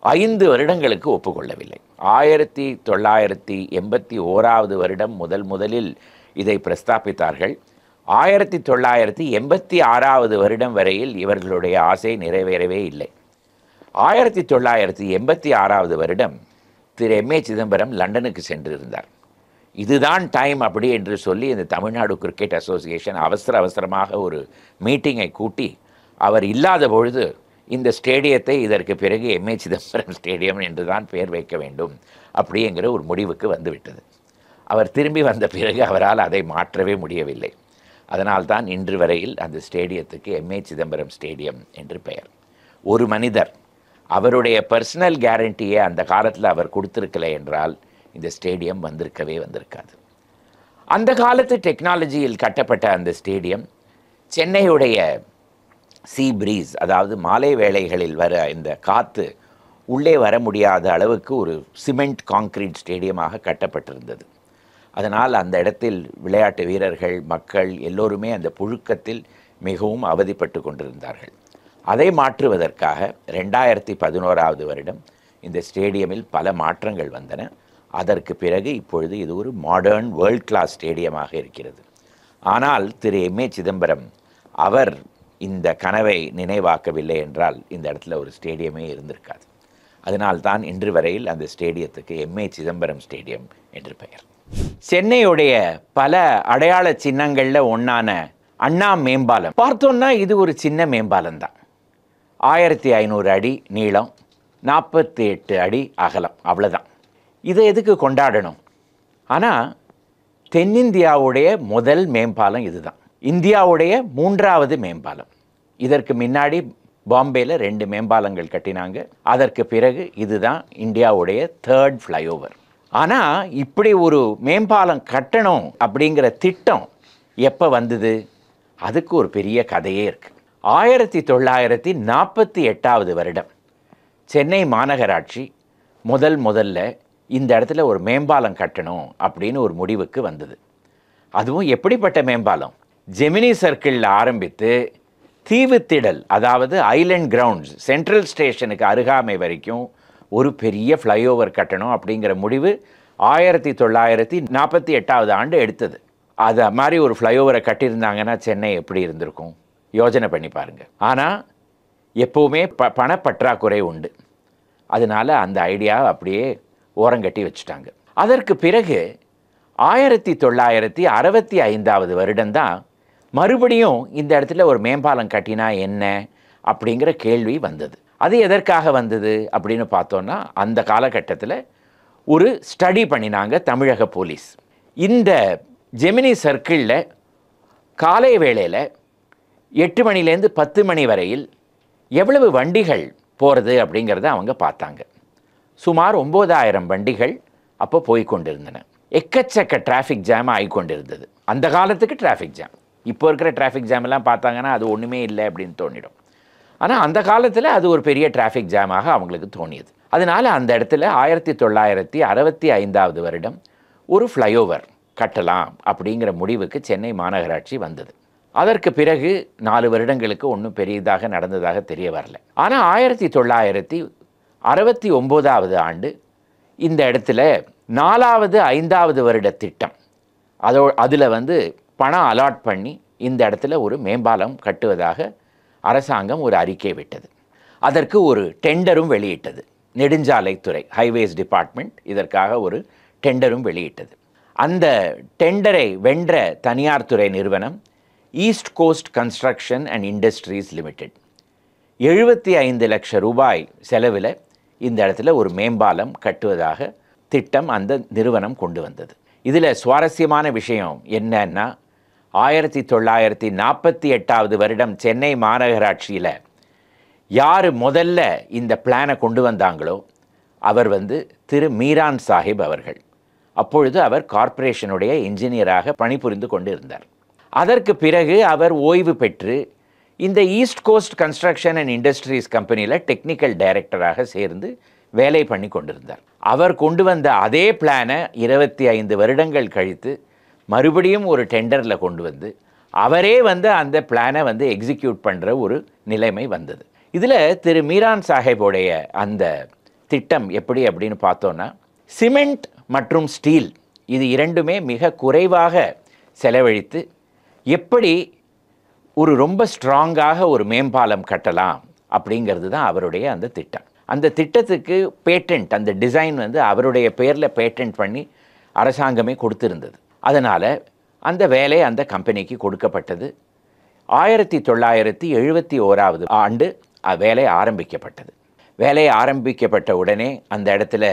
5 வருடங்களுக்கு ஒப்புக்கொள்ளவில்லை. 1981 வருடம் முதலில் இதை பிரஸ்தாபித்தார்கள். 1986 வருடம் வரையில் இவர்களுடைய ஆசை நிறைவேறவே இல்லை. 1986 வருடம் திரு M.A. சிதம்பரம் லண்டனுக்கு சென்றிருந்தார். இதுதான் டைம் அப்படி என்று சொல்லி இந்த தமிழ்நாடு கிரிக்கெட் அசோசியேஷன் அவசரமாக ஒரு மீட்டிங்கை கூட்டி அவர் இல்லாத பொழுது இந்த ஸ்டேடியத்தை இதற்கு பிறகு M.A. சிதம்பரம் ஸ்டேடியம் என்று தான் பெயர் வைக்க வேண்டும் அப்படிங்கிற ஒரு முடிவுக்கு வந்துவிட்டது. அவர் திரும்பி வந்த பிறகு அவரால் அதை மாற்றவே முடியவில்லை. அதனால்தான் இன்று வரையில் அந்த ஸ்டேடியத்துக்கு M.A. சிதம்பரம் ஸ்டேடியம் என்று பெயர். ஒரு மனிதர் அவருடைய பர்சனல் கேரண்டியை அந்த காலத்தில் அவர் கொடுத்திருக்கலை என்றால் இந்த ஸ்டேடியம் வந்திருக்காது. அந்த காலத்து டெக்னாலஜியில் கட்டப்பட்ட அந்த ஸ்டேடியம் சென்னையுடைய சீ பிரீஸ், அதாவது மாலை வேளைகளில் வர இந்த காற்று உள்ளே வர முடியாத அளவுக்கு ஒரு சிமெண்ட் கான்கிரீட் ஸ்டேடியமாக கட்டப்பட்டிருந்தது. அதனால் அந்த இடத்தில் விளையாட்டு வீரர்கள், மக்கள் எல்லோருமே அந்த புழுக்கத்தில் மிகவும் அவதிப்பட்டு கொண்டிருந்தார்கள். அதை மாற்றுவதற்காக 2011 வருடம் இந்த ஸ்டேடியமில் பல மாற்றங்கள் வந்தன. அதற்கு பிறகு இப்பொழுது இது ஒரு மாடர்ன் வேர்ல்ட் கிளாஸ் ஸ்டேடியமாக இருக்கிறது. ஆனால் திரு M.A. சிதம்பரம் அவர் இந்த கனவை நினைவாக்கவில்லை என்றால் இந்த இடத்துல ஒரு ஸ்டேடியமே இருந்திருக்காது. அதனால்தான் இன்று வரையில் அந்த ஸ்டேடியத்துக்கு M.A. சிதம்பரம் ஸ்டேடியம் என்று பெயர். சென்னையுடைய பல அடையாள சின்னங்களில் ஒன்றான அண்ணா மேம்பாலம் பார்த்தோன்னா இது ஒரு சின்ன மேம்பாலம் தான். 1500 அடி நீளம், 48 அடி அகலம், அவ்வளோதான். இதை எதுக்கு கொண்டாடணும்? ஆனால் தென்னிந்தியாவுடைய முதல் மேம்பாலம் இதுதான். இந்தியாவுடைய 3வது மேம்பாலம். இதற்கு முன்னாடி பாம்பேயில் 2 மேம்பாலங்கள் கட்டினாங்க. அதற்கு பிறகு இதுதான் இந்தியாவுடைய 3rd ஃப்ளைஓவர். ஆனால் இப்படி ஒரு மேம்பாலம் கட்டணும் அப்படிங்கிற திட்டம் எப்போ வந்தது? அதுக்கு ஒரு பெரிய கதையே இருக்குது. 1948 வருடம் சென்னை மாநகராட்சி முதல்ல இந்த இடத்துல ஒரு மேம்பாலம் கட்டணும் அப்படின்னு ஒரு முடிவுக்கு வந்தது. அதுவும் எப்படிப்பட்ட மேம்பாலம்? ஜெமினி சர்க்கிளில் ஆரம்பித்து தீவுத்திடல், அதாவது ஐலண்ட் கிரவுண்ட்ஸ், சென்ட்ரல் ஸ்டேஷனுக்கு அருகாமை வரைக்கும் ஒரு பெரிய ஃப்ளைஓவர் கட்டணும் அப்படிங்கிற முடிவு 1948 ஆண்டு எடுத்தது. அது மாதிரி ஒரு ஃப்ளைஓவரை கட்டியிருந்தாங்கன்னா சென்னை எப்படி இருந்திருக்கும் யோஜனை பண்ணி பாருங்கள். ஆனால் எப்போவுமே பணப்பற்றாக்குறை உண்டு. அதனால் அந்த ஐடியா அப்படியே ஓரங்கட்டி வச்சுட்டாங்க. அதற்கு பிறகு 1965 வருடம்தான் மறுபடியும் இந்த இடத்துல ஒரு மேம்பாலம் கட்டினா என்ன அப்படிங்கிற கேள்வி வந்தது. அது எதற்காக வந்தது அப்படின்னு பார்த்தோன்னா, அந்த காலகட்டத்தில் ஒரு ஸ்டடி பண்ணினாங்க தமிழக போலீஸ். இந்த ஜெமினி சர்க்கிளில் காலை வேளையில் 8 மணிலேருந்து 10 மணி வரையில் எவ்வளவு வண்டிகள் போகிறது அப்படிங்கிறத அவங்க பார்த்தாங்க. சுமார் 9000 வண்டிகள் அப்போ போய்கொண்டிருந்தன. எக்கச்சக்க டிராஃபிக் ஜாம் ஆகிக்கொண்டிருந்தது. அந்த காலத்துக்கு டிராஃபிக் ஜாம், இப்போ இருக்கிற டிராஃபிக் ஜாம் எல்லாம் பார்த்தாங்கன்னா அது ஒன்றுமே இல்லை அப்படின்னு தோணிடும். ஆனால் அந்த காலத்தில் அது ஒரு பெரிய டிராஃபிக் ஜாமாக அவங்களுக்கு தோணியது. அதனால் அந்த இடத்துல 1965 வருடம் ஒரு ஃப்ளைஓவர் கட்டலாம் அப்படிங்கிற முடிவுக்கு சென்னை மாநகராட்சி வந்தது. அதற்கு பிறகு 4 வருடங்களுக்கு ஒன்றும் பெரியதாக நடந்ததாக தெரிய வரல. ஆனால் 1969 ஆண்டு இந்த இடத்துல 4வது 5வது வருட திட்டம் அதில் பணம் அலாட் பண்ணி இந்த இடத்துல ஒரு மேம்பாலம் கட்டுவதாக அரசாங்கம் ஒரு அறிக்கை விட்டது. அதற்கு ஒரு டெண்டரும் வெளியிட்டது. நெடுஞ்சாலைத்துறை, ஹைவேஸ் டிபார்ட்மெண்ட் இதற்காக ஒரு டெண்டரும் வெளியிட்டது. அந்த டெண்டரை வென்ற தனியார் துறை நிறுவனம் east cost construction and industries limited 75 லட்சம் ரூபாய் செலவில் இந்த இடத்துல ஒரு மேம்பாலம் கட்டுவதாக திட்டம் அந்த நிறுவனம் கொண்டு வந்தது. இதில் சுவாரஸ்யமான விஷயம் என்னன்னா, 1948 வருடம் சென்னை மாநகராட்சியில் யார் முதல்ல இந்த பிளானை கொண்டு வந்தாங்களோ அவர் திரு மீரான் சாஹிப் அவர்கள். அப்பொழுது அவர் கார்ப்பரேஷனுடைய இன்ஜினியராக பணிபுரிந்து கொண்டு இருந்தார். அதற்கு பிறகு அவர் ஓய்வு பெற்று இந்த East cost construction and Industries கம்பெனியில் டெக்னிக்கல் டைரக்டராக சேர்ந்து வேலை பண்ணி கொண்டிருந்தார். அவர் கொண்டு வந்த அதே பிளானை 25 வருடங்கள் கழித்து மறுபடியும் ஒரு டெண்டரில் கொண்டு வந்து அவரே அந்த பிளானை எக்ஸிக்யூட் பண்ணுற ஒரு நிலைமை வந்தது. இதில் திரு மீரான் சாஹிபோடைய அந்த திட்டம் எப்படி அப்படின்னு பார்த்தோன்னா, சிமெண்ட் மற்றும் ஸ்டீல் இது இரண்டுமே மிக குறைவாக செலவழித்து எப்படி ஒரு ரொம்ப ஸ்ட்ராங்காக ஒரு மேம்பாலம் கட்டலாம் அப்படிங்கிறது தான் அவருடைய அந்த திட்டம். அந்த திட்டத்துக்கு பேட்டன்ட், அந்த டிசைன் வந்து அவருடைய பேரில் பேட்டன்ட் பண்ணி அரசாங்கமே கொடுத்திருந்தது. அதனால் அந்த வேலை அந்த கம்பெனிக்கு கொடுக்கப்பட்டது. 1971 ஆண்டு வேலை ஆரம்பிக்கப்பட்டது. வேலை ஆரம்பிக்கப்பட்ட உடனே அந்த இடத்துல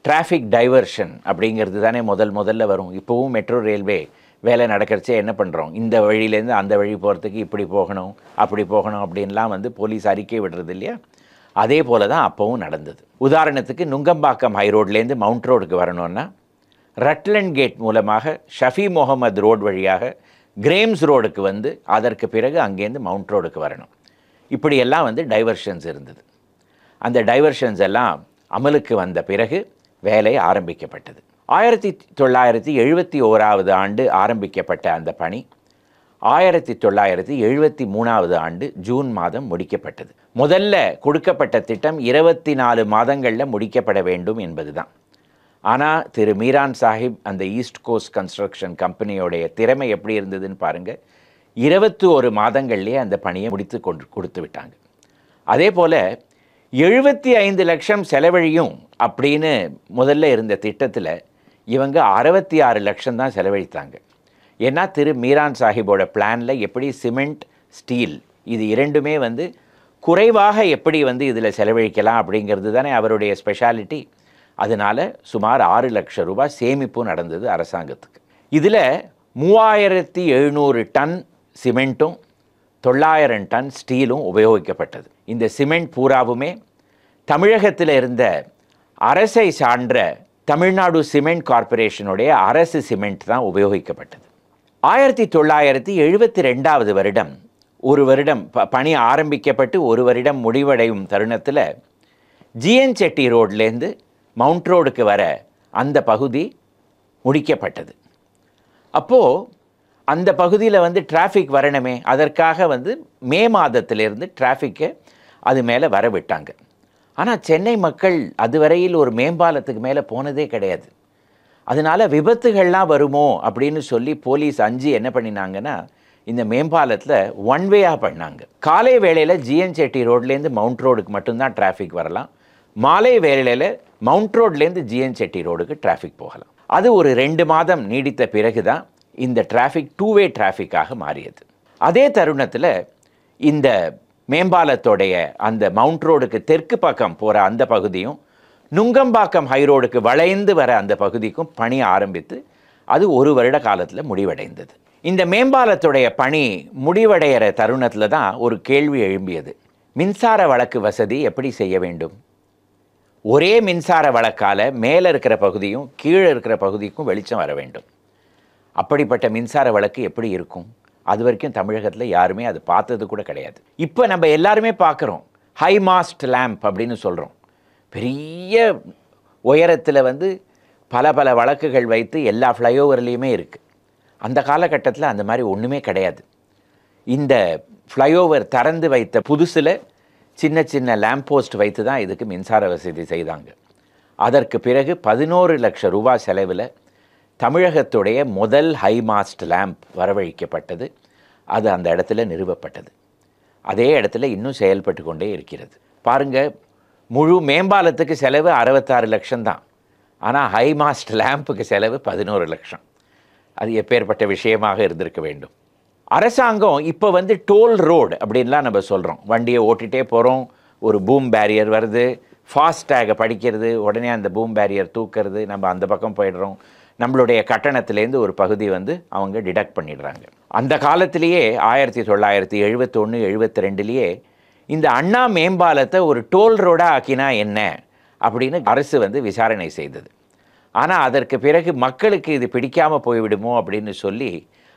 டிராஃபிக் டைவர்ஷன் அப்படிங்கிறது தானே முதல்ல வரும். இப்போவும் மெட்ரோ ரயில்வே வேலை நடக்கிறச்சே என்ன பண்ணுறோம், இந்த வழியிலேருந்து அந்த வழி போகிறதுக்கு இப்படி போகணும் அப்படி போகணும் அப்படின்லாம் வந்து போலீஸ் அறிக்கை விடுறது இல்லையா? அதே போல தான் அப்போவும் நடந்தது. உதாரணத்துக்கு நுங்கம்பாக்கம் ஹைரோட்லேருந்து மவுண்ட் ரோடுக்கு வரணும்னா ரட்லண்ட் கேட் மூலமாக ஷஃபி முகமது ரோடு வழியாக கிரேம்ஸ் ரோடுக்கு வந்து அதற்கு பிறகு அங்கேருந்து மவுண்ட் ரோடுக்கு வரணும். இப்படியெல்லாம் வந்து டைவர்ஷன்ஸ் இருந்தது. அந்த டைவர்ஷன்ஸ் எல்லாம் அமலுக்கு வந்த பிறகு வேலை ஆரம்பிக்கப்பட்டது. 1971 ஆண்டு ஆரம்பிக்கப்பட்ட அந்த பணி 1973 ஆண்டு ஜூன் மாதம் முடிக்கப்பட்டது. முதல்ல கொடுக்கப்பட்ட திட்டம் 24 மாதங்களில் முடிக்கப்பட வேண்டும் என்பது தான். ஆனால் திரு மீரான் சாஹிப் அந்த ஈஸ்ட் கோஸ்ட் கன்ஸ்ட்ரக்ஷன் கம்பெனியோடைய திறமை எப்படி இருந்ததுன்னு பாருங்கள். 21 மாதங்கள்லேயே அந்த பணியை முடித்து கொடுத்து விட்டாங்க. அதே போல் 75 லட்சம் செலவழியும் அப்படின்னு முதல்ல இருந்த திட்டத்தில் இவங்க 66 லட்சம் தான் செலவழித்தாங்க. ஏன்னா திரு மீரான் சாஹிப்போட பிளானில் எப்படி சிமெண்ட், ஸ்டீல் இது இரண்டுமே வந்து குறைவாக எப்படி வந்து இதில் செலவழிக்கலாம் அப்படிங்கிறது தானே அவருடைய ஸ்பெஷாலிட்டி. அதனால் சுமார் 6 லட்சம் ரூபாய் சேமிப்பு நடந்தது அரசாங்கத்துக்கு. இதில் 3700 டன் சிமெண்ட்டும் 900 டன் ஸ்டீலும் உபயோகிக்கப்பட்டது. இந்த சிமெண்ட் பூராவுமே தமிழகத்தில் இருந்த அரசை சான்ற தமிழ்நாடு சிமெண்ட் கார்ப்பரேஷனுடைய அரசு சிமெண்ட் தான் உபயோகிக்கப்பட்டது. 1972 வருடம் ஒரு வருடம் பணி ஆரம்பிக்கப்பட்டு ஒரு வருடம் முடிவடையும் தருணத்தில் ஜிஎன் செட்டி ரோட்லேருந்து மவுண்ட் ரோடுக்கு வர அந்த பகுதி முடிக்கப்பட்டது. அப்போது அந்த பகுதியில் வந்து டிராஃபிக் வரணுமே, அதற்காக வந்து மே மாதத்திலிருந்து டிராஃபிக்கை அது மேலே வர விட்டாங்க. ஆனால் சென்னை மக்கள் அதுவரையில் ஒரு மேம்பாலத்துக்கு மேலே போனதே கிடையாது. அதனால் விபத்துகள்லாம் வருமோ அப்படின்னு சொல்லி போலீஸ் அஞ்சு என்ன பண்ணினாங்கன்னா இந்த மேம்பாலத்தில் ஒன் வேயாக பண்ணாங்க. காலை வேளையில் ஜிஎன் செட்டி ரோட்லேருந்து மவுண்ட் ரோடுக்கு மட்டும்தான் டிராஃபிக் வரலாம். மாலை வேளையில் மவுண்ட் ரோட்லேருந்து ஜிஎன் செட்டி ரோடுக்கு டிராஃபிக் போகலாம். அது ஒரு 2 மாதம் நீடித்த பிறகு தான் இந்த டிராஃபிக் 2-வே டிராஃபிக்காக மாறியது. அதே தருணத்தில் இந்த மேம்பாலத்தோடைய அந்த மவுண்ட் ரோடுக்கு தெற்கு பக்கம் போகிற அந்த பகுதியும் நுங்கம்பாக்கம் ஹைரோடுக்கு வளைந்து வர அந்த பகுதிக்கும் பணி ஆரம்பித்து அது ஒரு வருட காலத்தில் முடிவடைந்தது. இந்த மேம்பாலத்துடைய பணி முடிவடைகிற தருணத்தில் தான் ஒரு கேள்வி எழும்பியது. மின்சார வழக்கு வசதி எப்படி செய்ய வேண்டும்? ஒரே மின்சார வழக்கால் மேலே இருக்கிற பகுதியும் கீழே இருக்கிற பகுதிக்கும் வெளிச்சம் வர வேண்டும். அப்படிப்பட்ட மின்சார வழக்கு எப்படி இருக்கும்? அது வரைக்கும் தமிழகத்தில் யாருமே அது பார்த்தது கூட கிடையாது. இப்போ நம்ம எல்லாருமே பார்க்குறோம், ஹை மாஸ்ட் லேம்ப் அப்படின்னு சொல்கிறோம். பெரிய உயரத்தில் வந்து பல பல வழக்குகள் வைத்து எல்லா ஃப்ளைஓவர்லேயுமே இருக்குது. அந்த காலகட்டத்தில் அந்த மாதிரி ஒன்றுமே கிடையாது. இந்த ஃப்ளைஓவர் திறந்து வைத்த புதுசில் சின்ன சின்ன லேம்ப் போஸ்ட் வைத்து தான் இதுக்கு மின்சார வசதி செய்தாங்க. அதற்கு பிறகு 11 லட்சம் ரூபாய் செலவில் தமிழகத்துடைய முதல் ஹை மாஸ்ட் லேம்ப் வரவழைக்கப்பட்டது. அது அந்த இடத்துல நிறுவப்பட்டது. அதே இடத்துல இன்னும் செயல்பட்டு கொண்டே இருக்கிறது. பாருங்கள், முழு மேம்பாலத்துக்கு செலவு 66 லட்சம் தான். ஆனால் ஹை மாஸ்ட் லேம்புக்கு செலவு 11 லட்சம். அது எப்பேற்பட்ட விஷயமாக இருந்திருக்க வேண்டும். அரசாங்கம் இப்போ வந்து டோல் ரோடு அப்படின்லாம் நம்ம சொல்கிறோம். வண்டியை ஓட்டிகிட்டே போகிறோம், ஒரு பூம் பேரியர் வருது, ஃபாஸ்டேகை படிக்கிறது, உடனே அந்த பூம் பேரியர் தூக்கிறது, நம்ம அந்த பக்கம் போயிடுறோம். நம்மளுடைய கட்டணத்திலேருந்து ஒரு பகுதி வந்து அவங்க டிடக்ட் பண்ணிடுறாங்க. அந்த காலத்திலேயே 1971-72 இந்த அண்ணா மேம்பாலத்தை ஒரு டோல் ரோடாக ஆக்கினா என்ன அப்படின்னு அரசு வந்து விசாரணை செய்தது. ஆனால் அதற்கு பிறகு மக்களுக்கு இது பிடிக்காமல் போய்விடுமோ அப்படின்னு சொல்லி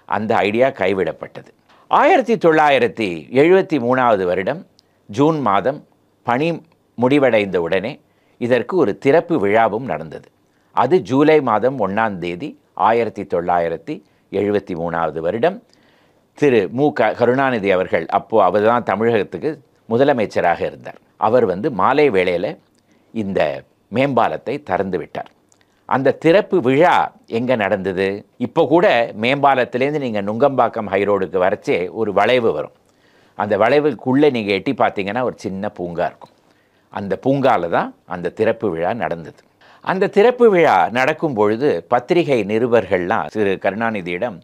அந்த ஐடியா கைவிடப்பட்டது. 1973 வருடம் ஜூன் மாதம் பணி முடிவடைந்த உடனே இதற்கு ஒரு திறப்பு விழாவும் நடந்தது. அது ஜூலை மாதம் 1ஆம் தேதி 1973 வருடம் திரு மு. கருணாநிதி அவர்கள், அவர் தான் தமிழகத்துக்கு முதலமைச்சராக இருந்தார். அவர் வந்து மாலை வேளையில் இந்த மேம்பாலத்தை திறந்து விட்டார். அந்த திறப்பு விழா எங்கே நடந்தது? இப்போ கூட மேம்பாலத்திலேருந்து நீங்கள் நுங்கம்பாக்கம் ஹைரோடுக்கு வரச்சே ஒரு வளைவு வரும். அந்த வளைவுக்குள்ளே நீங்கள் எட்டி பார்த்தீங்கன்னா ஒரு சின்ன பூங்கா இருக்கும். அந்த பூங்காவில் தான் அந்த திறப்பு விழா நடந்தது. அந்த திறப்பு விழா நடக்கும் பொழுது பத்திரிகை நிருபர்கள்லாம் திரு கருணாநிதியிடம்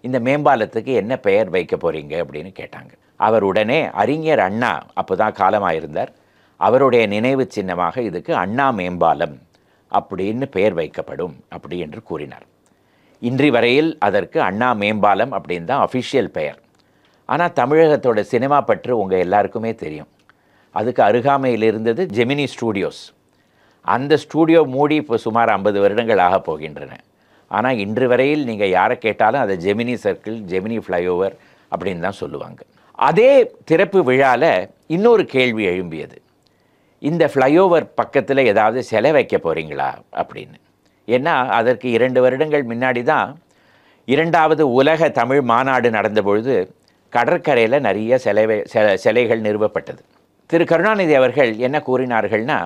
இந்த மேம்பாலத்துக்கு என்ன பெயர் வைக்க போகிறீங்க அப்படின்னு கேட்டாங்க. அவர் உடனே அறிஞர் அண்ணா அப்போ தான் காலமாயிருந்தார். அவருடைய நினைவு சின்னமாக இதுக்கு அண்ணா மேம்பாலம் அப்படின்னு பெயர் வைக்கப்படும் அப்படி என்று கூறினார். இன்றி வரையில் அதற்கு அண்ணா மேம்பாலம் அப்படின்னு தான் அஃபிஷியல் பெயர். ஆனால் தமிழகத்தோட சினிமா பற்று உங்கள் எல்லாருக்குமே தெரியும். அதுக்கு அருகாமையில் இருந்தது ஜெமினி ஸ்டூடியோஸ். அந்த ஸ்டூடியோ மூடி இப்போ சுமார் 50 வருடங்கள் ஆக போகின்றன. ஆனால் இன்று வரையில் நீங்கள் யாரை கேட்டாலும் அதை ஜெமினி சர்க்கிள், ஜெமினி ஃப்ளைஓவர் அப்படின்னு தான் சொல்லுவாங்க. அதே திறப்பு விழாவில் இன்னொரு கேள்வி எழும்பியது. இந்த ஃப்ளைஓவர் பக்கத்தில் ஏதாவது சிலை வைக்க போகிறீங்களா அப்படின்னு. ஏன்னா அதற்கு 2 வருடங்கள் முன்னாடி தான் 2வது உலக தமிழ் மாநாடு நடந்தபொழுது கடற்கரையில் நிறைய சிலைகள் நிறுவப்பட்டது. திரு கருணாநிதி அவர்கள் என்ன கூறினார்கள்னா,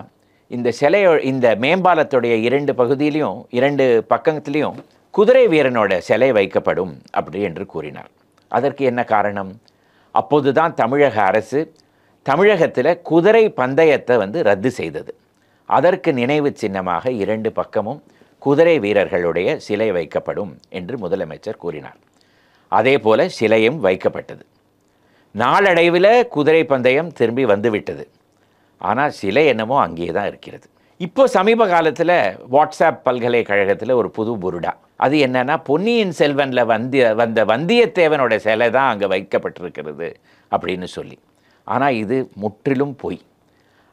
இந்த மேம்பாலத்துடைய 2 பகுதியிலையும் 2 பக்கத்துலேயும் குதிரை வீரனோட சிலை வைக்கப்படும் அப்படி என்று கூறினார். அதற்கு என்ன காரணம்? அப்போது தான் தமிழக அரசு தமிழகத்தில் குதிரை பந்தயத்தை ரத்து செய்தது. அதற்கு நினைவு சின்னமாக 2 பக்கமும் குதிரை வீரர்களுடைய சிலை வைக்கப்படும் என்று முதலமைச்சர் கூறினார். அதே போல சிலையும் வைக்கப்பட்டது. நாளடைவில் குதிரை பந்தயம் திரும்பி வந்துவிட்டது. ஆனால் சிலை என்னமோ அங்கே தான் இருக்கிறது. இப்போ சமீப காலத்தில் வாட்ஸ்அப் பல்கலைக்கழகத்தில் ஒரு புது புருடா. அது என்னன்னா, பொன்னியின் செல்வனில் வந்த வந்தியத்தேவனோட சிலை தான் அங்கே வைக்கப்பட்டிருக்கிறது அப்படின்னு சொல்லி. ஆனால் இது முற்றிலும் பொய்.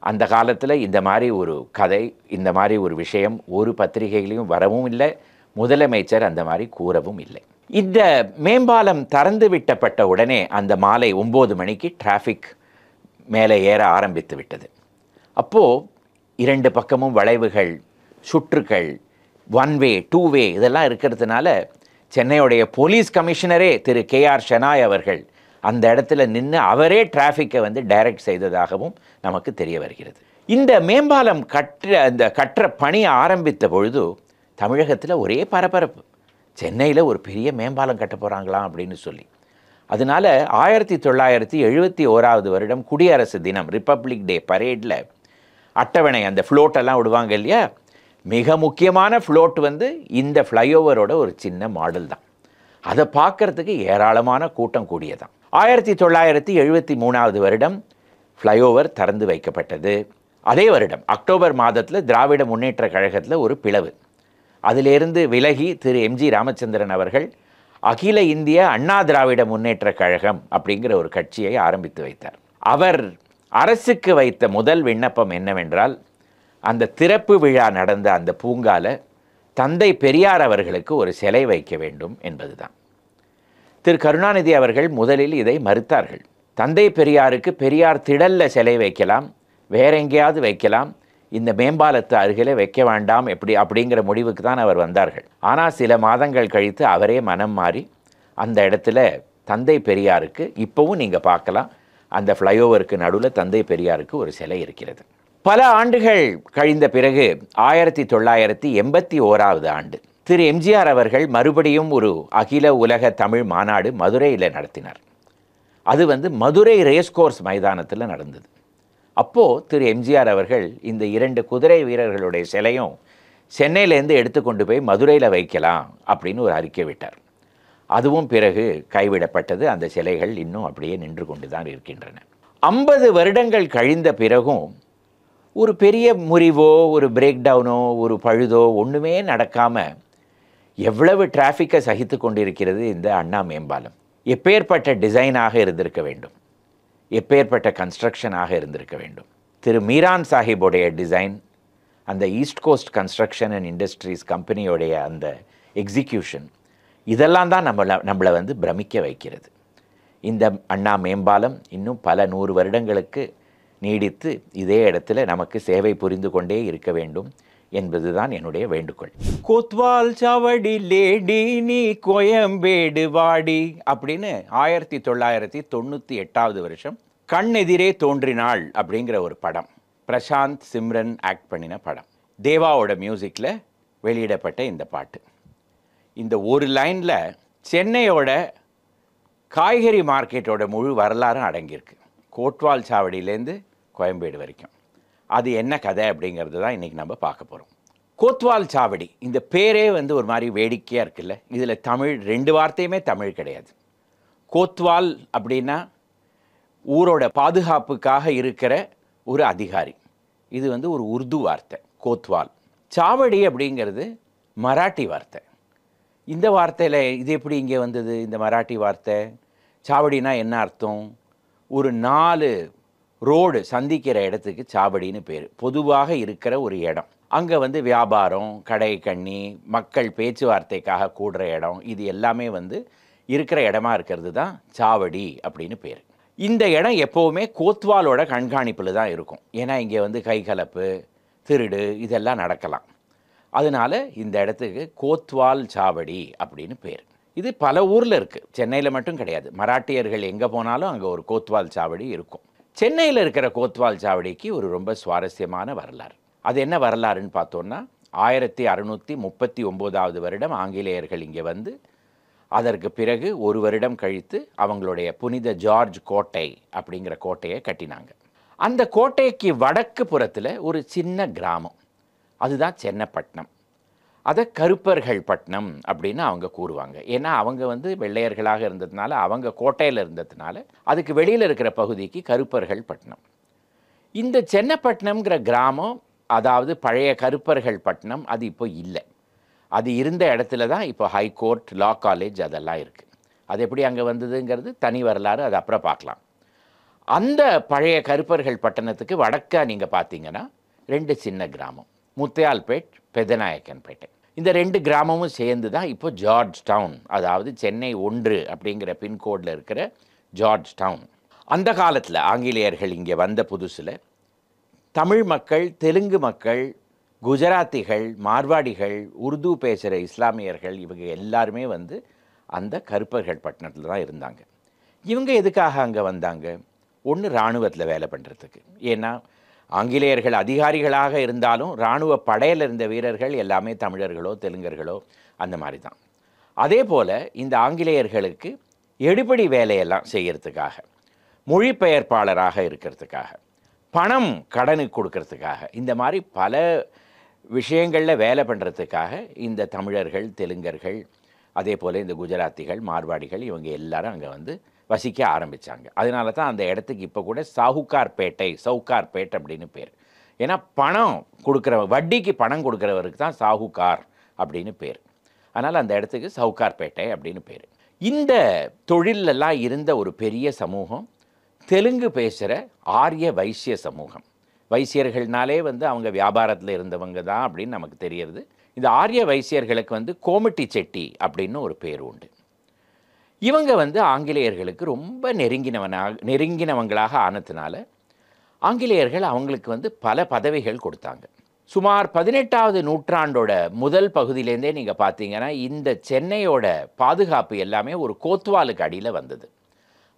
அந்த காலத்தில் இந்த மாதிரி ஒரு கதை, இந்த மாதிரி ஒரு விஷயம் ஒரு பத்திரிகையிலையும் வரவும் இல்லை, முதலமைச்சர் அந்த மாதிரி கூறவும் இல்லை. இந்த மேம்பாலம் திறந்து விட்டப்பட்ட உடனே அந்த மாலை 9 மணிக்கு டிராஃபிக் மேலே ஏற ஆரம்பித்து விட்டது. அப்போது 2 பக்கமும் வளைவுகள், சுற்றுக்கள், 1 வே 2 வே இதெல்லாம் இருக்கிறதுனால சென்னையுடைய போலீஸ் கமிஷனரே திரு KR ஷெனாய் அவர்கள் அந்த இடத்துல நின்று அவரே டிராஃபிக்கை டைரக்ட் செய்ததாகவும் நமக்கு தெரிய வருகிறது. இந்த மேம்பாலம் கட்டுற பணி ஆரம்பித்த பொழுது தமிழகத்தில் ஒரே பரபரப்பு. சென்னையில் ஒரு பெரிய மேம்பாலம் கட்ட போகிறாங்களாம் அப்படின்னு சொல்லி. அதனால் 1971வது வருடம் குடியரசு தினம், ரிப்பப்ளிக் டே பரேடில் அட்டவணை அந்த ஃப்ளோட்டெல்லாம் விடுவாங்க இல்லையா, மிக முக்கியமான ஃப்ளோட் இந்த ஃப்ளைஓவரோட ஒரு சின்ன மாடல் தான். அதை பார்க்கறதுக்கு ஏராளமான கூட்டம் கூடியதான். 1973வது வருடம் ஃப்ளைஓவர் திறந்து வைக்கப்பட்டது. அதே வருடம் அக்டோபர் மாதத்தில் திராவிட முன்னேற்ற கழகத்தில் ஒரு பிளவு. அதிலிருந்து விலகி திரு MG ராமச்சந்திரன் அவர்கள் அகில இந்திய அண்ணா திராவிட முன்னேற்ற கழகம் அப்படிங்கிற ஒரு கட்சியை ஆரம்பித்து வைத்தார். அவர் அரசுக்கு வைத்த முதல் விண்ணப்பம் என்னவென்றால், அந்த திறப்பு விழா நடந்த அந்த பூங்கால தந்தை பெரியார் அவர்களுக்கு ஒரு சிலை வைக்க வேண்டும் என்பதுதான். திரு கருணாநிதி அவர்கள் முதலில் இதை மறுத்தார்கள். தந்தை பெரியாருக்கு பெரியார் திடல்ல சிலை வைக்கலாம், வேற எங்கேயாவது வைக்கலாம், இந்த மேம்பாலத்து அருகிலே வைக்க வேண்டாம் அப்படிங்கிற முடிவுக்கு தான் அவர் வந்தார்கள். ஆனால் சில மாதங்கள் கழித்து அவரே மனம் மாறி அந்த இடத்துல தந்தை பெரியாருக்கு இப்போவும் நீங்கள் பார்க்கலாம், அந்த ஃப்ளைஓவருக்கு நடுவில் தந்தை பெரியாருக்கு ஒரு சிலை இருக்கிறது. பல ஆண்டுகள் கழிந்த பிறகு 1981வது ஆண்டு திரு MGR அவர்கள் மறுபடியும் ஒரு அகில உலக தமிழ் மாநாடு மதுரையில் நடத்தினார். அது மதுரை ரேஸ்கோர்ஸ் மைதானத்தில் நடந்தது. அப்போது திரு MGR அவர்கள் இந்த 2 குதிரை வீரர்களுடைய சிலையும் சென்னையிலேருந்து எடுத்துக்கொண்டு போய் மதுரையில் வைக்கலாம் அப்படின்னு ஒரு அறிக்கை விட்டார். அதுவும் பிறகு கைவிடப்பட்டது. அந்த சிலைகள் இன்னும் அப்படியே நின்று கொண்டு தான் இருக்கின்றன. 50 வருடங்கள் கழிந்த பிறகும் ஒரு பெரிய முறிவோ ஒரு பிரேக் டவுனோ ஒரு பழுதோ ஒன்றுமே நடக்காமல் எவ்வளவு டிராஃபிக்கை சகித்து கொண்டிருக்கிறது இந்த அண்ணா மேம்பாலம். எப்பேற்பட்ட டிசைனாக இருந்திருக்க வேண்டும், எப்பேற்பட்ட கன்ஸ்ட்ரக்ஷனாக இருந்திருக்க வேண்டும். திரு மீரான் சாஹிபோடைய டிசைன், அந்த east cost construction and industries கம்பெனியோடைய அந்த எக்ஸிக்யூஷன், இதெல்லாம் தான் நம்மளை பிரமிக்க வைக்கிறது. இந்த அண்ணா மேம்பாலம் இன்னும் பல 100 வருடங்களுக்கு நீடித்து இதே இடத்துல நமக்கு சேவை புரிந்து கொண்டே இருக்க வேண்டும் என்பதுதான் என்னுடைய வேண்டுகோள். கோத்வால் சாவடி லேடி நீ கோயம்பேடு வாடி அப்படின்னு 1998வது வருஷம் கண்ணெதிரே தோன்றினாள் அப்படிங்கிற ஒரு படம், பிரசாந்த் சிம்ரன் ஆக்ட் பண்ணின படம். தேவாவோட மியூசிக்கில் வெளியிடப்பட்ட இந்த பாட்டு. இந்த ஒரு லைனில் சென்னையோட காய்கறி மார்க்கெட்டோட முழு வரலாறும் அடங்கியிருக்கு, கோட்வால் சாவடியிலேருந்து கோயம்பேடு வரைக்கும். அது என்ன கதை அப்படிங்கிறது தான் இன்றைக்கி நம்ம பார்க்க போகிறோம். கோத்வால் சாவடி, இந்த பேரே வந்து ஒரு மாதிரி வேடிக்கையாக இருக்குல்ல. இதில் தமிழ் 2 வார்த்தையுமே தமிழ் கிடையாது. கோத்வால் அப்படின்னா ஊரோட பாதுகாப்புக்காக இருக்கிற ஒரு அதிகாரி. இது வந்து ஒரு உருது வார்த்தை கோத்வால். சாவடி அப்படிங்கிறது மராட்டி வார்த்தை. இந்த வார்த்தையில் இது எப்படி இங்கே வந்தது, இந்த மராட்டி வார்த்தை? சாவடினா என்ன அர்த்தம்? ஒரு 4 ரோடு சந்திக்கிற இடத்துக்கு சாவடின்னு பேர். பொதுவாக இருக்கிற ஒரு இடம். அங்கே வந்து வியாபாரம், கடை கண்ணி, மக்கள் பேச்சுவார்த்தைக்காக கூடுற இடம், இது எல்லாமே வந்து இருக்கிற இடமா இருக்கிறது தான் சாவடி அப்படின்னு பேர். இந்த இடம் எப்போவுமே கோத்வாலோட கண்காணிப்பில் தான் இருக்கும். ஏன்னா இங்கே வந்து கைகலப்பு, திருடு இதெல்லாம் நடக்கலாம். அதனால் இந்த இடத்துக்கு கோத்வால் சாவடி அப்படின்னு பேர். இது பல ஊரில் இருக்குது, சென்னையில் மட்டும் கிடையாது. மராட்டியர்கள் எங்கே போனாலும் அங்கே ஒரு கோத்வால் சாவடி இருக்கும். சென்னையில் இருக்கிற கோத்வால் சாவடிக்கு ஒரு ரொம்ப சுவாரஸ்யமான வரலாறு. அது என்ன வரலாறுன்னு பார்த்தோன்னா, 1639 வருடம் ஆங்கிலேயர்கள் இங்கே வந்து அதற்கு பிறகு ஒரு வருடம் கழித்து அவங்களுடைய புனித ஜார்ஜ் கோட்டை அப்படிங்கிற கோட்டையை கட்டினாங்க. அந்த கோட்டைக்கு வடக்கு புறத்தில் ஒரு சின்ன கிராமம், அதுதான் சென்னப்பட்டினம். அதை கருப்பர்கள் பட்டினம் அப்படின்னு அவங்க கூறுவாங்க. ஏன்னா அவங்க வந்து வெள்ளையர்களாக இருந்ததுனால, அவங்க கோட்டையில் இருந்ததுனால அதுக்கு வெளியில் இருக்கிற பகுதிக்கு கருப்பர்கள் பட்டினம். இந்த சென்னப்பட்டினம்ங்கிற கிராமம், அதாவது பழைய கருப்பர்கள் பட்டினம், அது இப்போ இல்லை. அது இருந்த இடத்துல தான் இப்போ ஹைகோர்ட், லா காலேஜ் அதெல்லாம் இருக்குது. அது எப்படி அங்கே வந்ததுங்கிறது தனி வரலாறு, அது அப்புறம் பார்க்கலாம். அந்த பழைய கருப்பர்கள் பட்டணத்துக்கு வடக்கா நீங்கள் பார்த்தீங்கன்னா 2 சின்ன கிராமம், முத்தையால்பேட், பெதநாயக்கன்பேட்டை. இந்த 2 கிராமமும் சேர்ந்து தான் இப்போ ஜார்ஜ் டவுன், அதாவது சென்னை 1 அப்படிங்கிற பின்கோடில் இருக்கிற ஜார்ஜ் டவுன். அந்த காலத்தில் ஆங்கிலேயர்கள் இங்கே வந்த புதுசில் தமிழ் மக்கள், தெலுங்கு மக்கள், குஜராத்திகள், மார்வாடிகள், உருது பேசுகிற இஸ்லாமியர்கள், இவங்க எல்லாருமே வந்து அந்த கருப்பர்கள் பட்டணத்தில் தான் இருந்தாங்க. இவங்க எதுக்காக அங்கே வந்தாங்க? ஒன்று, இராணுவத்தில் வேலை பண்ணுறதுக்கு. ஏன்னா ஆங்கிலேயர்கள் அதிகாரிகளாக இருந்தாலும் இராணுவ படையில் இருந்த வீரர்கள் எல்லாமே தமிழர்களோ தெலுங்கர்களோ அந்த மாதிரி தான். அதே போல் இந்த ஆங்கிலேயர்களுக்கு எடுபடி வேலையெல்லாம் செய்கிறதுக்காக, மொழிபெயர்ப்பாளராக இருக்கிறதுக்காக, பணம் கடனுக்கு கொடுக்கறதுக்காக, இந்த மாதிரி பல விஷயங்களில் வேலை பண்ணுறதுக்காக இந்த தமிழர்கள், தெலுங்கர்கள், அதே போல் இந்த குஜராத்திகள், மார்வாடிகள் இவங்க எல்லாரும் அங்கே வந்து வசிக்க ஆரம்பித்தாங்க. அதனால தான் அந்த இடத்துக்கு இப்போ கூட சாஹுகார்பேட்டை, சவுகார்பேட் அப்படின்னு பேர். ஏன்னா பணம் கொடுக்குற, வட்டிக்கு பணம் கொடுக்குறவருக்கு தான் சாஹுகார் அப்படின்னு பேர். அதனால் அந்த இடத்துக்கு சவுகார்பேட்டை அப்படின்னு பேர். இந்த தொழிலெல்லாம் இருந்த ஒரு பெரிய சமூகம் தெலுங்கு பேசுகிற ஆரிய வைசிய சமூகம். வைசியர்கள்னாலே வந்து அவங்க வியாபாரத்தில் இருந்தவங்க தான் அப்படின்னு நமக்கு தெரியுது. இந்த ஆரிய வைசியர்களுக்கு வந்து கோமிட்டி செட்டி அப்படின்னு ஒரு பேர் உண்டு. இவங்க வந்து ஆங்கிலேயர்களுக்கு ரொம்ப நெருங்கினவங்களாக ஆனதுனால ஆங்கிலேயர்கள் அவங்களுக்கு வந்து பல பதவிகள் கொடுத்தாங்க. சுமார் 18வது நூற்றாண்டோட முதல் பகுதியிலேருந்தே நீங்கள் பார்த்தீங்கன்னா இந்த சென்னையோட பாதுகாப்பு எல்லாமே ஒரு கோத்வாலுக்கு அடியில் வந்தது.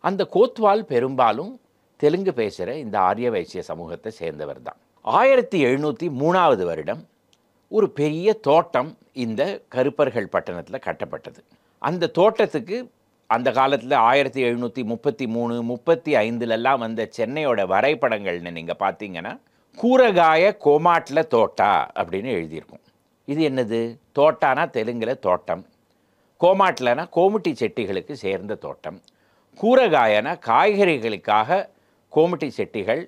அந்த கோத்வால் பெரும்பாலும் தெலுங்கு பேசுகிற இந்த ஆரிய வைசிய சமூகத்தை சேர்ந்தவர் தான். 1703 வருடம் ஒரு பெரிய தோட்டம் இந்த கருப்பர்கள் பட்டணத்தில் கட்டப்பட்டது. அந்த தோட்டத்துக்கு அந்த காலத்தில் 1733, 35லெல்லாம் வந்த சென்னையோட வரைபடங்கள்னு நீங்கள் பார்த்தீங்கன்னா கூரகாய கோமாட்ல தோட்டா அப்படின்னு எழுதியிருக்கும். இது என்னது? தோட்டானா தெலுங்கில் தோட்டம், கோமாட்லனா கோமிட்டி செட்டிகளுக்கு சேர்ந்த தோட்டம், கூரகாயனா காய்கறிகளுக்காக கோமிட்டி செட்டிகள்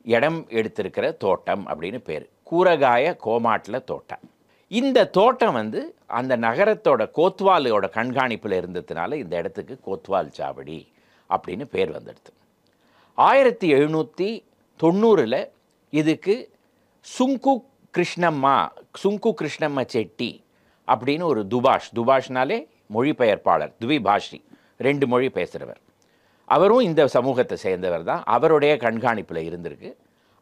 இடம் எடுத்திருக்கிற தோட்டம் அப்படின்னு பேர். கூரகாய கோமாட்ல தோட்டம். இந்த தோட்டம் வந்து அந்த நகரத்தோட கோத்வாலோட கண்காணிப்பில் இருந்ததுனால இந்த இடத்துக்கு கோத்வால் சாவடி அப்படின்னு பேர் வந்துடுது. 1790 இதுக்கு சுங்கு கிருஷ்ணம்மா செட்டி அப்படின்னு ஒரு துபாஷ்னாலே மொழிபெயர்ப்பாளர், துவிபாஷி, 2 மொழி பேசுகிறவர், அவரும் இந்த சமூகத்தை சேர்ந்தவர் தான். அவருடைய கண்காணிப்பில் இருந்திருக்கு.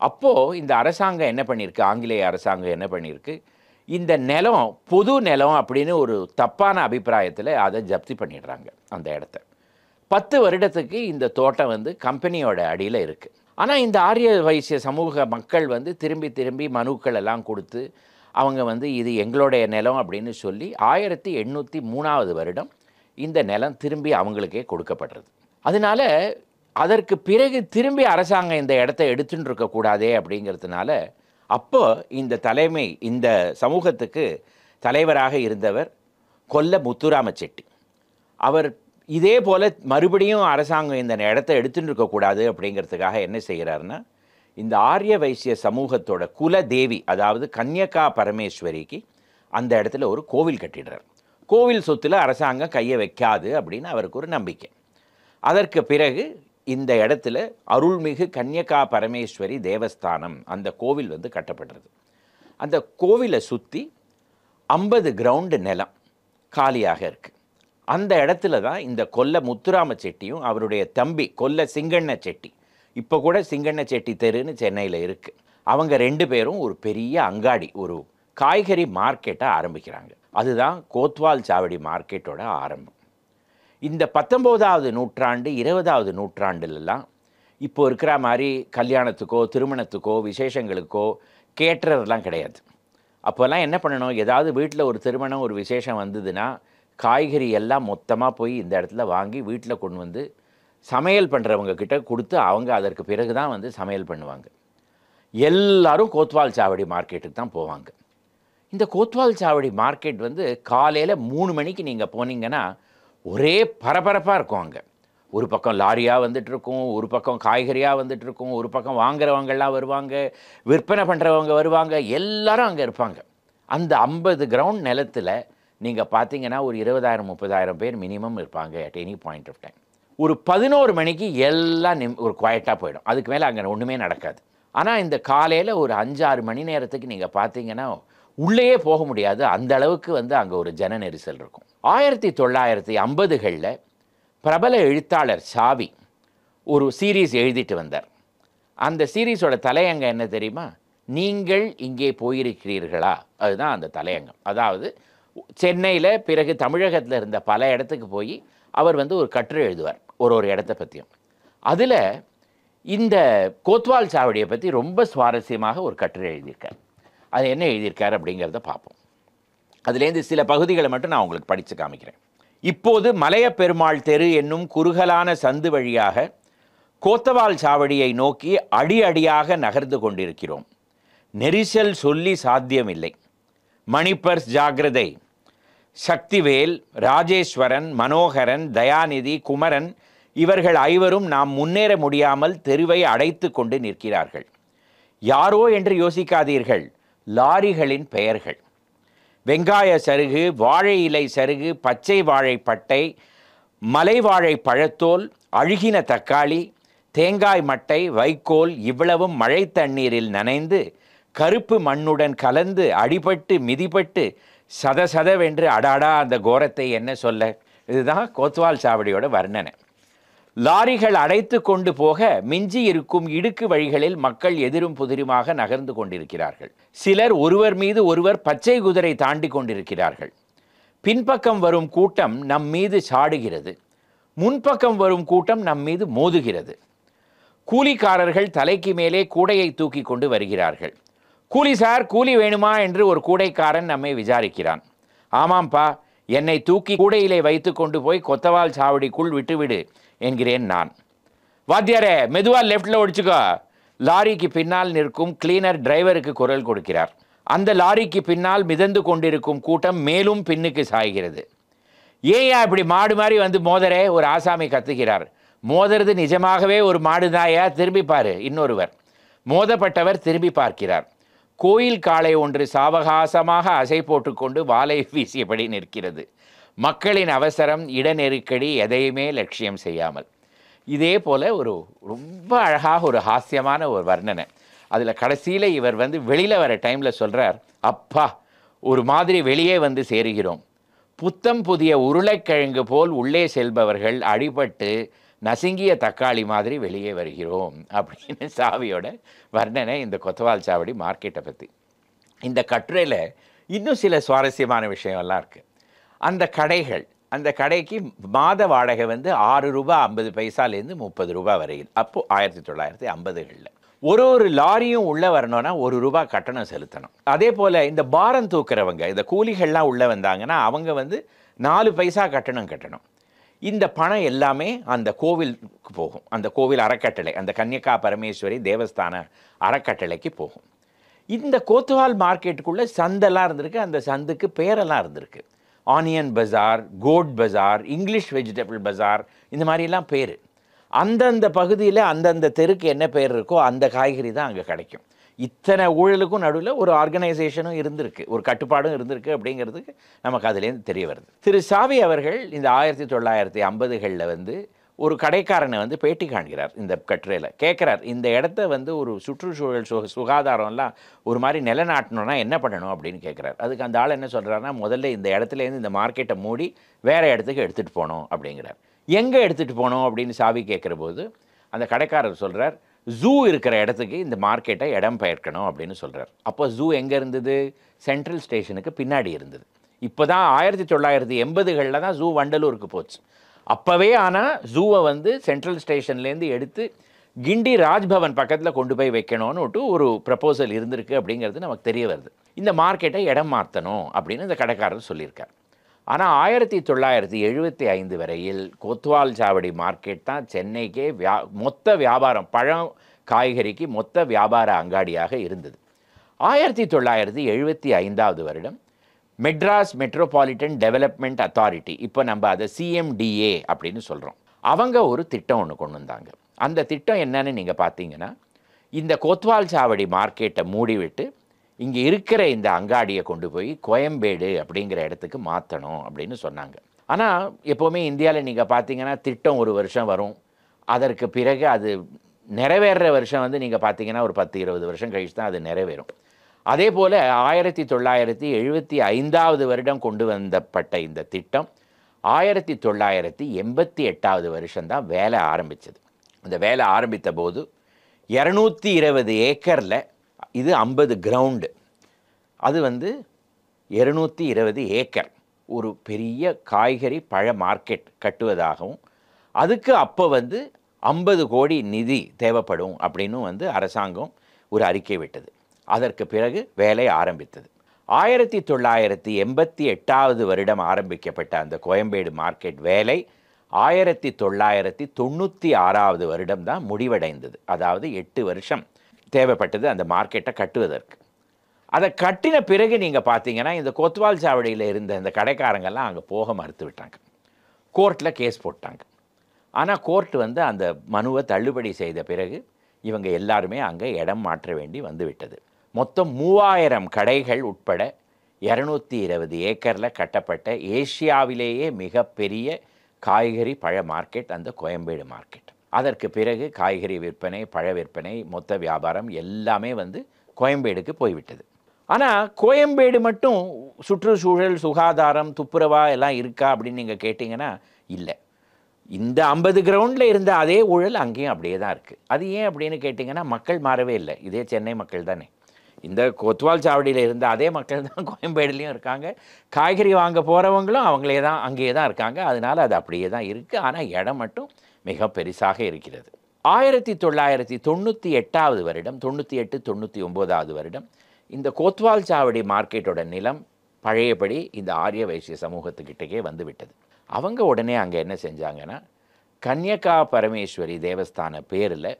அப்போது இந்த அரசாங்கம் என்ன பண்ணியிருக்கு, ஆங்கிலேய அரசாங்கம் என்ன பண்ணியிருக்கு, இந்த நிலம் பொது நிலம் அப்படின்னு ஒரு தப்பான அபிப்பிராயத்தில் அதை ஜப்தி பண்ணிடுறாங்க அந்த இடத்த. 10 வருடத்துக்கு இந்த தோட்டம் வந்து கம்பெனியோட அடியில் இருக்குது. ஆனால் இந்த ஆரிய வைசிய சமூக மக்கள் வந்து திரும்பி மனுக்கள் எல்லாம் கொடுத்து அவங்க வந்து இது எங்களுடைய நிலம் அப்படின்னு சொல்லி 1803 வருடம் இந்த நிலம் திரும்பி அவங்களுக்கே கொடுக்கப்படுறது. அதனால அதற்கு பிறகு திரும்பி அரசாங்கம் இந்த இடத்த எடுத்துட்டு இருக்கக்கூடாதே அப்படிங்கிறதுனால அப்போ இந்த சமூகத்துக்கு தலைவராக இருந்தவர் கொல்ல முத்துராம செட்டி. அவர் இதே போல் மறுபடியும் அரசாங்கம் இந்த இடத்த எடுத்துட்டு இருக்கக்கூடாது அப்படிங்கிறதுக்காக என்ன செய்கிறாருன்னா, இந்த ஆரிய வைசிய சமூகத்தோட குல தேவி, அதாவது கன்யகா பரமேஸ்வரிக்கு அந்த இடத்துல ஒரு கோவில் கட்டிடுறார். கோவில் சொத்தில் அரசாங்கம் கையை வைக்காது அப்படின்னு அவருக்கு ஒரு நம்பிக்கை. அதற்கு பிறகு இந்த இடத்துல அருள்மிகு கன்யகா பரமேஸ்வரி தேவஸ்தானம் அந்த கோவில் வந்து கட்டப்படுறது. அந்த கோவிலை சுற்றி 50 கிரவுண்டு நிலம் காலியாக இருக்குது. அந்த இடத்துல தான் இந்த கொல்ல முத்துராம செட்டியும் அவருடைய தம்பி கொல்ல சிங்கண்ண செட்டி, இப்போ கூட சிங்கண்ண செட்டி தெருன்னு சென்னையில் இருக்குது, அவங்க 2 பேரும் ஒரு பெரிய அங்காடி, ஒரு காய்கறி மார்க்கெட்டை ஆரம்பிக்கிறாங்க. அதுதான் கோத்வால் சாவடி மார்க்கெட்டோட ஆரம்பம். இந்த 19வது நூற்றாண்டு 20வது நூற்றாண்டுலலாம் இப்போ இருக்கிற மாதிரி கல்யாணத்துக்கோ திருமணத்துக்கோ விசேஷங்களுக்கோ கேட்டரெல்லாம் கிடையாது. அப்போல்லாம் என்ன பண்ணணும், ஏதாவது வீட்டில் ஒரு திருமணம் ஒரு விசேஷம் வந்ததுன்னா காய்கறி எல்லாம் மொத்தமாக போய் இந்த இடத்துல வாங்கி வீட்டில் கொண்டு வந்து சமையல் பண்ணுறவங்க கிட்ட கொடுத்து அவங்க அதற்கு பிறகு தான் வந்து சமையல் பண்ணுவாங்க. எல்லாரும் கோத்வால் சாவடி மார்க்கெட்டுக்கு தான் போவாங்க. இந்த கோத்வால் சாவடி மார்க்கெட் வந்து காலையில் 3 மணிக்கு நீங்கள் போனீங்கன்னா ஒரே பரபரப்பாக இருக்கும். அங்கே ஒரு பக்கம் லாரியாக வந்துட்டுருக்கும், ஒரு பக்கம் காய்கறியாக வந்துட்டுருக்கும், ஒரு பக்கம் வாங்குறவங்கெல்லாம் வருவாங்க, விற்பனை பண்ணுறவங்க வருவாங்க, எல்லாரும் அங்கே இருப்பாங்க. அந்த 50 கிரவுண்ட் நிலத்தில் நீங்கள் பார்த்தீங்கன்னா ஒரு 20,000-30,000 பேர் மினிமம் இருப்பாங்க at any point of time. ஒரு 11 மணிக்கு எல்லாம் ஒரு குவாய்ட்டாக போயிடும். அதுக்கு மேலே அங்கே ஒன்றுமே நடக்காது. ஆனால் இந்த காலையில் ஒரு 5-6 மணி நேரத்துக்கு நீங்கள் பார்த்தீங்கன்னா உள்ளேயே போக முடியாது, அந்த அளவுக்கு வந்து அங்கே ஒரு ஜன நெரிசல் இருக்கும். 1950களில் பிரபல எழுத்தாளர் சாவி ஒரு சீரீஸ் எழுதிட்டு வந்தார். அந்த சீரீஸோட தலையங்கம் என்ன தெரியுமா? நீங்கள் இங்கே போயிருக்கிறீர்களா, அதுதான் அந்த தலையங்கம். அதாவது சென்னையில் பிறகு தமிழகத்தில் இருந்த பல இடத்துக்கு போய் அவர் வந்து ஒரு கட்டுரை எழுதுவார் ஒரு இடத்த பற்றியும். அதில் இந்த கோத்வால் சாவடியை பற்றி ரொம்ப சுவாரஸ்யமாக ஒரு கட்டுரை எழுதியிருக்கார். அது என்ன எழுதியிருக்கார் அப்படிங்கிறத பார்ப்போம். அதுலேருந்து சில பகுதிகளை மட்டும் நான் உங்களுக்கு படித்து காமிக்கிறேன். இப்போது மலையப்பெருமாள் தெரு என்னும் குறுகலான சந்து வழியாக கோத்தவால் சாவடியை நோக்கி அடி அடியாக நகர்ந்து கொண்டிருக்கிறோம். நெரிசல் சொல்லி சாத்தியமில்லை. மணிப்பர்ஸ் ஜாகிரதை. சக்திவேல், ராஜேஸ்வரன், மனோகரன், தயாநிதி, குமரன் இவர்கள் 5வரும் நாம் முன்னேற முடியாமல் தெருவை அடைத்து கொண்டு நிற்கிறார்கள். யாரோ என்று யோசிக்காதீர்கள், லாரிகளின் பெயர்கள். வெங்காய சருகு, வாழை இலை சருகு, பச்சை வாழை பட்டை, மலை வாழை பழத்தோல், அழுகின தக்காளி, தேங்காய் மட்டை, வைக்கோல் இவ்வளவும் மழை தண்ணீரில் நனைந்து கருப்பு மண்ணுடன் கலந்து அடிபட்டு மிதிப்பட்டு சதசதவென்று அடாடா அந்த கோரத்தை என்ன சொல்ல. இதுதான் கோத்வால் சாவடியோட வர்ணனை. லாரிகள் அடைத்து கொண்டு போக மிஞ்சி இருக்கும் இடுக்கு வழிகளில் மக்கள் எதிரும் புதிருமாக நகர்ந்து கொண்டிருக்கிறார்கள். சிலர் ஒருவர் மீது ஒருவர் பச்சை குதிரை தாண்டி கொண்டிருக்கிறார்கள். பின்பக்கம் வரும் கூட்டம் நம் மீது சாடுகிறது, முன்பக்கம் வரும் கூட்டம் நம் மீது மோதுகிறது. கூலிக்காரர்கள் தலைக்கு மேலே கூடையை தூக்கி கொண்டு வருகிறார்கள். கூலி சார், கூலி வேணுமா என்று ஒரு கூடைக்காரன் நம்மை விசாரிக்கிறான். ஆமாம்பா, என்னை தூக்கி கூடையிலே வைத்து கொண்டு போய் கொத்தவால் சாவடிக்குள் விட்டுவிடு என்கிறேன் நான். வாத்தியாரே, மெதுவா லெஃப்டில் ஒடிச்சுக்கோ. லாரிக்கு பின்னால் நிற்கும் கிளீனர் டிரைவருக்கு குரல் கொடுக்கிறார். அந்த லாரிக்கு பின்னால் மிதந்து கொண்டிருக்கும் கூட்டம் மேலும் பின்னுக்கு சாய்கிறது. ஏயா இப்படி மாடு மாதிரி வந்து மோதரே, ஒரு ஆசாமி கத்துகிறார். மோதுறது நிஜமாகவே ஒரு மாடுதாயா, திரும்பி பாரு. இன்னொருவர். மோதப்பட்டவர் திரும்பி பார்க்கிறார். கோயில் காளை ஒன்று சாவகாசமாக அசை போட்டுக்கொண்டு வாளை வீசியபடி நிற்கிறது. மக்களின் அவசரம், இட நெருக்கடி, எதையுமே லட்சியம் செய்யாமல். இதே போல் ஒரு ரொம்ப அழகாக ஒரு ஹாஸ்யமான ஒரு வர்ணனை. அதில் கடைசியில் இவர் வந்து வெளியில் வர டைமில் சொல்கிறார், அப்பா ஒரு மாதிரி வெளியே வந்து சேருகிறோம். புத்தம் புதிய உருளைக்கிழங்கு போல் உள்ளே செல்பவர்கள் அடிபட்டு நசுங்கிய தக்காளி மாதிரி வெளியே வருகிறோம் அப்படின்னு சாவியோட வர்ணனை இந்த கொத்தவால் சாவடி மார்க்கெட்டை பற்றி. இந்த கட்டுரையில் இன்னும் சில சுவாரஸ்யமான விஷயம்லாம் இருக்குது. அந்த கடைக்கு மாத வாடகை வந்து 6 ரூபா 50 பைசாலேருந்து 30 ரூபா வரையில். அப்போது 1950களில் ஒரு லாரியும் உள்ளே வரணும்னா ₹1 கட்டணம் செலுத்தணும். அதே போல் இந்த பாரம் தூக்குறவங்க, இந்த கூலிகள்லாம் உள்ளே வந்தாங்கன்னா அவங்க வந்து 4 பைசா கட்டணம் கட்டணும். இந்த பணம் எல்லாமே அந்த கோவிலுக்கு போகும். அந்த கோவில் அறக்கட்டளை, அந்த கன்னிகா பரமேஸ்வரி தேவஸ்தான அறக்கட்டளைக்கு போகும். இந்த கோத்வால் மார்க்கெட்டுக்குள்ளே சந்தெல்லாம் இருந்திருக்கு. அந்த சந்துக்கு பேரெல்லாம் இருந்திருக்கு. ஆனியன் பஜார், கோட் பஜார், இங்கிலீஷ் வெஜிடபிள் பஜார், இந்த மாதிரிலாம் பேர். அந்தந்த பகுதியில் அந்தந்த தெருக்கு என்ன பேர் இருக்கோ அந்த காய்கறி தான் அங்கே கிடைக்கும். இத்தனை ஊழலுக்கும் நடுவில் ஒரு ஆர்கனைசேஷனும் இருந்திருக்கு, ஒரு கட்டுப்பாடும் இருந்திருக்கு அப்படிங்கிறதுக்கு நமக்கு அதுலேருந்து தெரிய வருது. திரு சாவி அவர்கள் இந்த 1950களில் வந்து ஒரு கடைக்காரனை வந்து பேட்டி காண்கிறார். இந்த கட்டுரையில் கேட்குறார், இந்த இடத்த வந்து ஒரு சுற்றுச்சூழல் சுகாதாரம்லாம் ஒரு மாதிரி நிலநாட்டணும்னா என்ன பண்ணணும் அப்படின்னு கேட்குறாரு. அதுக்கு அந்த ஆள் என்ன சொல்கிறாருன்னா, முதல்ல இந்த இடத்துலேருந்து இந்த மார்க்கெட்டை மூடி வேறு இடத்துக்கு எடுத்துகிட்டு போகணும் அப்படிங்கிறார். எங்கே எடுத்துகிட்டு போகணும் அப்படின்னு சாவி கேட்குற போது அந்த கடைக்காரர் சொல்கிறார், ஜூ இருக்கிற இடத்துக்கு இந்த மார்க்கெட்டை இடம் பெயர்க்கணும் அப்படின்னு சொல்கிறார். அப்போ ஜூ எங்கே இருந்தது? சென்ட்ரல் ஸ்டேஷனுக்கு பின்னாடி இருந்தது. இப்போ தான் 1980களில் தான் ஜூ வண்டலூருக்கு போச்சு. அப்போவே ஆனால் ஜூவை வந்து சென்ட்ரல் ஸ்டேஷன்லேருந்து எடுத்து கிண்டி ராஜ்பவன் பக்கத்தில் கொண்டு போய் வைக்கணும்னு ஒரு ப்ரப்போசல் இருந்திருக்கு அப்படிங்கிறது நமக்கு தெரிய வருது. இந்த மார்க்கெட்டை இடம் மாற்றணும் அப்படின்னு இந்த கடைக்காரர் சொல்லியிருக்கார். ஆனால் 1975 வரையில் கோத்வால் சாவடி மார்க்கெட் தான் சென்னைக்கே மொத்த வியாபாரம், பழம் காய்கறிக்கு மொத்த வியாபார அங்காடியாக இருந்தது. 1975 வருடம் மெட்ராஸ் மெட்ரோபாலிட்டன் டெவலப்மெண்ட் அத்தாரிட்டி, இப்போ நம்ம அதை CMDA அப்படின்னு சொல்கிறோம், அவங்க ஒரு திட்டம் ஒன்று கொண்டு வந்தாங்க. அந்த திட்டம் என்னன்னு நீங்கள் பார்த்தீங்கன்னா, இந்த கோத்வால் சாவடி மார்க்கெட்டை மூடிவிட்டு இங்கே இருக்கிற இந்த அங்காடியை கொண்டு போய் கோயம்பேடு அப்படிங்கிற இடத்துக்கு மாற்றணும் அப்படின்னு சொன்னாங்க. ஆனால் எப்போவுமே இந்தியாவில் நீங்கள் பார்த்தீங்கன்னா திட்டம் ஒரு வருஷம் வரும், அதற்கு பிறகு அது நிறைவேறுற வருஷம் வந்து நீங்கள் பார்த்தீங்கன்னா ஒரு 10-20 வருஷம் கழிச்சு தான் அது நிறைவேறும். அதே போல் 1975 வருடம் கொண்டு வந்தப்பட்ட இந்த திட்டம் 1988 வருஷம்தான் வேலை ஆரம்பித்தது. அந்த வேலை ஆரம்பித்த போது 220 ஏக்கரில் இது 50 கிரவுண்டு, அது வந்து 220 ஏக்கர் ஒரு பெரிய காய்கறி பழ மார்க்கெட் கட்டுவதாகவும், அதுக்கு அப்போ வந்து 50 கோடி நிதி தேவைப்படும் அப்படின்னு வந்து அரசாங்கம் ஒரு அறிக்கை விட்டது. அதற்கு பிறகு வேலை ஆரம்பித்தது. 1988 வருடம் ஆரம்பிக்கப்பட்ட அந்த கோயம்பேடு மார்க்கெட் வேலை 1996 வருடம் தான் முடிவடைந்தது. அதாவது 8 வருஷம் தேவைப்பட்டது அந்த மார்க்கெட்டை கட்டுவதற்கு. அதை கட்டின பிறகு நீங்கள் பார்த்தீங்கன்னா இந்த கோத்வால் சாவடியில் இருந்த இந்த கடைக்காரங்கெல்லாம் அங்கே போக மறுத்து விட்டாங்க. கோர்ட்டில் கேஸ் போட்டாங்க. ஆனால் கோர்ட் வந்து அந்த மனுவை தள்ளுபடி செய்த பிறகு இவங்க எல்லாருமே அங்கே இடம் மாற்ற வேண்டி வந்துவிட்டது. மொத்தம் 3000 கடைகள் உட்பட 220 ஏக்கரில் கட்டப்பட்ட ஏசியாவிலேயே மிகப்பெரிய காய்கறி பழ மார்க்கெட் அந்த கோயம்பேடு மார்க்கெட். அதற்கு பிறகு காய்கறி விற்பனை, பழ விற்பனை, மொத்த வியாபாரம் எல்லாமே வந்து கோயம்பேடுக்கு போய்விட்டது. ஆனால் கோயம்பேடு மட்டும் சுற்றுச்சூழல், சுகாதாரம், துப்புரவா எல்லாம் இருக்கா அப்படின்னு நீங்கள் கேட்டிங்கன்னா இல்லை. இந்த 50 கிரவுண்டில் இருந்த அதே ஊழல் அங்கேயும் அப்படியே தான் இருக்குது. அது ஏன் அப்படின்னு கேட்டிங்கன்னா, மக்கள் மாறவே இல்லை. இதே சென்னை மக்கள் தானே. இந்த கோத்வால் சாவடியில் இருந்த அதே மக்கள் தான் கோயம்பேடுலேயும் இருக்காங்க. காய்கறி வாங்க போகிறவங்களும் அவங்களே தான், அங்கேயே தான் இருக்காங்க. அதனால் அது அப்படியே தான் இருக்குது. ஆனால் இடம் மட்டும் மிக பெருசாக இருக்கிறது. 1998 வருடம், 98-99 வருடம் இந்த கோத்வால் சாவடி மார்க்கெட்டோட நிலம் பழையபடி இந்த ஆரிய வைசிய சமூகத்துக்கிட்டே வந்துவிட்டது. அவங்க உடனே அங்கே என்ன செஞ்சாங்கன்னா, கன்னிகா பரமேஸ்வரி தேவஸ்தான பேரில்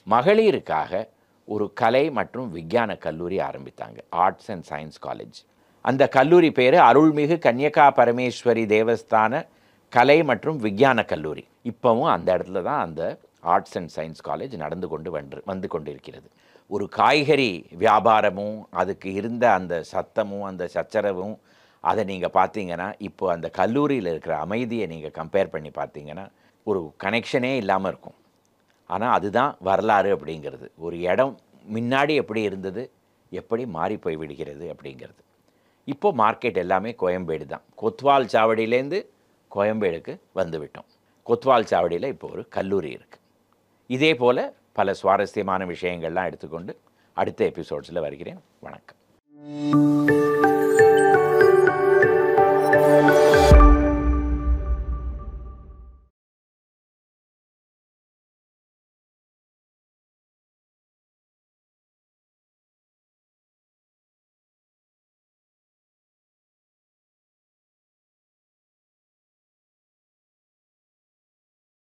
மகளிருக்காக ஒரு கலை மற்றும் விஞ்ஞான கல்லூரி ஆரம்பித்தாங்க, ஆர்ட்ஸ் அண்ட் சயின்ஸ் காலேஜ். அந்த கல்லூரி பேர் அருள்மிகு கன்னிகா பரமேஸ்வரி தேவஸ்தான கலை மற்றும் விஞ்ஞான கல்லூரி. இப்போவும் அந்த இடத்துல தான் அந்த ஆர்ட்ஸ் அண்ட் சயின்ஸ் காலேஜ் வந்து கொண்டிருக்கிறது. ஒரு காய்கறி வியாபாரமும் அதுக்கு இருந்த அந்த சத்தமும் அந்த சச்சரவும் அதை நீங்கள் பார்த்தீங்கன்னா, இப்போ அந்த கல்லூரியில் இருக்கிற அமைதியை நீங்கள் கம்பேர் பண்ணி பார்த்தீங்கன்னா ஒரு கனெக்ஷனே இல்லாமல் இருக்கும். ஆனால் அதுதான் வரலாறு அப்படிங்கிறது. ஒரு இடம் முன்னாடி எப்படி இருந்தது, எப்படி மாறி போய் விடுகிறது அப்படிங்கிறது. இப்போது மார்க்கெட் எல்லாமே கோயம்பேடு தான். கொத்வால் சாவடியிலேருந்து கோயம்பேடுக்கு வந்துவிட்டோம். கொத்வால் சாவடியில் இப்போ ஒரு கல்லூரி இருக்குது. இதே போல் பல சுவாரஸ்யமான விஷயங்கள்லாம் எடுத்துக்கொண்டு அடுத்த எபிசோட்ஸில் வருகிறேன். வணக்கம்.